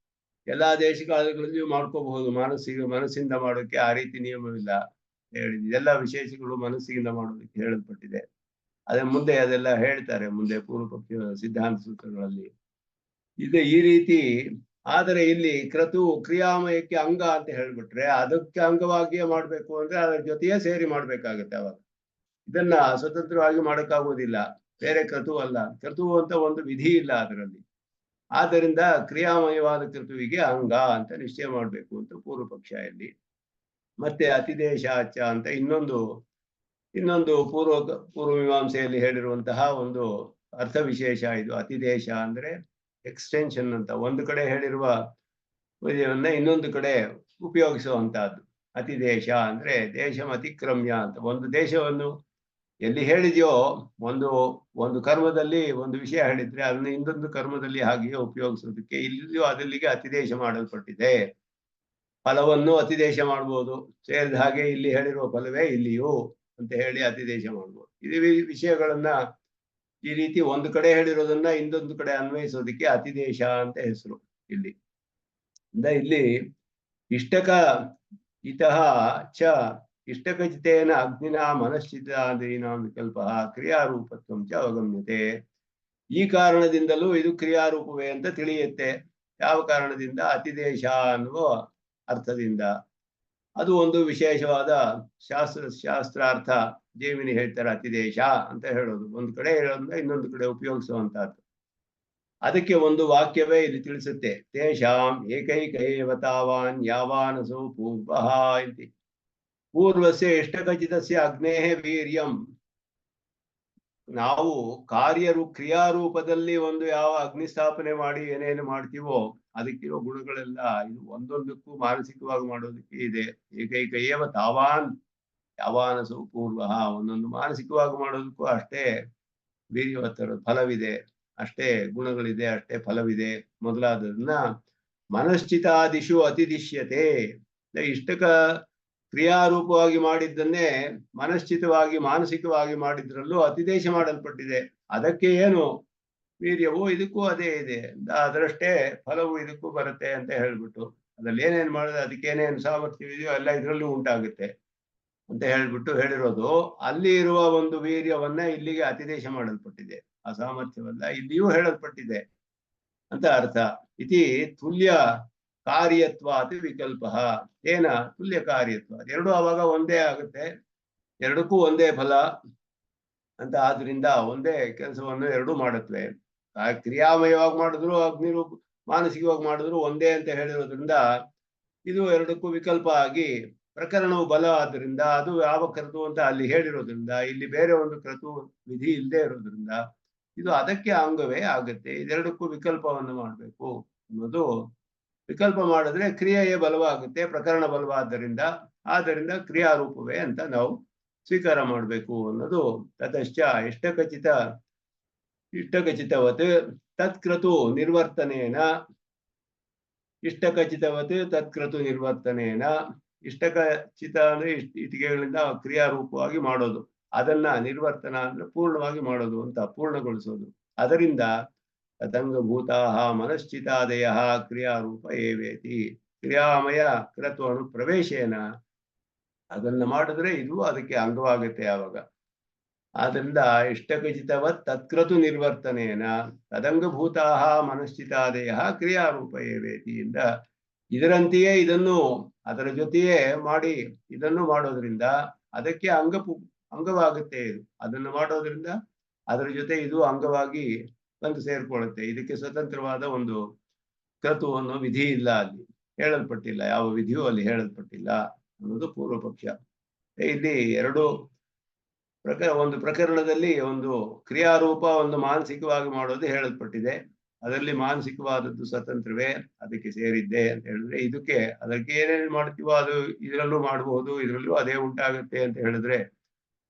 ಎಲ್ಲಾ ದೇಶಕಾಲಗಳಲ್ಲಿಯೂ ಮಾಡ್ಕೋಬಹುದು. ಮನಸ್ಸಿಂದ ಮಾಡೋಕೆ ಆ ರೀತಿ ನಿಯಮವಿಲ್ಲ ಹೇಳಿದೆ. ಎಲ್ಲ ವಿಶೇಷಗಳು ಮನಸ್ಸಿನಿಂದ ಮಾಡೋದಕ್ಕೆ ಹೇಳಲ್ಪಟ್ಟಿದೆ. ಅದೇ ಮುಂದೆ ಅದೆಲ್ಲ ಹೇಳ್ತಾರೆ ಮುಂದೆ ಪೂರ್ವಪಕ್ಷ ಸಿದ್ಧಾಂತ ಸೂತ್ರಗಳಲ್ಲಿ ಇದೆ ಈ ರೀತಿ. ಆದರೆ ಇಲ್ಲಿ ಕ್ರತು ಕ್ರಿಯಾಮಯಕ್ಕೆ ಅಂಗ ಅಂತ ಹೇಳ್ಬಿಟ್ರೆ ಅದಕ್ಕೆ ಅಂಗವಾಗಿಯೇ ಮಾಡ್ಬೇಕು ಅಂದ್ರೆ ಅದರ ಜೊತೆಯೇ ಸೇರಿ ಮಾಡ್ಬೇಕಾಗತ್ತೆ. ಅವಾಗ ಇದನ್ನ ಸ್ವತಂತ್ರವಾಗಿ ಮಾಡೋಕ್ಕಾಗೋದಿಲ್ಲ. ಬೇರೆ ಕ್ರತು ಅಲ್ಲ. ಕ್ರತು ಅಂತ ಒಂದು ವಿಧಿ ಇಲ್ಲ ಅದರಲ್ಲಿ. ಆದ್ದರಿಂದ ಕ್ರಿಯಾಮಯವಾದ ಕ್ರತುವಿಗೆ ಅಂಗ ಅಂತ ನಿಶ್ಚಯ ಮಾಡ್ಬೇಕು ಅಂತ ಪೂರ್ವಪಕ್ಷ ಇಲ್ಲಿ. ಮತ್ತೆ ಅತಿದೇಶಾಚ ಅಂತ ಇನ್ನೊಂದು ಪೂರ್ವಮೀಮಾಂಸೆಯಲ್ಲಿ ಹೇಳಿರುವಂತಹ ಒಂದು ಅರ್ಥ ವಿಶೇಷ ಇದು. ಅತಿದೇಶ ಅಂದ್ರೆ ಎಕ್ಸ್ಟೆನ್ಷನ್ ಅಂತ. ಒಂದು ಕಡೆ ಹೇಳಿರುವ ವಿಧಿಯನ್ನ ಇನ್ನೊಂದು ಕಡೆ ಉಪಯೋಗಿಸುವಂತಹದ್ದು. ಅತಿದೇಶ ಅಂದ್ರೆ ದೇಶಂ ಅತಿಕ್ರಮ್ಯ ಅಂತ. ಒಂದು ದೇಶವನ್ನು ಎಲ್ಲಿ ಹೇಳಿದೆಯೋ ಒಂದು ಕರ್ಮದಲ್ಲಿ ಒಂದು ವಿಷಯ ಹೇಳಿದ್ರೆ ಅದನ್ನ ಇನ್ನೊಂದು ಕರ್ಮದಲ್ಲಿ ಹಾಗೆಯೇ ಉಪಯೋಗಿಸೋದಕ್ಕೆ ಇಲ್ಲಿಯೂ ಅದಲ್ಲಿಗೆ ಅತಿದೇಶ ಮಾಡಲ್ಪಟ್ಟಿದೆ. ಫಲವನ್ನು ಅತಿದೇಶ ಮಾಡ್ಬೋದು. ಸೇರಿದ ಹಾಗೆ ಇಲ್ಲಿ ಹೇಳಿರುವ ಫಲವೇ ಇಲ್ಲಿಯೂ ಅಂತ ಹೇಳಿ ಅತಿದೇಶ ಮಾಡ್ಬೋದು. ಇದು ವಿಷಯಗಳನ್ನ ಈ ರೀತಿ ಒಂದು ಕಡೆ ಹೇಳಿರೋದನ್ನ ಇನ್ನೊಂದು ಕಡೆ ಅನ್ವಯಿಸೋದಕ್ಕೆ ಅತಿದೇಶ ಅಂತ ಹೆಸರು ಇಲ್ಲಿ. ಇಲ್ಲಿ ಇಷ್ಟಕ ಇತಃ ಚ ಇಷ್ಟಕಚಿತೇನ ಅಗ್ನಿನ ಮನಶ್ಚಿತಾದೀನಾಂ ವಿಕಲ್ಪ ಕ್ರಿಯಾರೂಪತ್ವಂ ಚ ಅವಗಮ್ಯತೆ. ಈ ಕಾರಣದಿಂದಲೂ ಇದು ಕ್ರಿಯಾರೂಪವೇ ಅಂತ ತಿಳಿಯುತ್ತೆ. ಯಾವ ಕಾರಣದಿಂದ? ಅತಿದೇಶ ಅನ್ನುವ ಅರ್ಥದಿಂದ. ಅದು ಒಂದು ವಿಶೇಷವಾದ ಶಾಸ್ತ್ರಾರ್ಥ. ಜೈಮಿನಿ ಹೇಳ್ತಾರೆ ಅತಿದೇಶ ಅಂತ ಹೇಳೋದು. ಒಂದು ಕಡೆ ಹೇಳೋದ್ರಿಂದ ಇನ್ನೊಂದು ಕಡೆ ಉಪಯೋಗಿಸುವಂತಹದ್ದು. ಅದಕ್ಕೆ ಒಂದು ವಾಕ್ಯವೇ ಇಲ್ಲಿ ತಿಳಿಸುತ್ತೆ. ತೇಷಾಂ ಏಕೈಕೈವ ತಾವಾನ್ ಯಾವಾನಸೋ ಪೂರ್ವಃ ಇತಿ ಪೂರ್ವಸ್ಯ ಇಷ್ಟಕಚಿತಸ್ಯ ಅಗ್ನೇಃ ವೀರ್ಯಂ ನಾವು ಕ್ರಿಯಾರೂಪದಲ್ಲಿ ಒಂದು ಯಾವ ಅಗ್ನಿ ಸ್ಥಾಪನೆ ಮಾಡಿ ಏನೇನು ಮಾಡ್ತೀವೋ ಅದಕ್ಕಿರೋ ಗುಣಗಳೆಲ್ಲ ಇದು ಒಂದೊಂದಕ್ಕೂ ಮಾನಸಿಕವಾಗಿ ಮಾಡೋದಕ್ಕೆ ಇದೆ. ಏಕೈಕ ಏವ ತಾವಾನ್ ಯಾವಾನ ಸುಪೂರ್ವ, ಒಂದೊಂದು ಮಾನಸಿಕವಾಗಿ ಮಾಡೋದಕ್ಕೂ ಅಷ್ಟೇ ವೀರ್ಯವತ್ತರ ಫಲವಿದೆ, ಅಷ್ಟೇ ಗುಣಗಳಿದೆ, ಅಷ್ಟೇ ಫಲವಿದೆ ಮೊದಲಾದದನ್ನ ಮನಶ್ಚಿತಾದಿಶು ಅತಿದಿಶ್ಯತೆ. ಇಷ್ಟಕ ಕ್ರಿಯಾರೂಪವಾಗಿ ಮಾಡಿದ್ದನ್ನೇ ಮನಶ್ಚಿತವಾಗಿ ಮಾನಸಿಕವಾಗಿ ಮಾಡಿದ್ರಲ್ಲೂ ಅತಿದೇಶ ಮಾಡಲ್ಪಟ್ಟಿದೆ. ಅದಕ್ಕೆ ಏನು ವೀರ್ಯವು ಇದಕ್ಕೂ ಅದೇ ಇದೆ, ಅದರಷ್ಟೇ ಫಲವು ಇದಕ್ಕೂ ಬರುತ್ತೆ ಅಂತ ಹೇಳ್ಬಿಟ್ಟು ಅದ್ರಲ್ಲಿ ಏನೇನು ಮಾಡಿದ್ರೆ ಅದಕ್ಕೇನೇನು ಸಾಮರ್ಥ್ಯವಿದೆಯೋ ಎಲ್ಲ ಇದರಲ್ಲೂ ಉಂಟಾಗುತ್ತೆ ಅಂತ ಹೇಳ್ಬಿಟ್ಟು ಹೇಳಿರೋದು. ಅಲ್ಲಿ ಇರುವ ಒಂದು ವೀರ್ಯವನ್ನ ಇಲ್ಲಿಗೆ ಅತಿದೇಶ ಮಾಡಲ್ಪಟ್ಟಿದೆ, ಆ ಸಾಮರ್ಥ್ಯವನ್ನ ಇಲ್ಲಿಯೂ ಹೇಳಲ್ಪಟ್ಟಿದೆ ಅಂತ ಅರ್ಥ. ಇತಿ ತುಲ್ಯ ಕಾರ್ಯತ್ವಾತ್ ವಿಕಲ್ಪ ಏನ ತುಲ್ಯ ಕಾರ್ಯತ್ವ, ಎರಡು ಆವಾಗ ಒಂದೇ ಆಗುತ್ತೆ, ಎರಡಕ್ಕೂ ಒಂದೇ ಫಲ ಅಂತ. ಆದ್ರಿಂದ ಒಂದೇ ಕೆಲಸವನ್ನು ಎರಡೂ ಮಾಡುತ್ತವೆ. ಕ್ರಿಯಾಮಯವಾಗಿ ಮಾಡಿದ್ರು ಅಗ್ನಿರೂಪ ಮಾನಸಿಕವಾಗಿ ಮಾಡಿದ್ರು ಒಂದೇ ಅಂತ ಹೇಳಿರೋದ್ರಿಂದ ಇದು ಎರಡಕ್ಕೂ ವಿಕಲ್ಪ ಆಗಿ ಪ್ರಕರಣವು ಬಲ ಆದ್ರಿಂದ ಅದು ಯಾವ ಕ್ರತು ಅಂತ ಅಲ್ಲಿ ಹೇಳಿರೋದ್ರಿಂದ ಇಲ್ಲಿ ಬೇರೆ ಒಂದು ಕ್ರತು ವಿಧಿ ಇಲ್ಲದೆ ಇರೋದ್ರಿಂದ ಇದು ಅದಕ್ಕೆ ಅಂಗವೇ ಆಗುತ್ತೆ. ಇದೆರಡಕ್ಕೂ ವಿಕಲ್ಪವನ್ನು ಮಾಡಬೇಕು ಅನ್ನೋದು. ವಿಕಲ್ಪ ಮಾಡಿದ್ರೆ ಕ್ರಿಯೆಯೇ ಬಲವಾಗುತ್ತೆ, ಪ್ರಕರಣ ಬಲವಾದ್ದರಿಂದ ಆದ್ದರಿಂದ ಕ್ರಿಯಾರೂಪವೇ ಅಂತ ನಾವು ಸ್ವೀಕಾರ ಮಾಡಬೇಕು ಅನ್ನೋದು. ತತಶ್ಚ ಇಷ್ಟಖಚಿತವತ್ ತತ್ಕ್ರತು ನಿರ್ವರ್ತನೇನ, ಇಷ್ಟಖಚಿತವತ್ ತತ್ಕ್ರತು ನಿರ್ವರ್ತನೇನ, ಇಷ್ಟಖಚಿತ ಅಂದ್ರೆ ಇಟ್ಟಿಗೆಗಳಿಂದ ಕ್ರಿಯಾರೂಪವಾಗಿ ಮಾಡೋದು, ಅದನ್ನ ನಿರ್ವರ್ತನ ಅಂದ್ರೆ ಪೂರ್ಣವಾಗಿ ಮಾಡೋದು ಅಂತ, ಪೂರ್ಣಗೊಳಿಸೋದು. ಅದರಿಂದ ತದಂಗಭೂತಾಹ ಮನಶ್ಚಿತಾದಯ ಕ್ರಿಯಾರೂಪ ಏವೇತಿ, ಕ್ರಿಯಾಮಯ ಕ್ರತ್ವನು ಪ್ರವೇಶೇನ ಅದನ್ನ ಮಾಡಿದ್ರೆ ಇದು ಅದಕ್ಕೆ ಅಂಗವಾಗುತ್ತೆ ಆವಾಗ. ಆದ್ರಿಂದ ಇಷ್ಟಖಚಿತವತ್ ತತ್ಕ್ರತು ನಿರ್ವರ್ತನೇನ ತದಂಗಭೂತಾಹ ಮನಶ್ಚಿತಾದಯ ಕ್ರಿಯಾರೂಪ ಏವೇತಿ ಇಂದ ಇದರಂತೆಯೇ ಇದನ್ನು ಅದರ ಜೊತೆಯೇ ಮಾಡಿ ಇದನ್ನು ಮಾಡೋದ್ರಿಂದ ಅದಕ್ಕೆ ಅಂಗವಾಗುತ್ತೆ. ಇದು ಅದನ್ನು ಮಾಡೋದ್ರಿಂದ ಅದರ ಜೊತೆ ಇದು ಅಂಗವಾಗಿ ಬಂದು ಸೇರ್ಕೊಳ್ಳುತ್ತೆ. ಇದಕ್ಕೆ ಸ್ವತಂತ್ರವಾದ ಒಂದು ಕ್ರತು ಅನ್ನೋ ವಿಧಿ ಇಲ್ಲ, ಅಲ್ಲಿ ಹೇಳಲ್ಪಟ್ಟಿಲ್ಲ, ಯಾವ ವಿಧಿಯೂ ಅಲ್ಲಿ ಹೇಳಲ್ಪಟ್ಟಿಲ್ಲ ಅನ್ನೋದು ಪೂರ್ವ ಪಕ್ಷ. ಇಲ್ಲಿ ಎರಡು ಒಂದು ಪ್ರಕರಣದಲ್ಲಿ ಒಂದು ಕ್ರಿಯಾರೂಪ ಒಂದು ಮಾನಸಿಕವಾಗಿ ಮಾಡೋದು ಹೇಳಲ್ಪಟ್ಟಿದೆ, ಅದರಲ್ಲಿ ಮಾನಸಿಕವಾದದ್ದು ಸ್ವತಂತ್ರವೇ ಅದಕ್ಕೆ ಸೇರಿದ್ದೆ ಅಂತ ಹೇಳಿದ್ರೆ, ಅದಕ್ಕೆ ಏನೇನು ಮಾಡ್ತೀವೋ ಅದು ಇದರಲ್ಲೂ ಮಾಡಬಹುದು, ಇದರಲ್ಲೂ ಅದೇ ಉಂಟಾಗುತ್ತೆ ಅಂತ ಹೇಳಿದ್ರೆ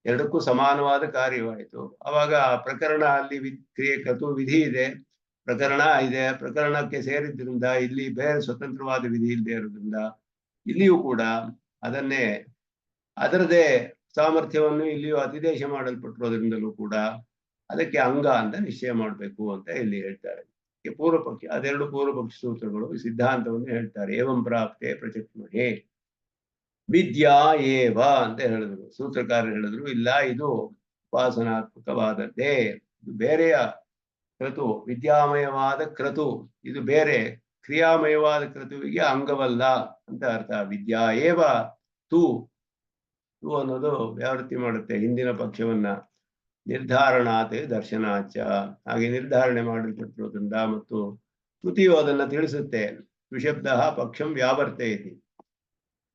ಎರಡಕ್ಕೂ ಸಮಾನವಾದ ಕಾರ್ಯವಾಯಿತು. ಅವಾಗ ಪ್ರಕರಣ ಅಲ್ಲಿ ಕ್ರಿಯೆ ಕ್ರತು ವಿಧಿ ಇದೆ, ಪ್ರಕರಣ ಇದೆ, ಪ್ರಕರಣಕ್ಕೆ ಸೇರಿದ್ರಿಂದ ಇಲ್ಲಿ ಬೇರೆ ಸ್ವತಂತ್ರವಾದ ವಿಧಿ ಇಲ್ಲದೆ ಇರೋದ್ರಿಂದ ಇಲ್ಲಿಯೂ ಕೂಡ ಅದನ್ನೇ ಅದರದೇ ಸಾಮರ್ಥ್ಯವನ್ನು ಇಲ್ಲಿಯೂ ಅತಿದೇಶ ಮಾಡಲ್ಪಟ್ಟಿರೋದ್ರಿಂದಲೂ ಕೂಡ ಅದಕ್ಕೆ ಅಂಗ ಅಂತ ನಿಶ್ಚಯ ಮಾಡಬೇಕು ಅಂತ ಇಲ್ಲಿ ಹೇಳ್ತಾರೆ. ಪೂರ್ವ ಪಕ್ಷ ಅದೆರಡು ಪೂರ್ವ ಪಕ್ಷ ಸೂತ್ರಗಳು ಸಿದ್ಧಾಂತವನ್ನು ಹೇಳ್ತಾರೆ. ಏವಂ ಪ್ರಾಪ್ತೆ ಪ್ರಚಕ್ಮಹೇ ವಿದ್ಯಾ ಏವ ಅಂತ ಹೇಳಿದ್ರು, ಸೂತ್ರಕಾರರು ಹೇಳಿದ್ರು ಇಲ್ಲ ಇದು ಉಪಾಸನಾತ್ಮಕವಾದದ್ದೇ, ಇದು ಬೇರೆಯ ಕ್ರತು, ವಿದ್ಯಾಮಯವಾದ ಕ್ರತು ಇದು ಬೇರೆ, ಕ್ರಿಯಾಮಯವಾದ ಕ್ರತುವಿಗೆ ಅಂಗವಲ್ಲ ಅಂತ ಅರ್ಥ. ವಿದ್ಯಾ ಏವ ತು ಅನ್ನೋದು ವ್ಯಾವೃತ್ತಿ ಮಾಡುತ್ತೆ ಹಿಂದಿನ ಪಕ್ಷವನ್ನ. ನಿರ್ಧಾರಣಾತ್ ದರ್ಶನಾಚ, ಹಾಗೆ ನಿರ್ಧಾರಣೆ ಮಾಡಲ್ಪಟ್ಟಿರೋದ್ರಿಂದ ಮತ್ತು ಶ್ರುತಿಯು ಅದನ್ನ ತಿಳಿಸುತ್ತೆ. ವಿಶಬ್ದ ಪಕ್ಷಂ ವ್ಯಾವರ್ತಯತಿ,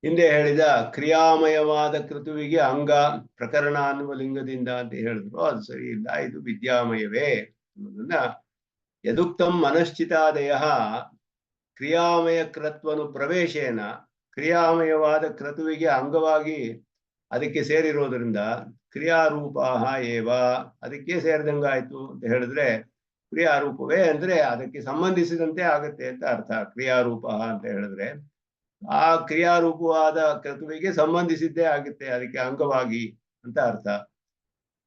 ಹಿಂದೆ ಹೇಳಿದ ಕ್ರಿಯಾಮಯವಾದ ಕೃತುವಿಗೆ ಅಂಗ ಪ್ರಕರಣ ಅನ್ನುವ ಲಿಂಗದಿಂದ ಅಂತ ಹೇಳಿದ್ರು, ಅದು ಸರಿ ಇಲ್ಲ, ಇದು ವಿದ್ಯಾಮಯವೇ ಅನ್ನೋದನ್ನ. ಯದುಕ್ತಂ ಮನಶ್ಚಿತಾದಯ ಕ್ರಿಯಾಮಯ ಕ್ರತ್ವನು ಪ್ರವೇಶೇನ, ಕ್ರಿಯಾಮಯವಾದ ಕ್ರತುವಿಗೆ ಅಂಗವಾಗಿ ಅದಕ್ಕೆ ಸೇರಿರೋದ್ರಿಂದ ಕ್ರಿಯಾರೂಪ ಏವ ಅದಕ್ಕೆ ಸೇರಿದಂಗಾಯ್ತು ಅಂತ ಹೇಳಿದ್ರೆ ಕ್ರಿಯಾರೂಪವೇ ಅಂದ್ರೆ ಅದಕ್ಕೆ ಸಂಬಂಧಿಸಿದಂತೆ ಆಗತ್ತೆ ಅಂತ ಅರ್ಥ. ಕ್ರಿಯಾರೂಪ ಅಂತ ಹೇಳಿದ್ರೆ ಆ ಕ್ರಿಯಾರೂಪವಾದ ಕ್ರತುವಿಗೆ ಸಂಬಂಧಿಸಿದ್ದೇ ಆಗುತ್ತೆ, ಅದಕ್ಕೆ ಅಂಗವಾಗಿ ಅಂತ ಅರ್ಥ.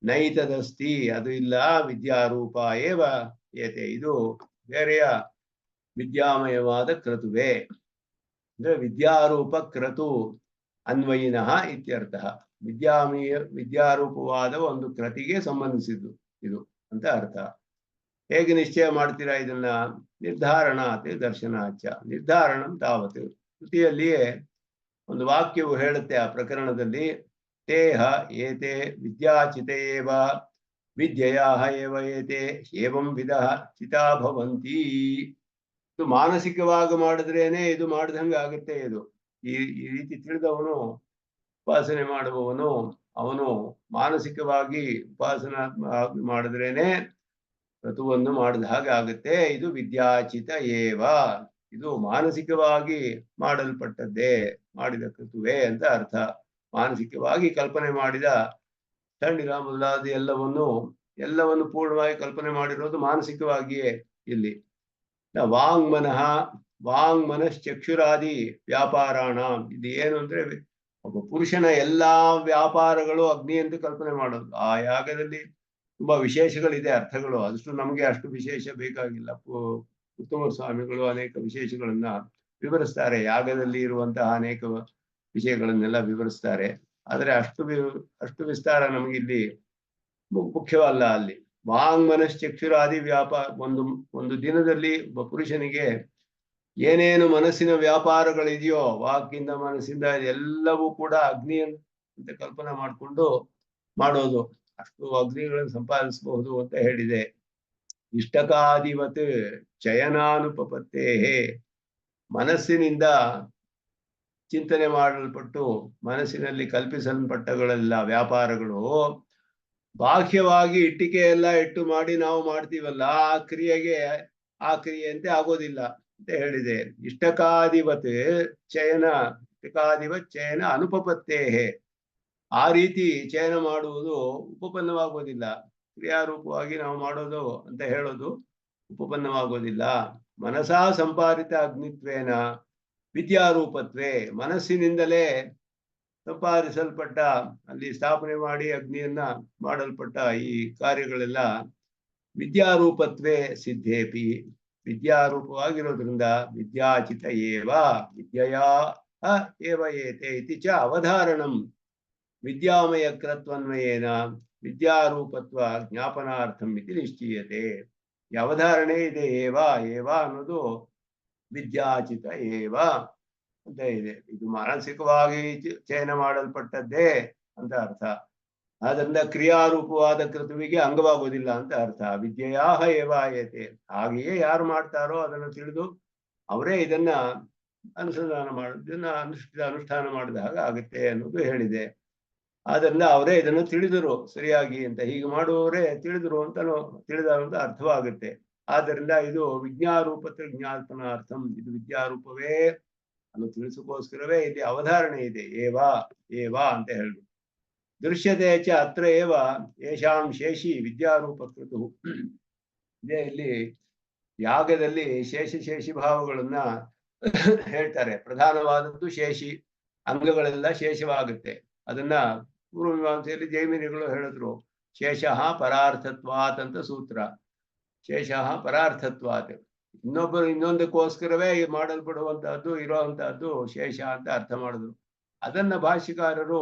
ನೈತದಸ್ತಿ ಅದು ಇಲ್ಲ, ವಿದ್ಯಾರೂಪ ಏವ ಏತೆ ಇದು ಬೇರೆಯ ವಿದ್ಯಾಮಯವಾದ ಕ್ರತುವೆ ಅಂದ್ರೆ ವಿದ್ಯಾರೂಪ ಕ್ರತು ಅನ್ವಯಿನಃ ಇತ್ಯರ್ಥ. ವಿದ್ಯಾರೂಪವಾದ ಒಂದು ಕ್ರತಿಗೆ ಸಂಬಂಧಿಸಿದ್ದು ಇದು ಅಂತ ಅರ್ಥ. ಹೇಗೆ ನಿಶ್ಚಯ ಮಾಡ್ತೀರಾ ಇದನ್ನ? ನಿರ್ಧಾರಣಾತ್ ದರ್ಶನಾಚ, ನಿರ್ಧಾರಣಂ ತಾವತ್ ಕೃತಿಯಲ್ಲಿಯೇ ಒಂದು ವಾಕ್ಯವು ಹೇಳುತ್ತೆ ಆ ಪ್ರಕರಣದಲ್ಲಿ, ತೇಹ ಏತೆ ವಿದ್ಯಾಚಿತೇವ ವಿದ್ಯೆಯಾಹ ಏವ ಏತೆ ಏವಂ ವಿಧಃ ಚಿತಾ ಭವಂತಿ. ಇದು ಮಾನಸಿಕವಾಗಿ ಮಾಡಿದ್ರೇನೆ ಇದು ಮಾಡಿದಂಗೆ ಆಗುತ್ತೆ. ಇದು ಈ ರೀತಿ ತಿಳಿದವನು ಉಪಾಸನೆ ಮಾಡುವವನು ಅವನು ಮಾನಸಿಕವಾಗಿ ಉಪಾಸನಾತ್ಮಕ ಮಾಡಿದ್ರೇನೆ ಕ್ರತುವನ್ನು ಮಾಡಿದ ಹಾಗೆ ಆಗುತ್ತೆ. ಇದು ವಿದ್ಯಾಚಿತ ಏವ, ಇದು ಮಾನಸಿಕವಾಗಿ ಮಾಡಲ್ಪಟ್ಟದ್ದೇ, ಮಾಡಿದ ಕ್ರತುವೆ ಅಂತ ಅರ್ಥ. ಮಾನಸಿಕವಾಗಿ ಕಲ್ಪನೆ ಮಾಡಿದ ತಣ್ಣಿಲ ಮೊದಲಾದ ಎಲ್ಲವನ್ನು ಪೂರ್ಣವಾಗಿ ಕಲ್ಪನೆ ಮಾಡಿರೋದು ಮಾನಸಿಕವಾಗಿಯೇ ಇಲ್ಲಿ. ವಾಂಗ್ ಮನಶ್ಚಕ್ಷುರಾದಿ ವ್ಯಾಪಾರಾಣ, ಇದು ಏನು ಅಂದ್ರೆ ಒಬ್ಬ ಪುರುಷನ ಎಲ್ಲಾ ವ್ಯಾಪಾರಗಳು ಅಗ್ನಿ ಎಂದು ಕಲ್ಪನೆ ಮಾಡೋದು. ಆ ಯಾಗದಲ್ಲಿ ತುಂಬಾ ವಿಶೇಷಗಳಿದೆ, ಅರ್ಥಗಳು. ಅಷ್ಟು ವಿಶೇಷ ಬೇಕಾಗಿಲ್ಲ. ಉತ್ತಮ ಸ್ವಾಮಿಗಳು ಅನೇಕ ವಿಶೇಷಗಳನ್ನ ವಿವರಿಸ್ತಾರೆ, ಯಾಗದಲ್ಲಿ ಇರುವಂತಹ ಅನೇಕ ವಿಷಯಗಳನ್ನೆಲ್ಲ ವಿವರಿಸ್ತಾರೆ. ಆದರೆ ಅಷ್ಟು ವಿಸ್ತಾರ ನಮಗಿಲ್ಲಿ ಮುಖ್ಯವಲ್ಲ. ಅಲ್ಲಿ ವಾಂಗ್ ಮನಶ್ಚಕ್ಷುರಾದಿ ವ್ಯಾಪಾರ, ಒಂದು ದಿನದಲ್ಲಿ ಒಬ್ಬ ಪುರುಷನಿಗೆ ಏನೇನು ಮನಸ್ಸಿನ ವ್ಯಾಪಾರಗಳಿದೆಯೋ, ವಾಕಿಂದ ಮನಸ್ಸಿಂದ ಎಲ್ಲವೂ ಕೂಡ ಅಗ್ನಿ ಅಂತ ಕಲ್ಪನೆ ಮಾಡಿಕೊಂಡು ಮಾಡೋದು. ಅಷ್ಟು ಅಗ್ನಿಗಳನ್ನು ಸಂಪಾದಿಸಬಹುದು ಅಂತ ಹೇಳಿದೆ. ಇಷ್ಟಕಾದಿವತ್ ಚಯನಾನುಪಪತ್ತೇ, ಮನಸ್ಸಿನಿಂದ ಚಿಂತನೆ ಮಾಡಲ್ಪಟ್ಟು ಮನಸ್ಸಿನಲ್ಲಿ ಕಲ್ಪಿಸಲ್ಪಟ್ಟಗಳೆಲ್ಲ ವ್ಯಾಪಾರಗಳು ಬಾಹ್ಯವಾಗಿ ಇಟ್ಟಿಗೆ ಎಲ್ಲ ಇಟ್ಟು ಮಾಡಿ ನಾವು ಮಾಡ್ತೀವಲ್ಲ, ಆ ಕ್ರಿಯೆಯಂತೆ ಆಗೋದಿಲ್ಲ ಅಂತ ಹೇಳಿದೆ. ಇಷ್ಟಕಾದಿವತ್ ಚಯನ ಅನುಪಪತ್ತೇ, ಆ ರೀತಿ ಚಯನ ಮಾಡುವುದು ಉಪಪನ್ನವಾಗೋದಿಲ್ಲ. ಕ್ರಿಯಾರೂಪವಾಗಿ ನಾವು ಮಾಡೋದು ಅಂತ ಹೇಳೋದು ಉಪಪನ್ನವಾಗೋದಿಲ್ಲ. ಮನಸಾ ಸಂಪಾದಿತ ಅಗ್ನಿತ್ವೇನ ವಿದ್ಯಾರೂಪತ್ವೇ, ಮನಸ್ಸಿನಿಂದಲೇ ಸಂಪಾದಿಸಲ್ಪಟ್ಟ, ಅಲ್ಲಿ ಸ್ಥಾಪನೆ ಮಾಡಿ ಅಗ್ನಿಯನ್ನ ಮಾಡಲ್ಪಟ್ಟ ಈ ಕಾರ್ಯಗಳೆಲ್ಲ ವಿದ್ಯಾರೂಪತ್ವೇ ಸಿದ್ಧೇಪಿ, ವಿದ್ಯಾರೂಪವಾಗಿರೋದ್ರಿಂದ ವಿದ್ಯಾಚಿತ ಏವ ವಿದ್ಯೆಯಾ ಏವ ಏತೆ ಇತಿ ಚ ಅವಧಾರಣಂ ವಿದ್ಯಾಮಯ ಕೃತ್ವನ್ವಯೇನ ವಿದ್ಯಾರೂಪತ್ವ ಜ್ಞಾಪನಾರ್ಥಂ ಇತಿ ನಿಶ್ಚೀಯತೆ. ಈ ಅವಧಾರಣೆ ಇದೆ, ಏವ ಅನ್ನೋದು ವಿದ್ಯಾಚಿತ ಏವ ಅಂತ ಇದೆ. ಇದು ಮಾನಸಿಕವಾಗಿ ಚಯನ ಮಾಡಲ್ಪಟ್ಟದ್ದೇ ಅಂತ ಅರ್ಥ. ಆದ್ದರಿಂದ ಕ್ರಿಯಾರೂಪವಾದ ಕೃತುವಿಗೆ ಅಂಗವಾಗೋದಿಲ್ಲ ಅಂತ ಅರ್ಥ. ವಿದ್ಯೆಯಾ ಏವ ಆಯತೆ, ಹಾಗೆಯೇ ಯಾರು ಮಾಡ್ತಾರೋ ಅದನ್ನು ತಿಳಿದು ಅವರೇ ಇದನ್ನ ಅನುಷ್ಠಾನ ಮಾಡಿದ ಹಾಗೆ ಆಗುತ್ತೆ ಅನ್ನೋದು ಹೇಳಿದೆ. ಆದ್ದರಿಂದ ಅವರೇ ಇದನ್ನು ತಿಳಿದರು ಸರಿಯಾಗಿ ಅಂತ, ಹೀಗೆ ಮಾಡುವವರೇ ತಿಳಿದರು ತಿಳಿದ ಅರ್ಥವಾಗುತ್ತೆ. ಆದ್ದರಿಂದ ಇದು ವಿಜ್ಞಾರೂಪತ್ರ ಜ್ಞಾಪನಾರ್ಥಂ, ಇದು ವಿದ್ಯಾರೂಪವೇ ಅನ್ನು ತಿಳಿಸೋಕೋಸ್ಕರವೇ ಇಲ್ಲಿ ಅವಧಾರಣೆ ಇದೆ, ಏವ ಅಂತ ಹೇಳುದು. ದೃಶ್ಯತೆ ಚ ಅತ್ರ ಏವ ಯೇಷಾಂ ಶೇಷಿ ವಿದ್ಯಾರೂಪ ಕೃತು. ಇದೇ ಇಲ್ಲಿ ಯಾಗದಲ್ಲಿ ಶೇಷಿ ಭಾವಗಳನ್ನ ಹೇಳ್ತಾರೆ. ಪ್ರಧಾನವಾದದ್ದು ಶೇಷಿ, ಅಂಗಗಳೆಲ್ಲ ಶೇಷವಾಗುತ್ತೆ. ಅದನ್ನ ಪೂರ್ವಮೀಮಾಂಸೆಯಲ್ಲಿ ಜೈಮಿನಿಗಳು ಹೇಳಿದ್ರು, ಶೇಷಃ ಪರಾರ್ಥತ್ವಾತ್ ಅಂತ ಸೂತ್ರ. ಶೇಷಃ ಪರಾರ್ಥತ್ವಾತ್, ಇನ್ನೊಂದಕ್ಕೋಸ್ಕರವೇ ಮಾಡಲ್ಪಡುವಂತಹದ್ದು ಇರುವಂತಹದ್ದು ಶೇಷ ಅಂತ ಅರ್ಥ ಮಾಡಿದ್ರು. ಅದನ್ನ ಭಾಷ್ಯಕಾರರು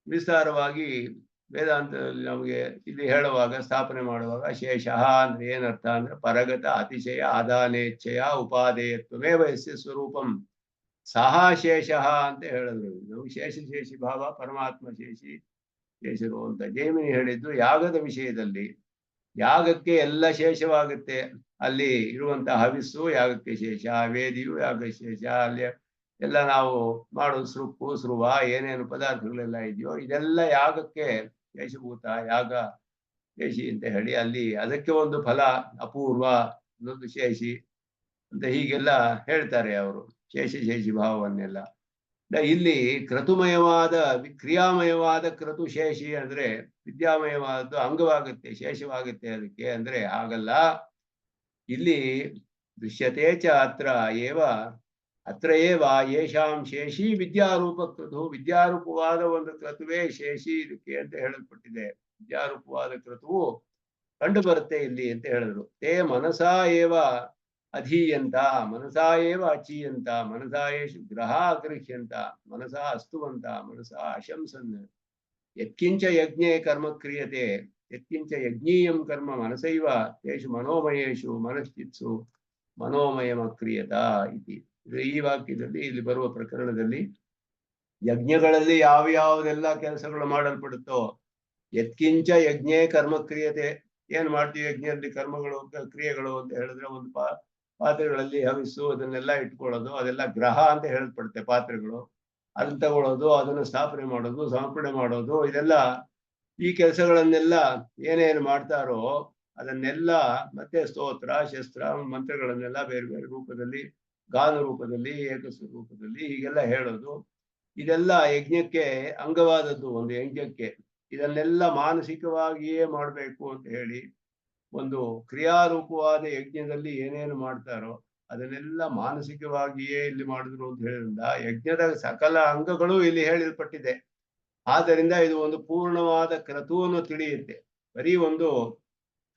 ವಿಸ್ತಾರವಾಗಿ ವೇದಾಂತದಲ್ಲಿ ನಮಗೆ ಇಲ್ಲಿ ಹೇಳುವಾಗ, ಸ್ಥಾಪನೆ ಮಾಡುವಾಗ, ಶೇಷಃ ಅಂದ್ರೆ ಏನರ್ಥ ಅಂದ್ರೆ ಪರಗತ ಅತಿಶಯ ಆದಾನೇಚ್ಛಯ ಉಪಾದೇಯತ್ವಮೇ ವಯಸ್ಸ ಸ್ವರೂಪಂ ಸಹ ಶೇಷಃ ಅಂತ ಹೇಳಿದ್ರು. ನಾವು ಶೇಷಿ ಭಾವ ಪರಮಾತ್ಮ ಶೇಷರು ಅಂತ ಜೈಮಿನಿ ಹೇಳಿದ್ದು ಯಾಗದ ವಿಷಯದಲ್ಲಿ. ಯಾಗಕ್ಕೆ ಎಲ್ಲ ಶೇಷವಾಗುತ್ತೆ, ಅಲ್ಲಿ ಇರುವಂತಹ ಹವಿಸ್ಸು ಯಾಗಕ್ಕೆ ಶೇಷ, ವೇದಿಯು ಯಾಗ ಶೇಷ, ಅಲ್ಲಿ ಎಲ್ಲ ನಾವು ಮಾಡೋದು ಸ್ರುವ ಏನೇನು ಪದಾರ್ಥಗಳೆಲ್ಲ ಇದೆಯೋ ಇದೆಲ್ಲ ಯಾಗಕ್ಕೆ ಶೇಷಭೂತ, ಯಾಗ ಶೇಷಿ ಅಂತ ಹೇಳಿ ಅಲ್ಲಿ ಅದಕ್ಕೆ ಒಂದು ಫಲ ಅಪೂರ್ವ, ಇನ್ನೊಂದು ಶೇಷಿ ಅಂತ ಹೀಗೆಲ್ಲ ಹೇಳ್ತಾರೆ ಅವರು, ಶೇಷಿ ಭಾವವನ್ನೆಲ್ಲ. ಇಲ್ಲಿ ಕ್ರತುಮಯವಾದ ಕ್ರಿಯಾಮಯವಾದ ಕ್ರತು ಶೇಷಿ ಅಂದ್ರೆ ವಿದ್ಯಾಮಯವಾದದ್ದು ಅಂಗವಾಗುತ್ತೆ, ಶೇಷವಾಗುತ್ತೆ. ಅದಕ್ಕೆ ಅಂದ್ರೆ ಹಾಗಲ್ಲ. ಇಲ್ಲಿ ದೃಶ್ಯತೆ ಚ ಅತ್ರ ಏವ ಯೇಷಾಂ ಶೇಷಿ ವಿದ್ಯಾರೂಪ ಕ್ರತು, ವಿದ್ಯಾರೂಪವಾದ ಒಂದು ಕ್ರತುವೇ ಶೇಷಿ ಇದಕ್ಕೆ ಅಂತ ಹೇಳಲ್ಪಟ್ಟಿದೆ. ವಿದ್ಯಾರೂಪವಾದ ಕ್ರತುವು ಕಂಡು ಬರುತ್ತೆ ಇಲ್ಲಿ ಅಂತ ಹೇಳಿದ್ರು. ತೇ ಮನಸಾ ಏವ ಅಧೀಯಂತ ಮನಸಾ ಏವ ಅಚೀಯಂತ ಮನಸಾ ಯೇಷು ಗ್ರಹ ಗೃಹ್ಯಂತ ಮನಸಾ ಅಸ್ತುವಂತ ಮನಸಾ ಅಶಂಸನ್ ಯತ್ಕಿಂಚ ಯಜ್ಞೇ ಕರ್ಮ ಕ್ರಿಯತೆ ಯತ್ಕಿಂಚ ಯಜ್ಞೀಯಂ ಕರ್ಮ ಮನಸೈವ ತೇಷು ಮನೋಮಯೇಷು ಮನಶ್ಚಿತ್ಸು ಮನೋಮಯಮ ಕ್ರಿಯತ ಇತಿ. ಈ ವಾಕ್ಯದಲ್ಲಿ ಇಲ್ಲಿ ಬರುವ ಪ್ರಕರಣದಲ್ಲಿ ಯಜ್ಞಗಳಲ್ಲಿ ಯಾವ್ಯಾವುದೆಲ್ಲ ಕೆಲಸಗಳು ಮಾಡಲ್ಪಡುತ್ತೋ, ಯತ್ಕಿಂಚ ಯಜ್ಞೇ ಕರ್ಮ ಕ್ರಿಯತೆ, ಏನ್ ಮಾಡ್ತೀವಿ ಯಜ್ಞದಲ್ಲಿ ಕರ್ಮಗಳು ಕ್ರಿಯೆಗಳು ಅಂತ ಹೇಳಿದ್ರೆ, ಒಂದು ಪಾತ್ರೆಗಳಲ್ಲಿ ಹವಿಸ್ಸು ಅದನ್ನೆಲ್ಲ ಇಟ್ಕೊಳ್ಳೋದು, ಅದೆಲ್ಲ ಗ್ರಹ ಅಂತ ಹೇಳಲ್ಪಡುತ್ತೆ ಪಾತ್ರೆಗಳು. ಅದನ್ನ ತಗೊಳ್ಳೋದು, ಅದನ್ನು ಸ್ಥಾಪನೆ ಮಾಡೋದು, ಸಮರ್ಪಣೆ ಮಾಡೋದು, ಇದೆಲ್ಲ ಈ ಕೆಲಸಗಳನ್ನೆಲ್ಲ ಏನೇನು ಮಾಡ್ತಾರೋ ಅದನ್ನೆಲ್ಲ ಮತ್ತೆ ಸ್ತೋತ್ರ ಶಸ್ತ್ರ ಮಂತ್ರಗಳನ್ನೆಲ್ಲ ಬೇರೆ ಬೇರೆ ರೂಪದಲ್ಲಿ, ಗಾನ ರೂಪದಲ್ಲಿ, ಏಕಸ್ವ ರೂಪದಲ್ಲಿ ಹೀಗೆಲ್ಲ ಹೇಳೋದು, ಇದೆಲ್ಲ ಯಜ್ಞಕ್ಕೆ ಅಂಗವಾದದ್ದು. ಒಂದು ಯಜ್ಞಕ್ಕೆ ಇದನ್ನೆಲ್ಲ ಮಾನಸಿಕವಾಗಿಯೇ ಮಾಡಬೇಕು ಅಂತ ಹೇಳಿ, ಒಂದು ಕ್ರಿಯಾರೂಪವಾದ ಯಜ್ಞದಲ್ಲಿ ಏನೇನು ಮಾಡ್ತಾರೋ ಅದನ್ನೆಲ್ಲ ಮಾನಸಿಕವಾಗಿಯೇ ಇಲ್ಲಿ ಮಾಡಿದ್ರು ಅಂತ ಹೇಳಿದ್ರಿಂದ ಯಜ್ಞದ ಸಕಲ ಅಂಗಗಳು ಇಲ್ಲಿ ಹೇಳಲ್ಪಟ್ಟಿದೆ. ಆದ್ದರಿಂದ ಇದು ಒಂದು ಪೂರ್ಣವಾದ ಕ್ರತುವನ್ನು ತಿಳಿಯುತ್ತೆ. ಬರೀ ಒಂದು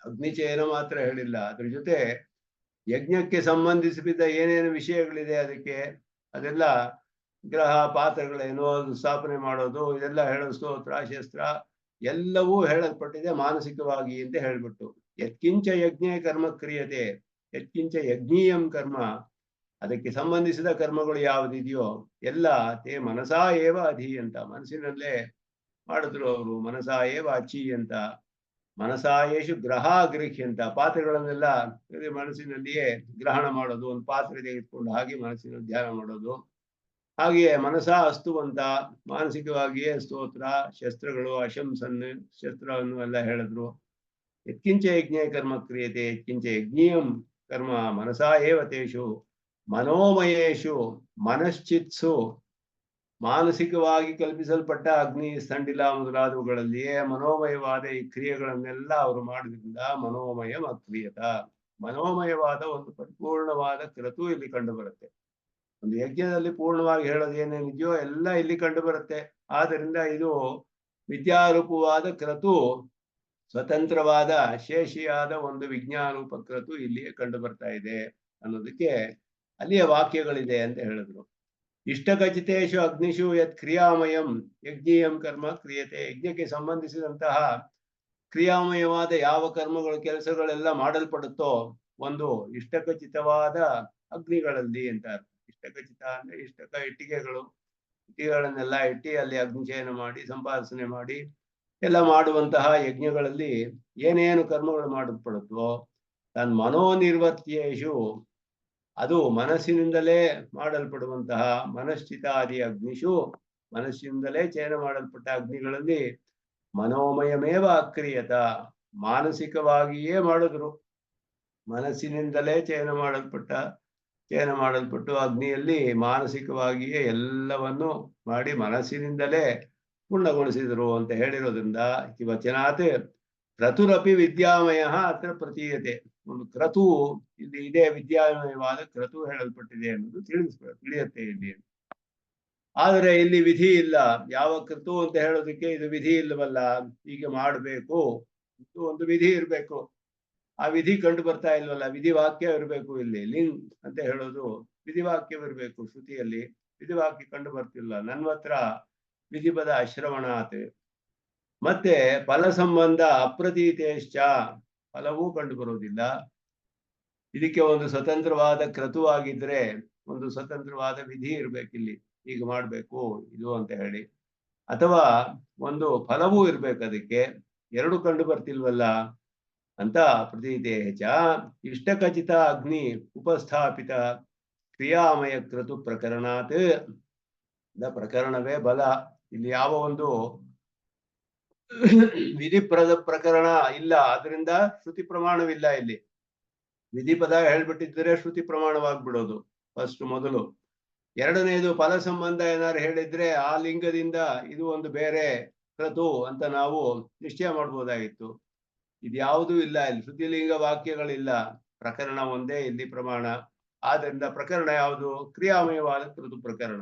ಅಗ್ನಿಚಯನ ಮಾತ್ರ ಹೇಳಿಲ್ಲ, ಅದ್ರ ಜೊತೆ ಯಜ್ಞಕ್ಕೆ ಸಂಬಂಧಿಸಿದ ಏನೇನು ವಿಷಯಗಳಿದೆ ಅದಕ್ಕೆ, ಅದೆಲ್ಲ ಗ್ರಹ ಪಾತ್ರಗಳೇನೋ ಅದು ಸ್ಥಾಪನೆ ಮಾಡೋದು, ಇದೆಲ್ಲ ಹೇಳೋ ಸ್ತೋತ್ರ ಶಸ್ತ್ರ ಎಲ್ಲವೂ ಹೇಳಲ್ಪಟ್ಟಿದೆ ಮಾನಸಿಕವಾಗಿ ಅಂತ ಹೇಳ್ಬಿಟ್ಟು. ಯತ್ಕಿಂಚ ಯಜ್ಞ ಕರ್ಮ ಕ್ರಿಯತೆ, ಯತ್ಕಿಂಚ ಯಜ್ಞೀಯಂ ಕರ್ಮ, ಅದಕ್ಕೆ ಸಂಬಂಧಿಸಿದ ಕರ್ಮಗಳು ಯಾವುದಿದೆಯೋ ಎಲ್ಲ ತೇ ಮನಸಾ ಏವ ಅಧಿ ಅಂತ, ಮನಸ್ಸಿನಲ್ಲೇ ಮಾಡಿದ್ರು ಅವರು. ಮನಸಾ ಏವ ಅಚಿ ಅಂತ, ಮನಸಾಯೇಶು ಗ್ರಹ ಗೃಹ್ಯ ಅಂತ, ಪಾತ್ರೆಗಳನ್ನೆಲ್ಲ ಮನಸ್ಸಿನಲ್ಲಿಯೇ ಗ್ರಹಣ ಮಾಡೋದು, ಒಂದು ಪಾತ್ರೆ ತೆಗೆದುಕೊಂಡು ಹಾಗೆ ಮನಸ್ಸಿನಲ್ಲಿ ಧ್ಯಾನ ಮಾಡೋದು. ಹಾಗೆಯೇ ಮನಸಾ ಅಸ್ತು ಅಂತ ಮಾನಸಿಕವಾಗಿಯೇ ಸ್ತೋತ್ರ ಶಸ್ತ್ರಗಳು ಅಶಂಸನ್ ಶಸ್ತ್ರವನ್ನು ಎಲ್ಲ ಹೇಳಿದ್ರು. ಯತ್ಕಿಂಚ ಯಜ್ಞ ಕರ್ಮ ಕ್ರಿಯತೆ ಯತ್ಕಿಂಚ ಯಜ್ಞೀಯಂ ಕರ್ಮ ಮನಸಾ ಏವ ತೇಷು ಮನೋಮಯೇಶು ಮನಶ್ಚಿತ್ಸು, ಮಾನಸಿಕವಾಗಿ ಕಲ್ಪಿಸಲ್ಪಟ್ಟ ಅಗ್ನಿ ಸ್ಥಂಡಿಲ ಮೊದಲಾದವುಗಳಲ್ಲಿಯೇ ಮನೋಮಯವಾದ ಈ ಕ್ರಿಯೆಗಳನ್ನೆಲ್ಲ ಅವರು ಮಾಡೋದ್ರಿಂದ ಮನೋಮಯ ಅಕ್ರಿಯತ, ಮನೋಮಯವಾದ ಒಂದು ಪರಿಪೂರ್ಣವಾದ ಕ್ರತು ಇಲ್ಲಿ ಕಂಡು ಬರುತ್ತೆ. ಒಂದು ಯಜ್ಞದಲ್ಲಿ ಪೂರ್ಣವಾಗಿ ಹೇಳೋದು ಏನೇನಿದೆಯೋ ಎಲ್ಲ ಇಲ್ಲಿ ಕಂಡು ಬರುತ್ತೆ. ಆದ್ದರಿಂದ ಇದು ವಿದ್ಯಾರೂಪವಾದ ಕ್ರತು, ಸ್ವತಂತ್ರವಾದ ಶೇಷಿಯಾದ ಒಂದು ವಿಜ್ಞಾನರೂಪ ಕ್ರತು ಇಲ್ಲಿಯೇ ಕಂಡು ಬರ್ತಾ ಇದೆ ಅನ್ನೋದಕ್ಕೆ ಅಲ್ಲಿಯ ವಾಕ್ಯಗಳಿದೆ ಅಂತ ಹೇಳಿದ್ರು. ಇಷ್ಟಖಚಿತೇಶು ಅಗ್ನಿಷು ಯತ್ ಕ್ರಿಯಾಮಯಂ ಯಜ್ಞೀಯಂ ಕರ್ಮ ಕ್ರಿಯತೆ, ಯಜ್ಞಕ್ಕೆ ಸಂಬಂಧಿಸಿದಂತಹ ಕ್ರಿಯಾಮಯವಾದ ಯಾವ ಕರ್ಮಗಳು ಕೆಲಸಗಳೆಲ್ಲ ಮಾಡಲ್ಪಡುತ್ತೋ ಒಂದು ಇಷ್ಟಖಚಿತವಾದ ಅಗ್ನಿಗಳಲ್ಲಿ ಅಂತ. ಇಷ್ಟಖಚಿತ ಅಂದ್ರೆ ಇಟ್ಟಿಗೆಗಳನ್ನೆಲ್ಲ ಇಟ್ಟಿ ಅಲ್ಲಿ ಅಗ್ನಿಚಯನ ಮಾಡಿ ಸಂಪಾದನೆ ಮಾಡಿ ಎಲ್ಲ ಮಾಡುವಂತಹ ಯಜ್ಞಗಳಲ್ಲಿ ಏನೇನು ಕರ್ಮಗಳು ಮಾಡಲ್ಪಡುತ್ತೋ ತನ್ ಮನೋನಿರ್ವರ್ತ್ಯೇಶು, ಅದು ಮನಸ್ಸಿನಿಂದಲೇ ಮಾಡಲ್ಪಡುವಂತಹ ಮನಶ್ಚಿತಾದಿ ಅಗ್ನಿಷು, ಮನಸ್ಸಿನಿಂದಲೇ ಚಯನ ಮಾಡಲ್ಪಟ್ಟ ಅಗ್ನಿಗಳಲ್ಲಿ ಮನೋಮಯಮೇವ ಅಕ್ರಿಯತ, ಮಾನಸಿಕವಾಗಿಯೇ ಮಾಡಿದ್ರು. ಮನಸ್ಸಿನಿಂದಲೇ ಚಯನ ಮಾಡಲ್ಪಟ್ಟು ಅಗ್ನಿಯಲ್ಲಿ ಮಾನಸಿಕವಾಗಿಯೇ ಎಲ್ಲವನ್ನು ಮಾಡಿ ಮನಸ್ಸಿನಿಂದಲೇ ಪೂರ್ಣಗೊಳಿಸಿದರು ಅಂತ ಹೇಳಿರೋದ್ರಿಂದ ಈ ವಚನಾತ್ ಕ್ರತುರಪಿ ವಿದ್ಯಾಮಯ ಅತ್ರ ಪ್ರತೀಯತೆ, ಒಂದು ಕ್ರತು ಇಲ್ಲಿ ಇದೇ ವಿದ್ಯಾಮಯವಾದ ಕ್ರತು ಹೇಳಲ್ಪಟ್ಟಿದೆ ಅನ್ನೋದು ತಿಳಿಯುತ್ತೆ ಇಲ್ಲಿ. ಆದರೆ ಇಲ್ಲಿ ವಿಧಿ ಇಲ್ಲ. ಯಾವ ಕ್ರತು ಅಂತ ಹೇಳೋದಕ್ಕೆ ಇದು ವಿಧಿ ಇಲ್ಲವಲ್ಲ, ಹೀಗೆ ಮಾಡಬೇಕು, ಒಂದು ವಿಧಿ ಇರಬೇಕು. ಆ ವಿಧಿ ಕಂಡು ಬರ್ತಾ ಇಲ್ವಲ್ಲ, ವಿಧಿ ವಾಕ್ಯ ಇರಬೇಕು. ಇಲ್ಲಿ ಲಿಂಗ್ ಅಂತ ಹೇಳೋದು ವಿಧಿವಾಕ್ಯವಿರ್ಬೇಕು. ಶ್ರುತಿಯಲ್ಲಿ ವಿಧಿವಾಕ್ಯ ಕಂಡು ಬರ್ತಿಲ್ಲ. ನನ್ನ ಹತ್ರ ವಿಧಿಪದ ಶ್ರವಣಾತ್. ಮತ್ತೆ ಫಲ ಸಂಬಂಧ ಅಪ್ರತೀತೇಶ್ಚ, ಫಲವೂ ಕಂಡು ಬರೋದಿಲ್ಲ. ಇದಕ್ಕೆ ಒಂದು ಸ್ವತಂತ್ರವಾದ ಕ್ರತುವಾಗಿದ್ರೆ ಒಂದು ಸ್ವತಂತ್ರವಾದ ವಿಧಿ ಇರ್ಬೇಕಿಲ್ಲಿ, ಹೀಗೆ ಮಾಡ್ಬೇಕು ಇದು ಅಂತ ಹೇಳಿ, ಅಥವಾ ಒಂದು ಫಲವೂ ಇರ್ಬೇಕು. ಅದಕ್ಕೆ ಎರಡು ಕಂಡು ಬರ್ತಿಲ್ವಲ್ಲ ಅಂತ. ಪ್ರತೀತೇಚ ಇಷ್ಟಖಚಿತ ಅಗ್ನಿ ಉಪಸ್ಥಾಪಿತ ಕ್ರಿಯಾಮಯ ಕ್ರತು ಪ್ರಕರಣಾತ್, ಪ್ರಕರಣವೇ ಬಲ. ಇಲ್ಲಿ ಯಾವ ಒಂದು ವಿಧಿ ಪ್ರಕರಣ ಇಲ್ಲ, ಅದರಿಂದ ಶ್ರುತಿ ಪ್ರಮಾಣವಿಲ್ಲ. ಇಲ್ಲಿ ವಿಧಿ ಪದ ಹೇಳ್ಬಿಟ್ಟಿದ್ರೆ ಶ್ರುತಿ ಪ್ರಮಾಣವಾಗ್ಬಿಡೋದು ಫಸ್ಟ್ ಮೊದಲು. ಎರಡನೇದು ಫಲ ಸಂಬಂಧ ಏನಾದ್ರು ಹೇಳಿದ್ರೆ ಆ ಲಿಂಗದಿಂದ ಇದು ಒಂದು ಬೇರೆ ಕ್ರತು ಅಂತ ನಾವು ನಿಶ್ಚಯ ಮಾಡ್ಬೋದಾಗಿತ್ತು. ಇದ್ಯಾವುದೂ ಇಲ್ಲ ಇಲ್ಲಿ, ಶ್ರುತಿಲಿಂಗ ವಾಕ್ಯಗಳಿಲ್ಲ, ಪ್ರಕರಣ ಒಂದೇ ಇಲ್ಲಿ ಪ್ರಮಾಣ. ಆದ್ದರಿಂದ ಪ್ರಕರಣ ಯಾವುದು? ಕ್ರಿಯಾಮಯವಾದ ಕ್ರತು ಪ್ರಕರಣ.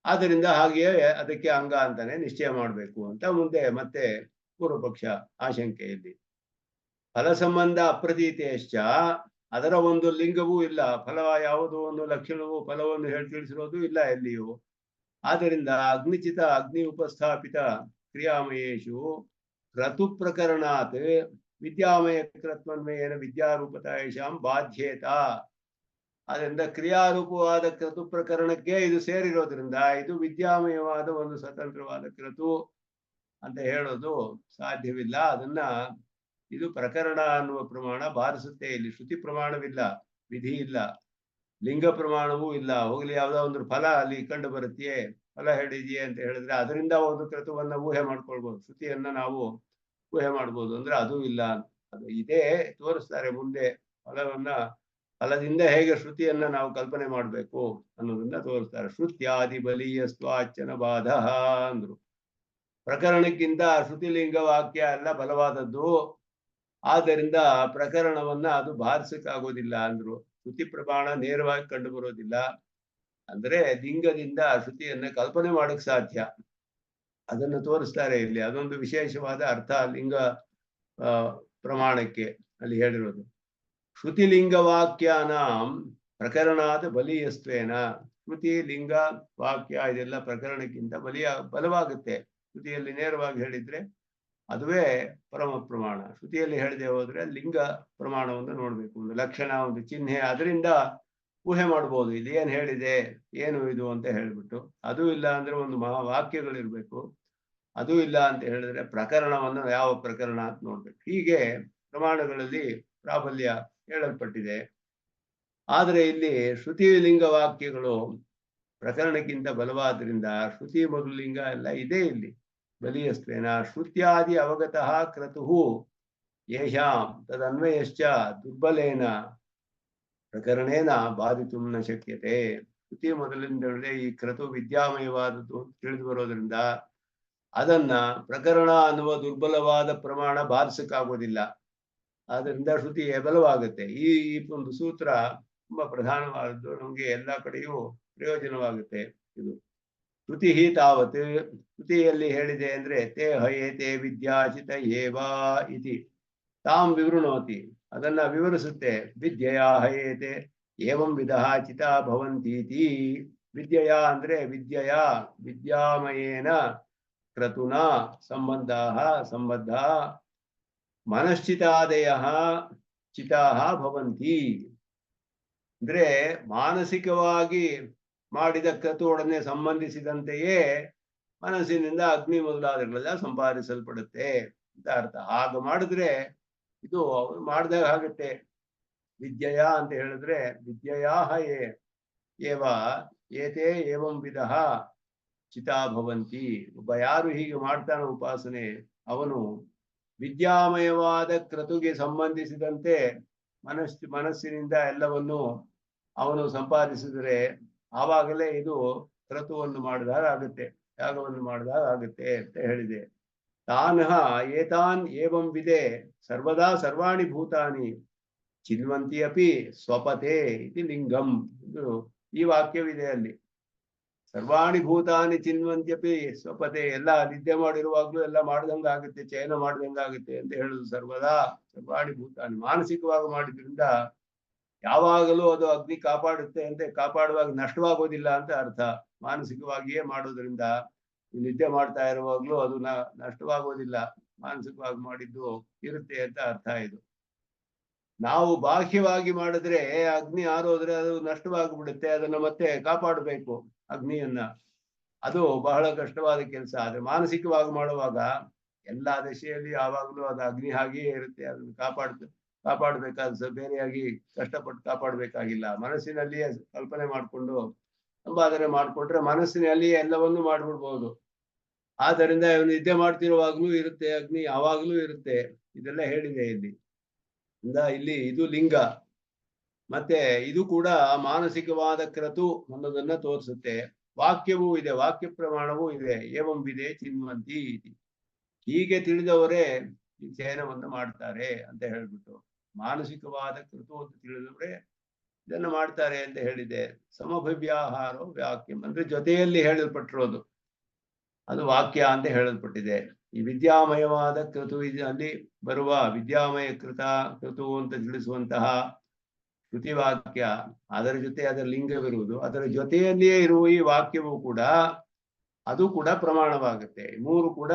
ಆದ್ದರಿಂದ ಹಾಗೆಯೇ ಅದಕ್ಕೆ ಅಂಗ ಅಂತಾನೆ ನಿಶ್ಚಯ ಮಾಡಬೇಕು ಅಂತ ಮುಂದೆ ಮತ್ತೆ ಪೂರ್ವ ಪಕ್ಷ ಆಶಂಕೆಯಲ್ಲಿ. ಫಲ ಸಂಬಂಧ ಅಪ್ರತೀತೇಶ್ಚ, ಅದರ ಒಂದು ಲಿಂಗವೂ ಇಲ್ಲ, ಫಲ ಯಾವುದೋ ಒಂದು ಲಕ್ಷಣವೂ ಫಲವನ್ನು ತಿಳಿಸಿರೋದು ಇಲ್ಲ ಎಲ್ಲಿಯೂ. ಆದ್ದರಿಂದ ಅಗ್ನಿಚಿತ ಅಗ್ನಿ ಉಪಸ್ಥಾಪಿತ ಕ್ರಿಯಾಮಯೇಶು ಕ್ರತು ಪ್ರಕರಣಾತ್ ವಿದ್ಯಾಮಯ ಕ್ರತ್ವನ್ಮೇನ ವಿದ್ಯಾರೂಪತಾಯಶಾಂ ಬಾಧ್ಯೇತ. ಅದರಿಂದ ಕ್ರಿಯಾರೂಪವಾದ ಕ್ರತು ಪ್ರಕರಣಕ್ಕೆ ಇದು ಸೇರಿರೋದ್ರಿಂದ ಇದು ವಿದ್ಯಾಮಯವಾದ ಒಂದು ಸ್ವತಂತ್ರವಾದ ಕ್ರತು ಅಂತ ಹೇಳೋದು ಸಾಧ್ಯವಿಲ್ಲ. ಅದನ್ನ ಇದು ಪ್ರಕರಣ ಅನ್ನುವ ಪ್ರಮಾಣ ಬಾರಿಸುತ್ತೆ. ಇಲ್ಲಿ ಶ್ರುತಿ ಪ್ರಮಾಣವಿಲ್ಲ, ವಿಧಿ ಇಲ್ಲ, ಲಿಂಗ ಪ್ರಮಾಣವೂ ಇಲ್ಲ. ಹೋಗ್ಲಿ, ಯಾವುದೋ ಒಂದು ಫಲ ಅಲ್ಲಿ ಕಂಡು ಬರುತ್ತೆ, ಫಲ ಹೇಳಿದೆಯೇ ಅಂತ ಹೇಳಿದ್ರೆ ಅದರಿಂದ ಒಂದು ಕ್ರತುವನ್ನ ಊಹೆ ಮಾಡ್ಕೊಳ್ಬಹುದು, ಶ್ರುತಿಯನ್ನ ನಾವು ಊಹೆ ಮಾಡ್ಬೋದು. ಅಂದ್ರೆ ಅದು ಇಲ್ಲ, ಅದು ಇದೇ ತೋರಿಸ್ತಾರೆ ಮುಂದೆ. ಫಲದಿಂದ ಹೇಗೆ ಶ್ರುತಿಯನ್ನ ನಾವು ಕಲ್ಪನೆ ಮಾಡಬೇಕು ಅನ್ನೋದನ್ನ ತೋರಿಸ್ತಾರೆ. ಶ್ರುತ್ಯಾದಿ ಬಲೀಯ ಸ್ವಾಚನ ಬಾಧ ಅಂದ್ರು. ಪ್ರಕರಣಕ್ಕಿಂತ ಶ್ರುತಿಲಿಂಗ ವಾಕ್ಯ ಎಲ್ಲ ಬಲವಾದದ್ದು, ಆದ್ದರಿಂದ ಪ್ರಕರಣವನ್ನ ಅದು ಬಾಧಿಸಕ್ಕಾಗೋದಿಲ್ಲ ಅಂದ್ರು. ಶ್ರುತಿ ಪ್ರಮಾಣ ನೇರವಾಗಿ ಕಂಡು ಬರೋದಿಲ್ಲ, ಅಂದ್ರೆ ಲಿಂಗದಿಂದ ಶ್ರುತಿಯನ್ನ ಕಲ್ಪನೆ ಮಾಡಕ್ ಸಾಧ್ಯ, ಅದನ್ನು ತೋರಿಸ್ತಾರೆ ಇಲ್ಲಿ. ಅದೊಂದು ವಿಶೇಷವಾದ ಅರ್ಥ ಲಿಂಗ ಪ್ರಮಾಣಕ್ಕೆ ಅಲ್ಲಿ ಹೇಳಿರೋದು. ಶ್ರುತಿಲಿಂಗ ವಾಕ್ಯಾನ ಪ್ರಕರಣಾದ ಬಲೀಯಸ್ತ್ವೇನ. ಶ್ರುತಿ ಲಿಂಗ ವಾಕ್ಯ ಇದೆಲ್ಲ ಪ್ರಕರಣಕ್ಕಿಂತ ಬಲವಾಗುತ್ತೆ. ಶ್ರುತಿಯಲ್ಲಿ ನೇರವಾಗಿ ಹೇಳಿದ್ರೆ ಅದುವೇ ಪರಮ ಪ್ರಮಾಣ. ಶ್ರುತಿಯಲ್ಲಿ ಹೇಳದೆ ಹೋದ್ರೆ ಲಿಂಗ ಪ್ರಮಾಣವನ್ನು ನೋಡ್ಬೇಕು, ಒಂದು ಲಕ್ಷಣ, ಒಂದು ಚಿಹ್ನೆ, ಅದರಿಂದ ಊಹೆ ಮಾಡ್ಬೋದು ಇದು ಏನ್ ಹೇಳಿದೆ, ಏನು ಇದು ಅಂತ ಹೇಳ್ಬಿಟ್ಟು. ಅದು ಇಲ್ಲ ಅಂದ್ರೆ ಒಂದು ವಾಕ್ಯಗಳಿರ್ಬೇಕು, ಅದು ಇಲ್ಲ ಅಂತ ಹೇಳಿದ್ರೆ ಪ್ರಕರಣವನ್ನು ಯಾವ ಪ್ರಕರಣ ಅಂತ ನೋಡ್ಬೇಕು. ಹೀಗೆ ಪ್ರಮಾಣಗಳಲ್ಲಿ ಪ್ರಾಬಲ್ಯ ಹೇಳಲ್ಪಟ್ಟಿದೆ. ಆದ್ರೆ ಇಲ್ಲಿ ಶ್ರುತಿ ಲಿಂಗ ವಾಕ್ಯಗಳು ಪ್ರಕರಣಕ್ಕಿಂತ ಬಲವಾದ್ರಿಂದ ಶ್ರುತಿ ಮೊದಲು ಲಿಂಗ ಎಲ್ಲ ಇದೆ ಇಲ್ಲಿ. ಬಲೀಯಸ್ತ್ವೇನ ಶ್ರುತ್ಯಾದಿ ಅವಗತಃ ಕ್ರತುಹು ಯೇಷಾಂ ತದನ್ವಯಶ್ಚ ದುರ್ಬಲೇನ ಪ್ರಕರಣೇನ ಬಾಧಿತು ನ ಶಕ್ಯತೆ. ಶ್ರುತಿ ಮೊದಲಿಂದಲೇ ಈ ಕ್ರತು ವಿದ್ಯಾಮಯವಾದದ್ದು ತಿಳಿದು ಬರೋದ್ರಿಂದ ಅದನ್ನ ಪ್ರಕರಣ ಅನ್ನುವ ದುರ್ಬಲವಾದ ಪ್ರಮಾಣ ಬಾಧಿಸಕ್ಕಾಗೋದಿಲ್ಲ. ಆದ್ರಿಂದ ಶ್ರುತಿ ಬಲವಾಗುತ್ತೆ. ಈ ಒಂದು ಸೂತ್ರ ತುಂಬಾ ಪ್ರಧಾನವಾದದ್ದು, ನಮಗೆ ಎಲ್ಲಾ ಕಡೆಯೂ ಪ್ರಯೋಜನವಾಗುತ್ತೆ ಇದು. ಶ್ರುತಿ ತಾವತ್, ಶ್ರುತಿಯಲ್ಲಿ ಹೇಳಿದೆ ಅಂದ್ರೆ ತೇ ಹಯೇತೆ ವಿದ್ಯಾಚಿತ ಏವಾ ಇತಿ ತಾಂ ವಿವೃಣೋತಿ, ಅದನ್ನ ವಿವರಿಸುತ್ತೆ. ವಿದ್ಯೆಯ ಹಯೇತೆ ಏವಂ ವಿಧಃ ಚಿತಾ ಭವಂತೀತಿ. ವಿದ್ಯೆಯ ಅಂದ್ರೆ ವಿದ್ಯಾಮಯೇನ ಕ್ರತುನಾ ಸಂಬದ್ಧ ಮನಶ್ಚಿತಾದಯ ಚಿತಾಹ ಭವಂತಿ. ಅಂದ್ರೆ ಮಾನಸಿಕವಾಗಿ ಮಾಡಿದ ಕ್ರತುವೊಡನೆ ಸಂಬಂಧಿಸಿದಂತೆಯೇ ಮನಸ್ಸಿನಿಂದ ಅಗ್ನಿ ಮೊದಲಾದಗಳೆಲ್ಲ ಸಂಪಾದಿಸಲ್ಪಡುತ್ತೆ ಅಂತ ಅರ್ಥ. ಹಾಗೆ ಮಾಡಿದ್ರೆ ಇದು ಮಾಡಿದಾಗ ಆಗುತ್ತೆ. ವಿದ್ಯೆಯ ಅಂತ ಹೇಳಿದ್ರೆ ವಿದ್ಯೆಯಾಹ ಏವ ಏತೇ ಏವಂ ವಿಧಃ ಚಿತಾ ಭವಂತಿ. ಒಬ್ಬ ಯಾರು ಹೀಗೆ ಮಾಡ್ತಾನೋ ಉಪಾಸನೆ, ಅವನು ವಿದ್ಯಾಮಯವಾದ ಕ್ರತುಗೆ ಸಂಬಂಧಿಸಿದಂತೆ ಮನಸ್ಸಿನಿಂದ ಎಲ್ಲವನ್ನು ಅವನು ಸಂಪಾದಿಸಿದರೆ ಆವಾಗಲೇ ಇದು ಕ್ರತುವನ್ನು ಮಾಡಿದಾಗ ಆಗುತ್ತೆ, ಯಾಗವನ್ನು ಮಾಡಿದಾಗ ಆಗುತ್ತೆ ಅಂತ ಹೇಳಿದೆ. ತಾನಹ ಏತಾನ್ ಏವಂ ವಿದೆ ಸರ್ವದಾ ಸರ್ವಾಣಿ ಭೂತಾನಿ ಚಿನ್ವಂತಿ ಅಪಿ ಸ್ವಪತೆ ಇತಿ ಲಿಂಗಂ. ಇದು ಈ ವಾಕ್ಯವಿದೆ ಅಲ್ಲಿ. ಸರ್ವಾಣಿ ಭೂತಾನಿ ಚಿನ್ವಂತ್ಯಪಿ ಸ್ವಪತೆ, ಎಲ್ಲ ನಿದ್ದೆ ಮಾಡಿರುವಾಗ್ಲೂ ಎಲ್ಲ ಮಾಡ್ದಂಗಾಗುತ್ತೆ, ಚಯನ ಮಾಡ್ದಂಗಾಗುತ್ತೆ ಅಂತ ಹೇಳುದು. ಸರ್ವದಾ ಸರ್ವಾಣಿ ಭೂತಾನಿ, ಮಾನಸಿಕವಾಗಿ ಮಾಡಿದ್ರಿಂದ ಯಾವಾಗಲೂ ಅದು ಅಗ್ನಿ ಕಾಪಾಡುತ್ತೆ ಅಂತ, ಕಾಪಾಡುವಾಗ ನಷ್ಟವಾಗೋದಿಲ್ಲ ಅಂತ ಅರ್ಥ. ಮಾನಸಿಕವಾಗಿಯೇ ಮಾಡೋದ್ರಿಂದ ನಿದ್ದೆ ಮಾಡ್ತಾ ಇರುವಾಗ್ಲೂ ಅದು ನಷ್ಟವಾಗೋದಿಲ್ಲ, ಮಾನಸಿಕವಾಗಿ ಮಾಡಿದ್ದು ಇರುತ್ತೆ ಅಂತ ಅರ್ಥ ಇದು. ನಾವು ಬಾಹ್ಯವಾಗಿ ಮಾಡಿದ್ರೆ ಅಗ್ನಿ ಆರೋದ್ರೆ ಅದು ನಷ್ಟವಾಗಿಬಿಡುತ್ತೆ, ಅದನ್ನ ಮತ್ತೆ ಕಾಪಾಡಬೇಕು ಅಗ್ನಿಯನ್ನ, ಅದು ಬಹಳ ಕಷ್ಟವಾದ ಕೆಲಸ. ಆದ್ರೆ ಮಾನಸಿಕವಾಗಿ ಮಾಡುವಾಗ ಎಲ್ಲಾ ದಶೆಯಲ್ಲಿ ಯಾವಾಗಲೂ ಅದು ಅಗ್ನಿ ಹಾಗೆಯೇ ಇರುತ್ತೆ, ಅದನ್ನು ಕಾಪಾಡಬೇಕಾದ ಬೇರೆಯಾಗಿ ಕಷ್ಟಪಟ್ಟು ಕಾಪಾಡಬೇಕಾಗಿಲ್ಲ. ಮನಸ್ಸಿನಲ್ಲಿಯೇ ಕಲ್ಪನೆ ಮಾಡಿಕೊಂಡು ಸಂಪಾದನೆ ಮಾಡಿಕೊಂಡ್ರೆ ಮನಸ್ಸಿನಲ್ಲಿಯೇ ಎಲ್ಲವನ್ನೂ ಮಾಡ್ಬಿಡ್ಬೋದು. ಆದ್ದರಿಂದ ನಿದ್ದೆ ಮಾಡ್ತಿರುವಾಗ್ಲೂ ಇರುತ್ತೆ ಅಗ್ನಿ, ಯಾವಾಗ್ಲೂ ಇರುತ್ತೆ. ಇದೆಲ್ಲ ಹೇಳಿದೆ ಇಲ್ಲಿ. ಇಲ್ಲಿ ಇದು ಲಿಂಗ, ಮತ್ತೆ ಇದು ಕೂಡ ಮಾನಸಿಕವಾದ ಕ್ರತು ಅನ್ನೋದನ್ನ ತೋರಿಸುತ್ತೆ. ವಾಕ್ಯವೂ ಇದೆ, ವಾಕ್ಯ ಪ್ರಮಾಣವೂ ಇದೆ. ಏವಂ ವಿದೆ ಚಿನ್ವಂತಿ, ಹೀಗೆ ತಿಳಿದವರೇ ಈ ಚಯನವನ್ನು ಮಾಡ್ತಾರೆ ಅಂತ ಹೇಳ್ಬಿಟ್ಟು, ಮಾನಸಿಕವಾದ ಕೃತು ಅಂತ ತಿಳಿದವರೇ ಇದನ್ನು ಮಾಡ್ತಾರೆ ಅಂತ ಹೇಳಿದೆ. ಸಮಭವ್ಯಾಹಾರೋ ವಾಕ್ಯಂ ಅಂದ್ರೆ ಜೊತೆಯಲ್ಲಿ ಹೇಳಲ್ಪಟ್ಟಿರೋದು, ಅದು ವಾಕ್ಯ ಅಂತ ಹೇಳಲ್ಪಟ್ಟಿದೆ. ಈ ವಿದ್ಯಾಮಯವಾದ ಕೃತು ಅಲ್ಲಿ ಬರುವ ವಿದ್ಯಾಮಯ ಕೃತು ಅಂತ ತಿಳಿಸುವಂತಹ ಶ್ರುತಿವಾಕ್ಯ, ಅದರ ಜೊತೆ ಅದರ ಲಿಂಗವಿರುವುದು, ಅದರ ಜೊತೆಯಲ್ಲಿಯೇ ಇರುವ ಈ ವಾಕ್ಯವೂ ಕೂಡ ಅದು ಕೂಡ ಪ್ರಮಾಣವಾಗುತ್ತೆ. ಮೂರು ಕೂಡ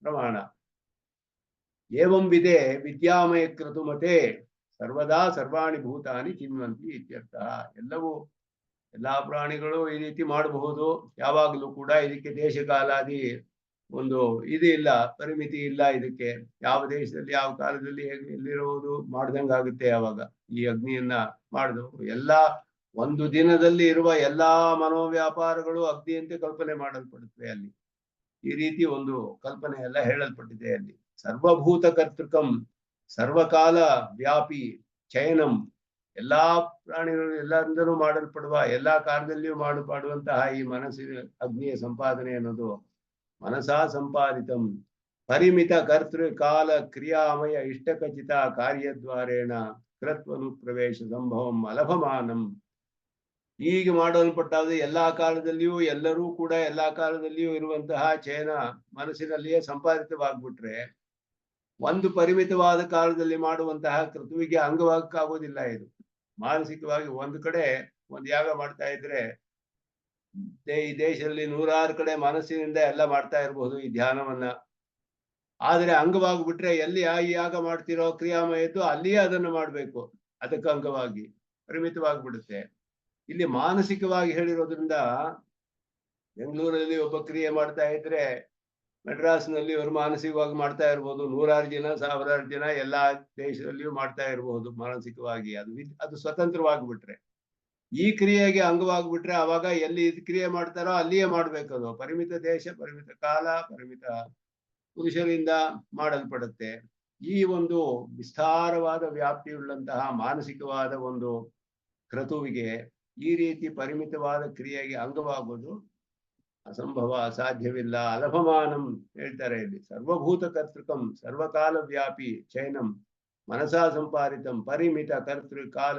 ಪ್ರಮಾಣ. ಏವಂ ವಿದೆ ವಿದ್ಯಾಮಯ ಕೃತು ಮತೆ ಸರ್ವದಾ ಸರ್ವಾಣಿ ಭೂತಾನಿ ಚಿನ್ವಂತಿ ಇತ್ಯರ್ಥ. ಎಲ್ಲಾ ಪ್ರಾಣಿಗಳು ಈ ರೀತಿ ಮಾಡಬಹುದು, ಯಾವಾಗಲೂ ಕೂಡ. ಇದಕ್ಕೆ ದೇಶಕಾಲಾದಿ ಒಂದು ಇದು ಇಲ್ಲ, ಪರಿಮಿತಿ ಇಲ್ಲ. ಇದಕ್ಕೆ ಯಾವ ದೇಶದಲ್ಲಿ ಯಾವ ಕಾಲದಲ್ಲಿ ಎಲ್ಲಿರುವುದು ಮಾಡ್ದಂಗಾಗುತ್ತೆ. ಯಾವಾಗ ಈ ಅಗ್ನಿಯನ್ನ ಮಾಡಿದವು ಎಲ್ಲ ಒಂದು ದಿನದಲ್ಲಿ ಇರುವ ಎಲ್ಲಾ ಮನೋವ್ಯಾಪಾರಗಳು ಅಗ್ನಿಯಂತೆ ಕಲ್ಪನೆ ಮಾಡಲ್ಪಡುತ್ತವೆ ಅಲ್ಲಿ. ಈ ರೀತಿ ಒಂದು ಕಲ್ಪನೆ ಎಲ್ಲ ಹೇಳಲ್ಪಟ್ಟಿದೆ ಅಲ್ಲಿ. ಸರ್ವಭೂತ ಕರ್ತೃಕಂ, ಸರ್ವಕಾಲ ವ್ಯಾಪಿ ಚಯನಂ, ಎಲ್ಲಾ ಪ್ರಾಣಿಗಳು ಎಲ್ಲರಿಂದಲೂ ಮಾಡಲ್ಪಡುವ, ಎಲ್ಲಾ ಕಾಲದಲ್ಲಿಯೂ ಮಾಡುವಂತಹ ಈ ಮನಸ್ಸಿನ ಅಗ್ನಿಯ ಸಂಪಾದನೆ ಅನ್ನೋದು ಮನಸಾ ಸಂಪಾದಿತಂ ಪರಿಮಿತ ಕರ್ತೃ ಕಾಲ ಕ್ರಿಯಾಮಯ ಇಷ್ಟಖಚಿತ ಕಾರ್ಯದ್ವಾರೇಣ ಕೃತ್ವನು ಪ್ರವೇಶ ಸಂಭವಂ ಅಲಭಮಾನಂ. ಹೀಗೆ ಮಾಡಲ್ಪಟ್ಟಾದ ಎಲ್ಲಾ ಕಾಲದಲ್ಲಿಯೂ ಎಲ್ಲರೂ ಕೂಡ ಎಲ್ಲಾ ಕಾಲದಲ್ಲಿಯೂ ಇರುವಂತಹ ಚಯನ ಮನಸ್ಸಿನಲ್ಲಿಯೇ ಸಂಪಾದಿತವಾಗ್ಬಿಟ್ರೆ ಒಂದು ಪರಿಮಿತವಾದ ಕಾಲದಲ್ಲಿ ಮಾಡುವಂತಹ ಕೃತುವಿಗೆ ಅಂಗವಾಗಕ್ಕಾಗೋದಿಲ್ಲ. ಇದು ಮಾನಸಿಕವಾಗಿ ಒಂದು ಕಡೆ ಒಂದು ಯಾಗ ಮಾಡ್ತಾ ಇದ್ರೆ ಈ ದೇಶದಲ್ಲಿ 100 ಕಡೆ ಮನಸ್ಸಿನಿಂದ ಎಲ್ಲ ಮಾಡ್ತಾ ಇರಬಹುದು ಈ ಧ್ಯಾನವನ್ನ. ಆದ್ರೆ ಅಂಗವಾಗ್ಬಿಟ್ರೆ ಎಲ್ಲಿ ಯಾಗ ಮಾಡ್ತಿರೋ ಕ್ರಿಯಾಮಯದ್ದು ಅಲ್ಲಿಯೇ ಅದನ್ನು ಮಾಡ್ಬೇಕು, ಅದಕ್ಕೆ ಅಂಗವಾಗಿ ಪರಿಮಿತವಾಗ್ಬಿಡುತ್ತೆ. ಇಲ್ಲಿ ಮಾನಸಿಕವಾಗಿ ಹೇಳಿರೋದ್ರಿಂದ ಬೆಂಗಳೂರಲ್ಲಿ ಒಬ್ಬ ಕ್ರಿಯೆ ಮಾಡ್ತಾ ಇದ್ರೆ ಮೆಡ್ರಾಸ್ನಲ್ಲಿ ಅವರು ಮಾನಸಿಕವಾಗಿ ಮಾಡ್ತಾ ಇರ್ಬೋದು, 100 ಜನ 1000 ಜನ ಎಲ್ಲಾ ದೇಶದಲ್ಲಿಯೂ ಮಾಡ್ತಾ ಇರಬಹುದು ಮಾನಸಿಕವಾಗಿ. ಅದು ಸ್ವತಂತ್ರವಾಗ್ಬಿಟ್ರೆ, ಈ ಕ್ರಿಯೆಗೆ ಅಂಗವಾಗ್ಬಿಟ್ರೆ ಅವಾಗ ಎಲ್ಲಿ ಕ್ರಿಯೆ ಮಾಡ್ತಾರೋ ಅಲ್ಲಿಯೇ ಮಾಡ್ಬೇಕದು. ಪರಿಮಿತ ದೇಶ, ಪರಿಮಿತ ಕಾಲ, ಪರಿಮಿತ ಪುರುಷರಿಂದ ಮಾಡಲ್ಪಡುತ್ತೆ. ಈ ಒಂದು ವಿಸ್ತಾರವಾದ ವ್ಯಾಪ್ತಿಯುಳ್ಳಂತಹ ಮಾನಸಿಕವಾದ ಒಂದು ಕ್ರತುವಿಗೆ ಈ ರೀತಿ ಪರಿಮಿತವಾದ ಕ್ರಿಯೆಗೆ ಅಂಗವಾಗುವುದು ಅಸಂಭವ, ಅಸಾಧ್ಯವಿಲ್ಲ. ಅಲಭಮಾನಂ ಹೇಳ್ತಾರೆ ಇಲ್ಲಿ. ಸರ್ವಭೂತ ಕರ್ತೃಕಂ ಸರ್ವಕಾಲ ವ್ಯಾಪಿ ಚೈನಂ ಮನಸಾ ಸಂಪಾದಿತಂ ಪರಿಮಿತ ಕರ್ತೃ ಕಾಲ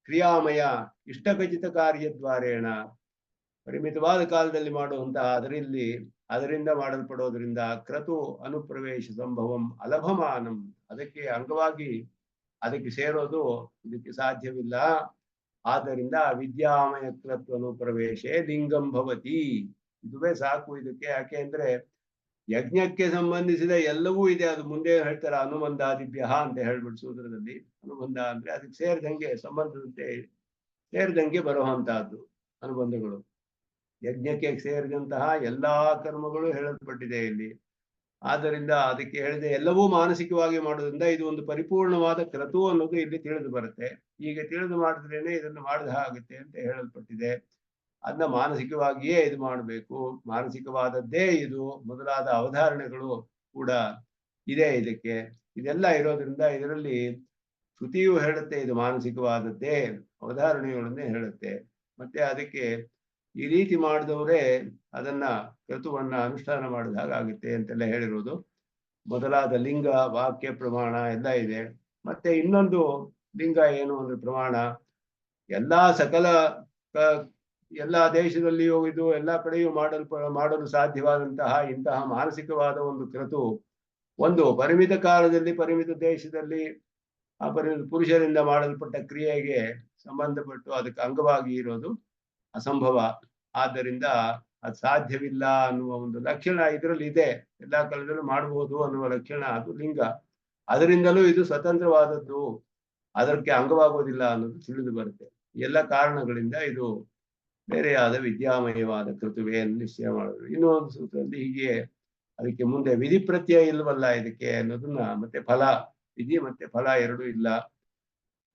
ಕ್ರಿಯಾಮಯ ಇಷ್ಟಖಚಿತ ಕಾರ್ಯದ್ವಾರೇಣ, ಪರಿಮಿತವಾದ ಕಾಲದಲ್ಲಿ ಮಾಡುವಂತಹ ಅದರಿಂದ ಮಾಡಲ್ಪಡೋದ್ರಿಂದ ಕ್ರತು ಅನುಪ್ರವೇಶ ಸಂಭವಂ ಅಲಭಮಾನಂ, ಅದಕ್ಕೆ ಅಂಗವಾಗಿ ಅದಕ್ಕೆ ಸೇರೋದು ಇದಕ್ಕೆ ಸಾಧ್ಯವಿಲ್ಲ. ಆದ್ದರಿಂದ ವಿದ್ಯಾಮಯ ಕ್ರತು ಅನುಪ್ರವೇಶ ಲಿಂಗಂ ಭವತಿ. ಇದುವೇ ಸಾಕು ಇದಕ್ಕೆ. ಯಾಕೆ ಅಂದ್ರೆ ಯಜ್ಞಕ್ಕೆ ಸಂಬಂಧಿಸಿದ ಎಲ್ಲವೂ ಇದೆ. ಅದು ಮುಂದೆ ಹೇಳ್ತಾರೆ ಅನುಬಂಧಾದಿಭ್ಯ ಅಂತ ಹೇಳ್ಬಿಟ್ಟು ಸೂತ್ರದಲ್ಲಿ. ಅನುಬಂಧ ಅಂದ್ರೆ ಅದಕ್ಕೆ ಸೇರಿದಂಗೆ, ಸಂಬಂಧದಂತೆ ಸೇರಿದಂಗೆ ಬರುವಂತಹದ್ದು ಅನುಬಂಧಗಳು. ಯಜ್ಞಕ್ಕೆ ಸೇರಿದಂತಹ ಎಲ್ಲಾ ಕರ್ಮಗಳು ಹೇಳಲ್ಪಟ್ಟಿದೆ ಇಲ್ಲಿ. ಆದ್ದರಿಂದ ಅದಕ್ಕೆ ಹೇಳಿದೆ ಎಲ್ಲವೂ ಮಾನಸಿಕವಾಗಿ ಮಾಡೋದ್ರಿಂದ ಇದು ಒಂದು ಪರಿಪೂರ್ಣವಾದ ಕ್ರತು ಅನ್ನೋದು ಇಲ್ಲಿ ತಿಳಿದು ಬರುತ್ತೆ. ಹೀಗೆ ತಿಳಿದು ಮಾಡಿದ್ರೇನೆ ಇದನ್ನು ಮಾಡಿದ ಆಗುತ್ತೆ ಅಂತ ಹೇಳಲ್ಪಟ್ಟಿದೆ. ಅದನ್ನ ಮಾನಸಿಕವಾಗಿಯೇ ಇದು ಮಾಡಬೇಕು, ಮಾನಸಿಕವಾದದ್ದೇ ಇದು ಮೊದಲಾದ ಅವಧಾರಣೆಗಳು ಕೂಡ ಇದೆ ಇದಕ್ಕೆ. ಇದೆಲ್ಲ ಇರೋದ್ರಿಂದ ಇದರಲ್ಲಿ ಶ್ರುತಿಯು ಹೇಳುತ್ತೆ ಇದು ಮಾನಸಿಕವಾದದ್ದೇ, ಅವಧಾರಣೆಗಳನ್ನೇ ಹೇಳುತ್ತೆ. ಮತ್ತೆ ಅದಕ್ಕೆ ಈ ರೀತಿ ಮಾಡಿದವರೇ ಅದನ್ನ ಕ್ರತುವನ್ನ ಅನುಷ್ಠಾನ ಮಾಡಿದ ಹಾಗಾಗುತ್ತೆ ಅಂತೆಲ್ಲ ಹೇಳಿರೋದು. ಮೊದಲಾದ ಲಿಂಗ, ವಾಕ್ಯ ಪ್ರಮಾಣ ಎಲ್ಲ ಇದೆ. ಮತ್ತೆ ಇನ್ನೊಂದು ಲಿಂಗ ಏನು ಅಂದ್ರೆ ಪ್ರಮಾಣ, ಎಲ್ಲಾ ದೇಶದಲ್ಲಿಯೂ ಇದು ಎಲ್ಲಾ ಕಡೆಯೂ ಮಾಡಲು ಸಾಧ್ಯವಾದಂತಹ ಇಂತಹ ಮಾನಸಿಕವಾದ ಒಂದು ಕ್ರತು ಒಂದು ಪರಿಮಿತ ಕಾಲದಲ್ಲಿ ಪರಿಮಿತ ದೇಶದಲ್ಲಿ ಆ ಪರಿಮಿತ ಪುರುಷರಿಂದ ಮಾಡಲ್ಪಟ್ಟ ಕ್ರಿಯೆಗೆ ಸಂಬಂಧಪಟ್ಟು ಅದಕ್ಕೆ ಅಂಗವಾಗಿ ಇರೋದು ಅಸಂಭವ. ಆದ್ದರಿಂದ ಅದು ಸಾಧ್ಯವಿಲ್ಲ ಅನ್ನುವ ಒಂದು ಲಕ್ಷಣ ಇದರಲ್ಲಿ ಇದೆ. ಎಲ್ಲಾ ಕಾಲದಲ್ಲೂ ಮಾಡಬಹುದು ಅನ್ನುವ ಲಕ್ಷಣ ಅದು ಲಿಂಗ. ಅದರಿಂದಲೂ ಇದು ಸ್ವತಂತ್ರವಾದದ್ದು, ಅದಕ್ಕೆ ಅಂಗವಾಗುವುದಿಲ್ಲ ಅನ್ನೋದು ತಿಳಿದು ಬರುತ್ತೆ. ಎಲ್ಲ ಕಾರಣಗಳಿಂದ ಇದು ಬೇರೆಯಾದ ವಿದ್ಯಾಮಯವಾದ ಕೃತುವೆಯನ್ನು ನಿಶ್ಚಯ ಮಾಡಿದ್ರು. ಇನ್ನೊಂದು ಸೂತ್ರದಲ್ಲಿ ಹೀಗೆ ಅದಕ್ಕೆ ಮುಂದೆ ವಿಧಿ ಪ್ರತ್ಯಯ ಇಲ್ವಲ್ಲ ಇದಕ್ಕೆ ಅನ್ನೋದನ್ನ, ಮತ್ತೆ ಫಲ, ವಿಧಿ ಮತ್ತೆ ಫಲ ಎರಡೂ ಇಲ್ಲ,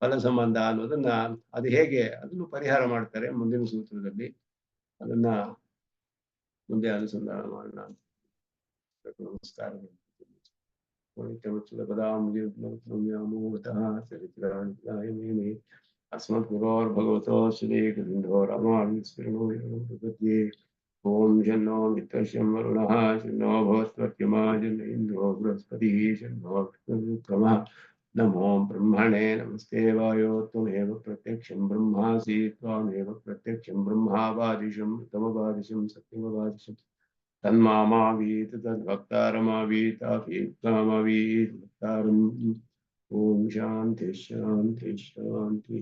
ಫಲ ಸಂಬಂಧ ಅನ್ನೋದನ್ನ ಅದು ಹೇಗೆ ಅದನ್ನು ಪರಿಹಾರ ಮಾಡ್ತಾರೆ ಮುಂದಿನ ಸೂತ್ರದಲ್ಲಿ. ಅದನ್ನ ಮುಂದೆ ಅನುಸಂಧಾನ ಮಾಡೋಣ. ನಮಸ್ಕಾರ. अस्मत् गुरोर्भगवतो श्रीगोविन्दो रामानुजस्य ओम जन्नो मित्रस्य वरुणः जन्नो भवत्वत्यमा जन्नो इन्द्रो बृहस्पतिः जन्नो विक्रमः नमो ब्रह्मणे नमस्ते वायो त्वमेव प्रत्यक्षं ब्रह्मासि त्वमेव प्रत्यक्षं ब्रह्मावादिशं तमवादिशं सत्यमवादिशं तन्मामावीत तद्भक्तारमावीताफीत्वामवीत भक्तारम्। ओम शांति शांति शांति।